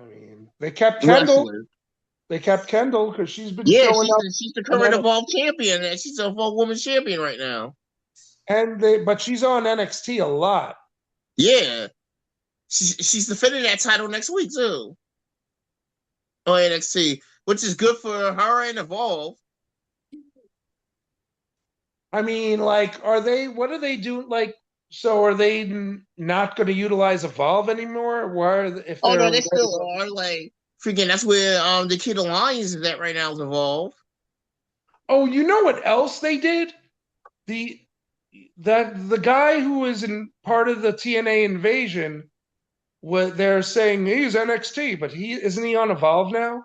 mean, they kept Kendall. wrestlers. They kept Kendall because she's been Yeah, showing up, she's the current Evolve champion. And she's a Evolve Women's champion right now. but she's on NXT a lot. Yeah, she's defending that title next week too on NXT, which is good for her and Evolve. I mean, like, what are they doing? Like, so are they not going to utilize Evolve anymore? If Oh no, they're they still are. Like freaking, that's where the Kid Alliance is at right now is Evolve. Oh, you know what else they did? The the guy who was in part of the TNA invasion, what they're saying he's NXT, but he on Evolve now.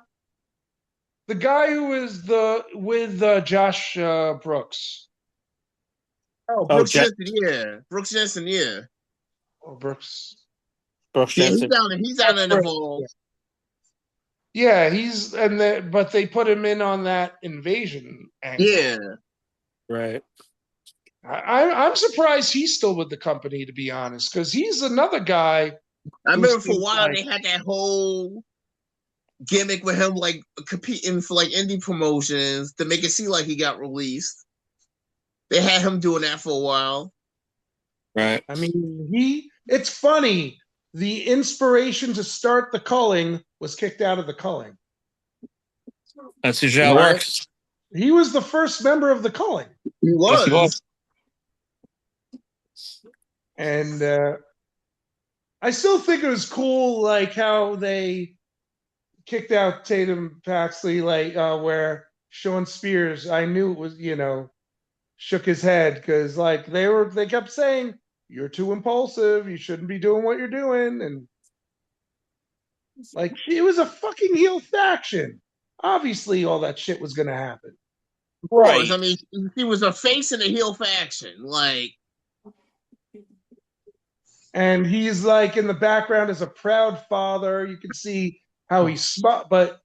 The guy who is with Josh Brooks. Oh, Oh, Brooks Jensen, yeah. Brooks Jensen, yeah. Oh, Brooks. Brooks Yeah, Jensen. he's down in Evolve. Yeah, but they put him in on that invasion angle. Yeah. Right. I'm surprised he's still with the company, to be honest, because he's another guy. I remember for a while they had that whole gimmick with him like competing for like indie promotions to make it seem like he got released. They had him doing that for a while. Right. I mean, it's funny. The inspiration to start the culling was kicked out of the culling. That's usually how it works. He was the first member of the culling. He was. Yes, he was. And I still think it was cool, like how they kicked out Tatum Paxley, like where Sean Spears, I knew it was, shook his head because like they kept saying you're too impulsive, you shouldn't be doing what you're doing, and like it was a fucking heel faction. Obviously, all that shit was gonna happen. Right. I mean, he was a face in a heel faction, like. And he's like in the background as a proud father. You can see how he's smart, but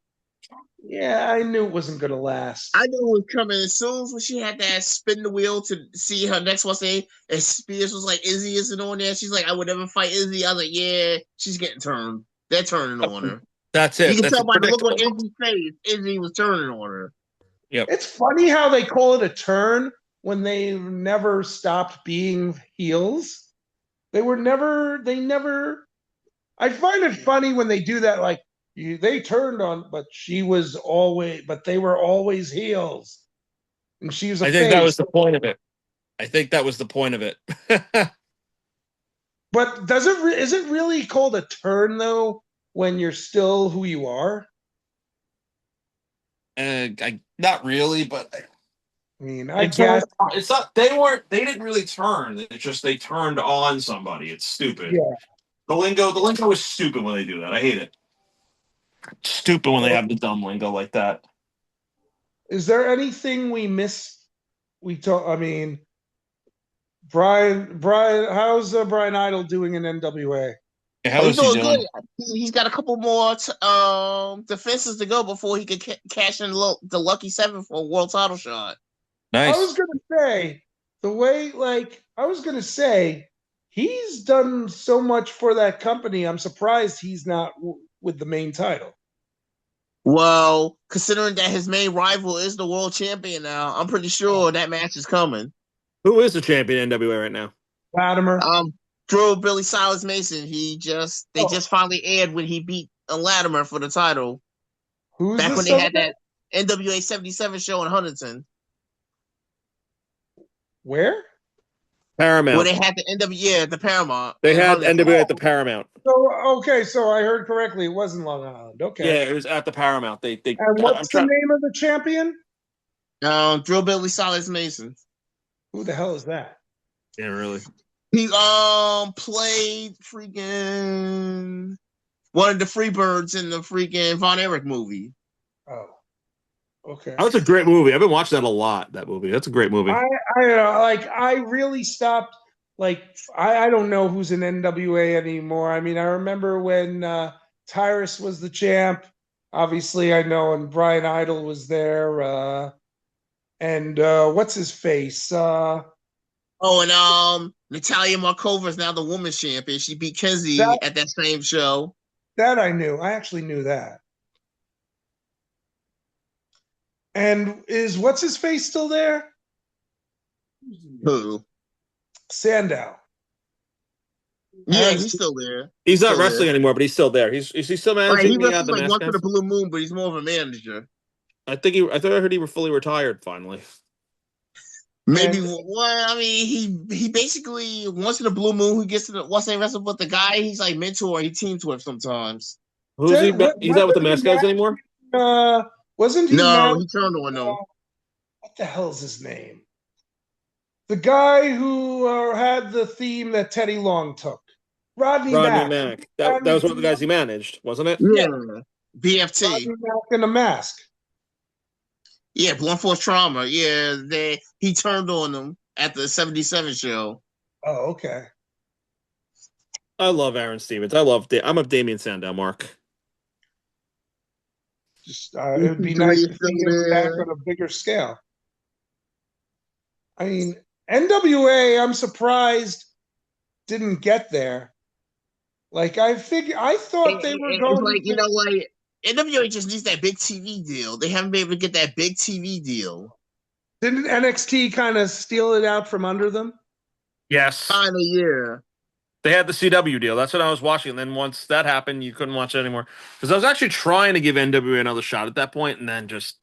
yeah, I knew it wasn't gonna last. I knew it was coming as soon as when she had that spin the wheel to see her next one say, and Spears was like, Izzy isn't on there. She's like, I would never fight Izzy. I was like, yeah, she's getting turned. They're turning on her. That's it. You can That's tell by the look on predictable. Izzy's face, Izzy was turning on her. Yep. It's funny how they call it a turn when they never stopped being heels. They never. I find it funny when they do that. Like they turned on, but they were always heels, and she was a I think face. that was the point of it. I think that was the point of it. But is it really called a turn though when you're still who you are? Not really, but I mean, I guess. It's not. They didn't really turn. It's just they turned on somebody. It's stupid. Yeah. The lingo is stupid when they do that. I hate it. Stupid when they have the dumb lingo like that. Is there anything we missed? I mean, Brian, how's Brian Idol doing in NWA? Yeah, Oh, how he's is he doing doing? good. He's got a couple more defenses to go before he could cash in the lucky seven for a world title shot. I was Nice. gonna say he's done so much for that company. I'm surprised he's not with the main title. Well, considering that his main rival is the world champion now, I'm pretty sure that match is coming. Who is the champion in NWA right now? Latimer. Drew Billy Silas Mason. They just finally aired when he beat Latimer for the title. Who's back this when they had that NWA 77 show in Huntington. Where? Paramount. Where they had the NWA, the Paramount. They had Huntington. NWA at the Paramount. So I heard correctly. It was in Long Island. Okay. Yeah, it was at the Paramount. And what's the name of the champion? Drew Billy Silas Mason. Who the hell is that? Yeah, really. He played freaking one of the Freebirds in the freaking Von Erich movie. Oh, okay. That's a great movie. I've been watching that a lot. That movie. That's a great movie. I really stopped. I don't know who's in NWA anymore. I mean, I remember when Tyrus was the champ. Obviously, I know, and Brian Idol was there. And what's his face? Natalia Markova is now the women's champion. She beat Kenzie at that same show. That I knew. I actually knew that. And is what's his face still there? Who? Sandow. Yeah, he's still there. He's not wrestling anymore, but he's still there. Is he still managing? He wrestles like once in the Blue Moon, but he's more of a manager. I thought I heard he was fully retired finally. Maybe. Well, I mean, he basically once in the Blue Moon, he gets to once they wrestle with the guy he's like mentor, he teams with sometimes. Who's he? He's not with the Mask Guys anymore. Wasn't he? No, he turned on them. What the hell's his name? The guy who had the theme that Teddy Long took. Rodney Mack. That was one of the guys he managed, wasn't it? Yeah. BFT. Rodney Mack in a mask. Yeah, Blunt Force Trauma. Yeah, he turned on them at the 77 show. Oh, okay. I love Aaron Stevens. I'm a Damian Sandow mark. Just it would be nice to see him back on a bigger scale. I mean, NWA, I'm surprised didn't get there. I thought they were going. NWA just needs that big TV deal. They haven't been able to get that big TV deal. Didn't NXT kind of steal it out from under them? Yes. Kind of, yeah. They had the CW deal. That's what I was watching. And then once that happened, you couldn't watch it anymore. Because I was actually trying to give NWA another shot at that point, and then just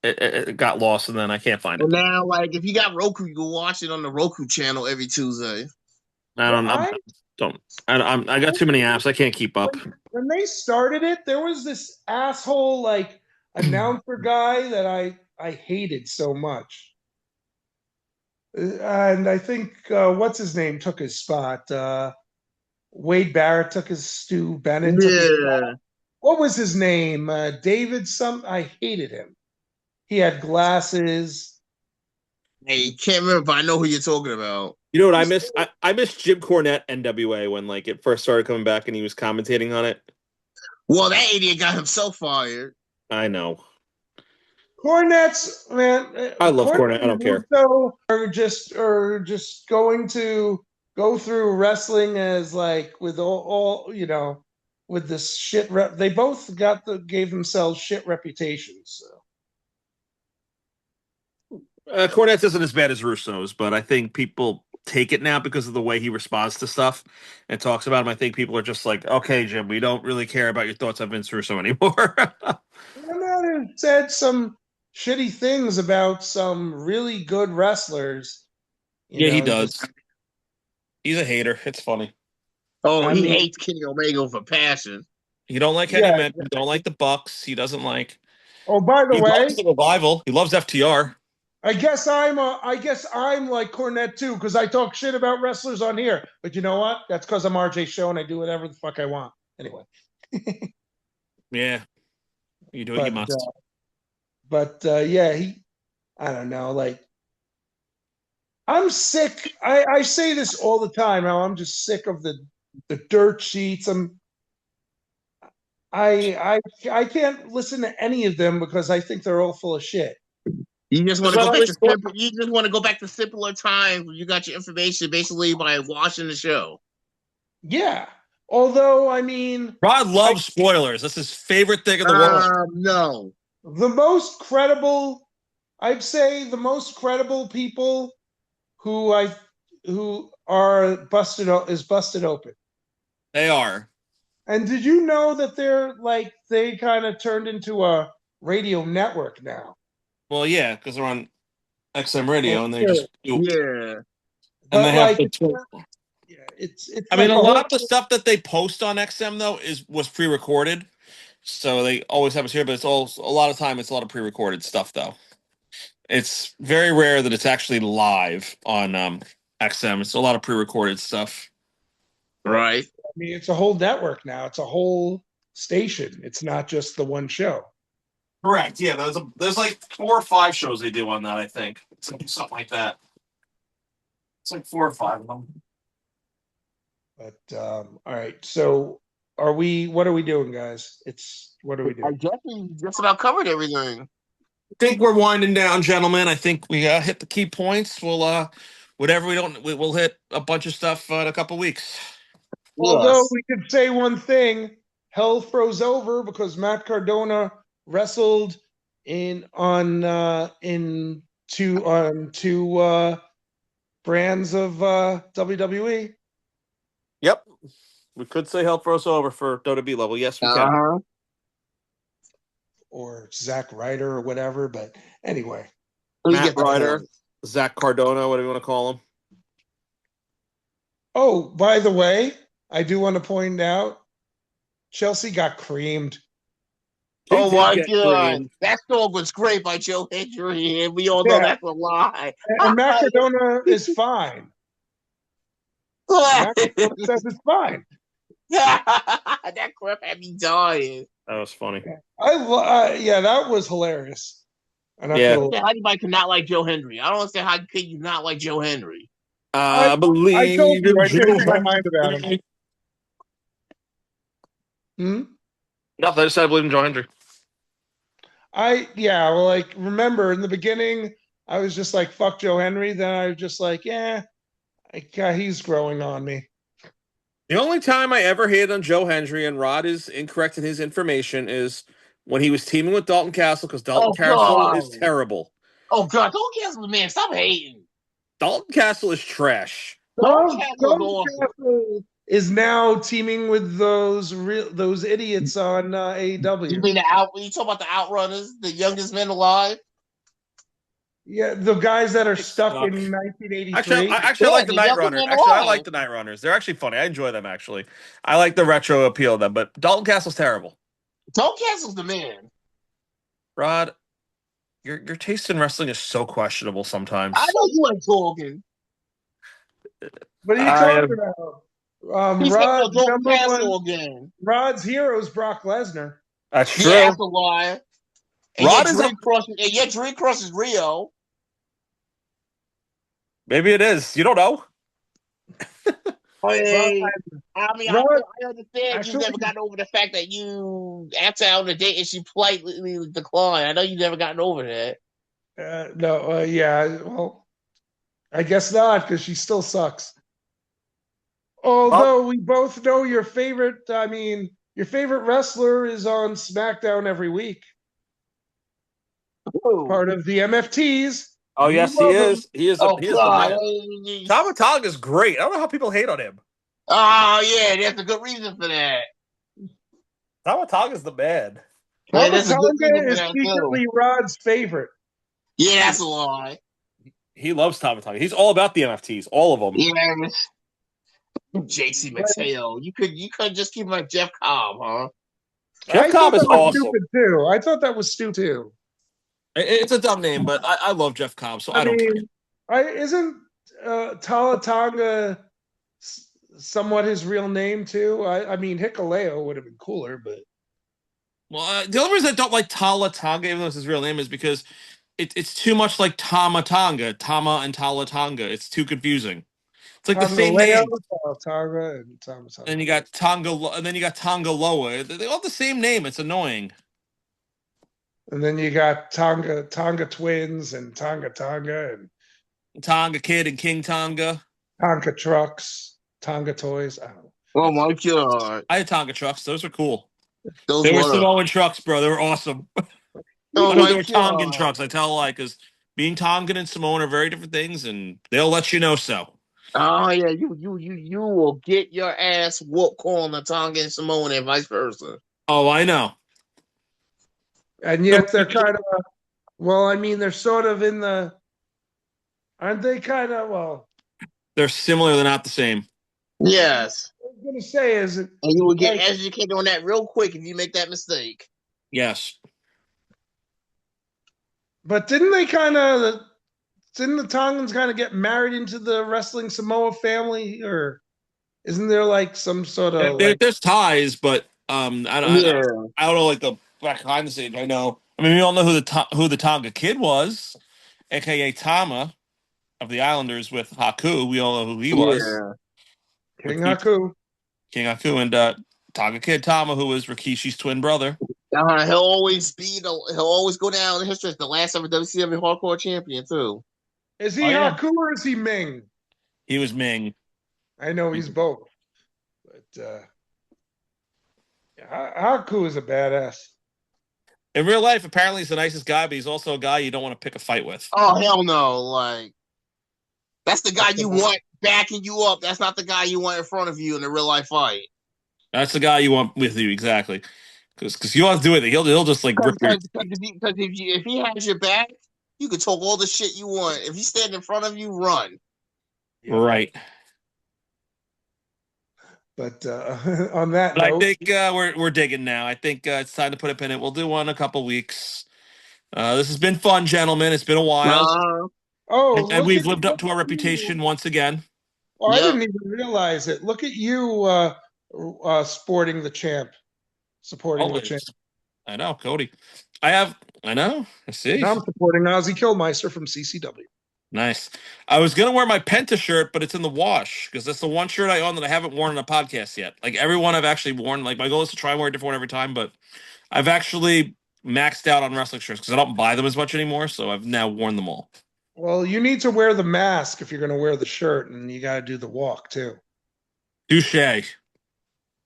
it got lost, and then I can't find it. And now, if you got Roku, you can watch it on the Roku channel every Tuesday. I got too many apps. I can't keep up. When they started it, there was this asshole announcer guy that I hated so much. And I think what's his name took his spot. Wade Barrett took his Stu Bennett. Yeah. What was his name? David I hated him. He had glasses. Hey, can't remember, but I know who you're talking about. You know what I miss? I miss Jim Cornette NWA when it first started coming back and he was commentating on it. Well, that idiot got himself fired. I know. Cornette's man. I love Cornette. I don't care. Or just going to go through wrestling as with all with this shit. They both gave themselves shit reputations. So. Cornette's isn't as bad as Russo's, but I think people take it now because of the way he responds to stuff and talks about him. I think people are just like, okay, Jim, we don't really care about your thoughts on Vince Russo anymore. Said some shitty things about some really good wrestlers. He does. He's a hater. It's funny. Oh, he hates Kenny Omega for passion. You don't like Kenny Omega. You don't like the Bucks. He doesn't like. Oh, by the He way, loves the revival. He loves FTR. I guess I'm like Cornette too, because I talk shit about wrestlers on here. But you know what? That's because I'm RJ Show and I do whatever the fuck I want. Anyway. Yeah, you do what you But must. yeah, I don't know, like I'm sick. I say this all the time. How I'm just sick of the dirt sheets. I can't listen to any of them because I think they're all full of shit. You just want There's to not go back always to simple. You just want to go back to simpler times when you got your information basically by watching the show. Yeah. Although I mean, Rod loves spoilers. That's his favorite thing in the world. No. the most credible, I'd say the most credible people who I who are busted open. They are. And did you know that they kind of turned into a radio network now? Well, yeah, because they're on XM radio and they Sure. just do. Yeah. And they But have like, the. yeah, it's I mean, like a a lot whole. of the stuff that they post on XM though was pre-recorded, so they always have us here. But it's also a lot of time. It's a lot of pre-recorded stuff though. It's very rare that it's actually live on XM. It's a lot of pre-recorded stuff. Right. I mean, it's a whole network now. It's a whole station. It's not just the one show. Correct. Yeah, there's like 4 or 5 shows they do on that. I think it's like something like that. It's like 4 or 5 of them. But all right. So, What are we doing, guys? What are we I doing? guess we just about covered everything. I think we're winding down, gentlemen. I think we hit the key points. Whatever we'll hit a bunch of stuff in a couple weeks. Although Yes. we could say one thing, hell froze over because Matt Cardona wrestled in two brands of WWE. Yep, we could say hell froze over for WWE level. Yes, we can. Uh-huh. Or Zack Ryder or whatever. But anyway, Matt Ryder, Zach Cardona, whatever you want to call him. oh, by the way, I do want to point out Chelsea got creamed. Oh He my did get god. creamed. That song was great by Joe Hendry, and we all know Yeah. that's a lie. And Matt Cardona is fine. Matt Cardona says it's fine. That crap had me dying. That was funny. Yeah, that was hilarious. And I Yeah. feel How anybody could not like Joe Hendry? I don't understand how could you not like Joe Hendry. I I believe told you I in changed my Joe mind about him. Hendry. Hmm? Nothing. I just said I believe in Joe Hendry. Well, like remember in the beginning, I was just like fuck Joe Henry. Then I was just like, yeah, he's growing on me. The only time I ever hated on Joe Hendry, and Rod is incorrect in his information, is when he was teaming with Dalton Castle because Dalton Oh Castle god. is terrible. Oh god, don't cancel the man. Stop hating. Dalton Castle is trash. Don't cancel Dalton awesome. Castle is now teaming with those idiots on You AEW. mean you talk about the Outrunners, the youngest men alive? Yeah, the guys that are They stuck suck. in Actually, 1983. I Yeah, like the the Night youngest Runners. men Actually, I alive. like the Night Runners. They're actually funny. I enjoy them. Actually, I like the retro appeal of them. But Dalton Castle's terrible. Don't cancel the man. Rod, your taste in wrestling is so questionable sometimes. I know you ain't talking. What are you I talking about? He said no, Rod's don't number one. cancel again. Rod's hero is Brock Lesnar. That's true. Yeah, that's a lie. And Rod yet is a, Dream crosses Rio. maybe it is. You don't know. I Rod, I understand actually- you've never gotten over the fact that you asked her on a date and she politely declined. I know you've never gotten over that. no, yeah, well, I guess not because she still sucks. Although we both know your favorite, your favorite wrestler is on SmackDown every week, part of the MFTs. Oh You yes, he love him. is. He is. Oh He is God! the man. Tama Tonga is great. I don't know how people hate on him. Oh yeah, there's a good reason for that. Tama Tonga is the man. Yeah, there's a good reason Tonga for is that too. secretly Rod's favorite. Yeah, that's a lie. He loves Tama Tonga. He's all about the MFTs, all of them. Yeah, JC Mateo. You could just keep him like Jeff Cobb, huh? Jeff I thought Cobb is that was awesome. stupid too. I thought that was stupid too. It's a dumb name, but I love Jeff Cobb, so I I don't care. mean, isn't Tala Tonga somewhat his real name too? I mean, Hikaleo would have been cooler, but Well, the only reason I don't like Tala Tonga, even though it's his real name, is because it's too much like Tama Tonga, Tama and Tala Tonga. It's too confusing. It's like the Tonga same Leo, name. Tonga, and Tama Tonga. And you got and then you got Tonga Loa. They all have the same name. It's annoying. And then you got Tonga twins and Tonga and Tonga Kid and King Tonga. Tonga trucks, Tonga toys. I don't know. Oh my god, I had Tonga trucks. Those were cool. those They were were. Samoan trucks, bro. They were awesome. Oh I know my they were Tongan god. trucks. I tell a lie because being Tongan and Samoan are very different things, and they'll let you know so. Oh yeah, you will get your ass whooped calling the Tongan and Samoan and vice versa. Oh, I know. And yet they're kind of well. I mean, they're sort of in the. Aren't they kind of well? They're similar. They're not the same. Yes, What I was gonna say is, and you will get like, educated on that real quick if you make that mistake. Yes. but didn't they kind of? Didn't the Tongans kind of get married into the wrestling Samoa family, or isn't there like some sort of like? There's ties, but Yeah, I don't know like the behind the scenes. I know. I mean, we all know who the Tonga Kid was, aka Tama of the Islanders with Haku. We all know who he was yeah. King Haku. King Haku and Tonga Kid Tama, who was Rikishi's twin brother. He'll always he'll always go down in history as the last ever WCW Hardcore Champion too. Is he Oh yeah, Haku or is he Ming? he was Ming. I know he's both, but Haku is a badass. In real life, apparently he's the nicest guy, but he's also a guy you don't want to pick a fight with. Oh hell no! Like that's the guy you want backing you up. That's not the guy you want in front of you in a real life fight. That's the guy you want with you, exactly. Because you want to do it, he'll just like rip your. Because if he has your back, you can talk all the shit you want. If he's standing in front of you, run. Yeah. Right. But on that But I note, think we're digging now. I think it's time to put a pin in it. We'll do one in a couple weeks. This has been fun, gentlemen. It's been a while, oh, and look we've at lived up to our reputation once again. Oh, I Yep. didn't even realize it. Look at you, sporting the champ, supporting the champ. I know, Cody. I know. I see. Now I'm supporting Ozzy Killmeister from CCW. Nice. I was gonna wear my Penta shirt, but it's in the wash because that's the one shirt I own that I haven't worn on a podcast yet. Like everyone I've actually worn. Like my goal is to try and wear a different one every time, but I've actually maxed out on wrestling shirts because I don't buy them as much anymore. So I've now worn them all. Well, you need to wear the mask if you're going to wear the shirt, and you got to do the walk too. Touche.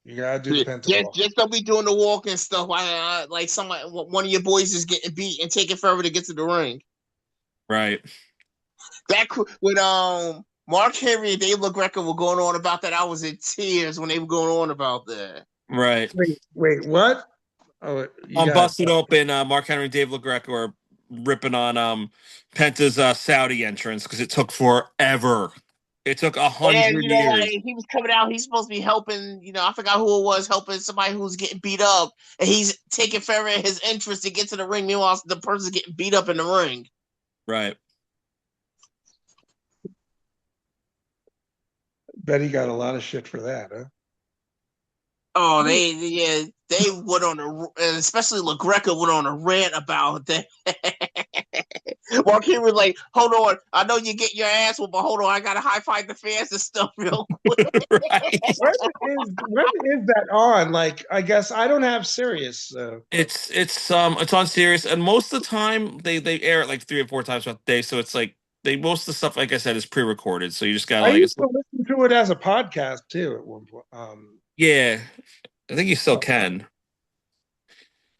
You got to do the penta walk. Just don't be doing the walk and stuff. Like one of your boys is getting beat and taking forever to get to the ring. Right. That when Mark Henry and Dave LaGreca were going on about that, I was in tears when they were going on about that. Right. Wait, what? Oh, I'm busted open. Mark Henry and Dave LaGreca were ripping on Penta's Saudi entrance because it took forever. It took 100 years. Like, he was coming out. He's supposed to be helping. I forgot who it was, helping somebody who's getting beat up, and he's taking forever in his entrance to get to the ring. Meanwhile, the person's getting beat up in the ring. Right. Bet he got a lot of shit for that, huh? Oh, they went on especially LaGreca went on a rant about that. Mark Henry was like, "Hold on, I know you get your ass whooped, but hold on, I gotta high five the fans and stuff real quick." Right. When is that on? Like, I guess I don't have Sirius. So. It's on Sirius, and most of the time they air it like 3 or 4 times throughout the day. So it's like most of the stuff, like I said, is pre-recorded. So you just gotta I like used to listen to it as a podcast too at one point. yeah, I think you still can.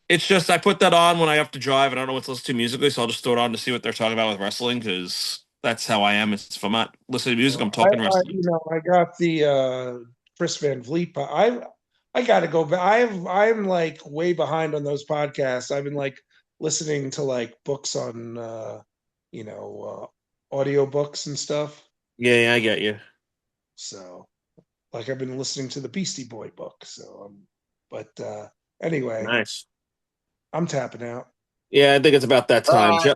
It's just I put that on when I have to drive and I don't know what to listen to musically, so I'll just throw it on to see what they're talking about with wrestling because that's how I am. If I'm not listening to music, I'm talking wrestling. I got the Chris Van Vliet, but I got to go back. I'm like way behind on those podcasts. I've been like listening to like books on audio books and stuff. Yeah, I get you. So like I've been listening to the Beastie Boy book. So but Anyway, Nice. I'm tapping out. Yeah, I think it's about that All time. right.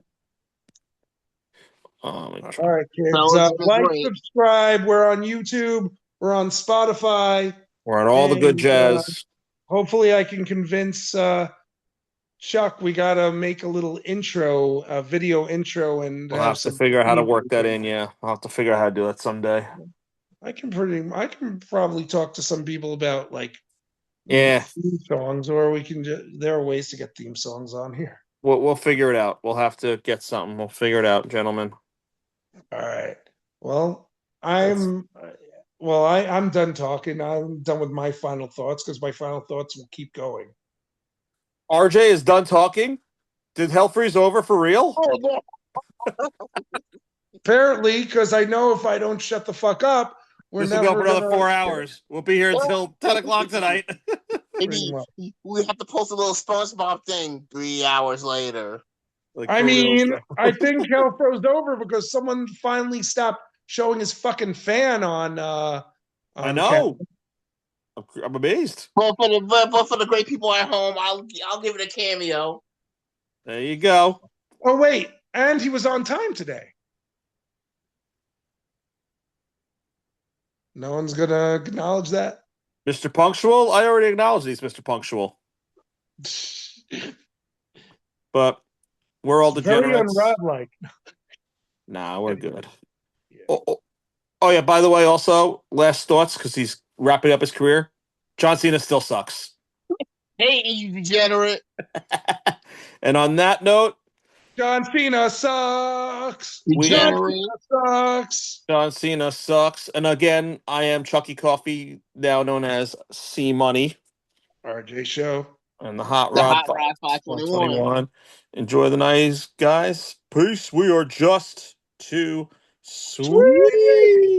Oh, let me All try. right, kids. So it's been Like, great. subscribe. We're on YouTube. We're on Spotify. We're on all the good And jazz. hopefully I can convince Chuck we got to make a little intro, a video intro, and We'll have have to some. figure out how to work that in. Yeah, I'll have to figure out how to do it someday. I can probably talk to some people about like Yeah, theme songs, or we can there are ways to get theme songs on here. we'll figure it out. We'll have to get something. We'll figure it out, gentlemen. All right. Well, That's- I'm done talking. I'm done with my final thoughts because my final thoughts will keep going. RJ is done talking. Did hell freeze over for real? Oh, yeah. Apparently, because I know if I don't shut the fuck up, we're This will go never for another gonna 4 hours. We'll be here until 10 o'clock tonight. pretty Maybe much. we have to post a little SpongeBob thing 3 hours later. Like, I for real mean, stuff. I think hell froze over because someone finally stopped showing his fucking fan on. I On know. I'm amazed. But for the great people at home, I'll give it a cameo. There you go. Oh wait, and he was on time today. No one's gonna acknowledge that. Mr. Punctual? I already acknowledged he's Mr. Punctual. But we're all Very degenerates. unrod-like. Nah, we're good. Yeah. Oh, yeah, by the way, also, last thoughts, because he's wrapping up his career. John Cena still sucks. Hey, you degenerate. And on that note, John Cena sucks. John Degenerate. Cena sucks. John Cena sucks. And again, I am Chucky Coffee, now known as C Money, RJ Show. and the Hot The Rod Hot Rod 521. 121. Enjoy the night, guys. Peace. We are just too Sweet. sweet.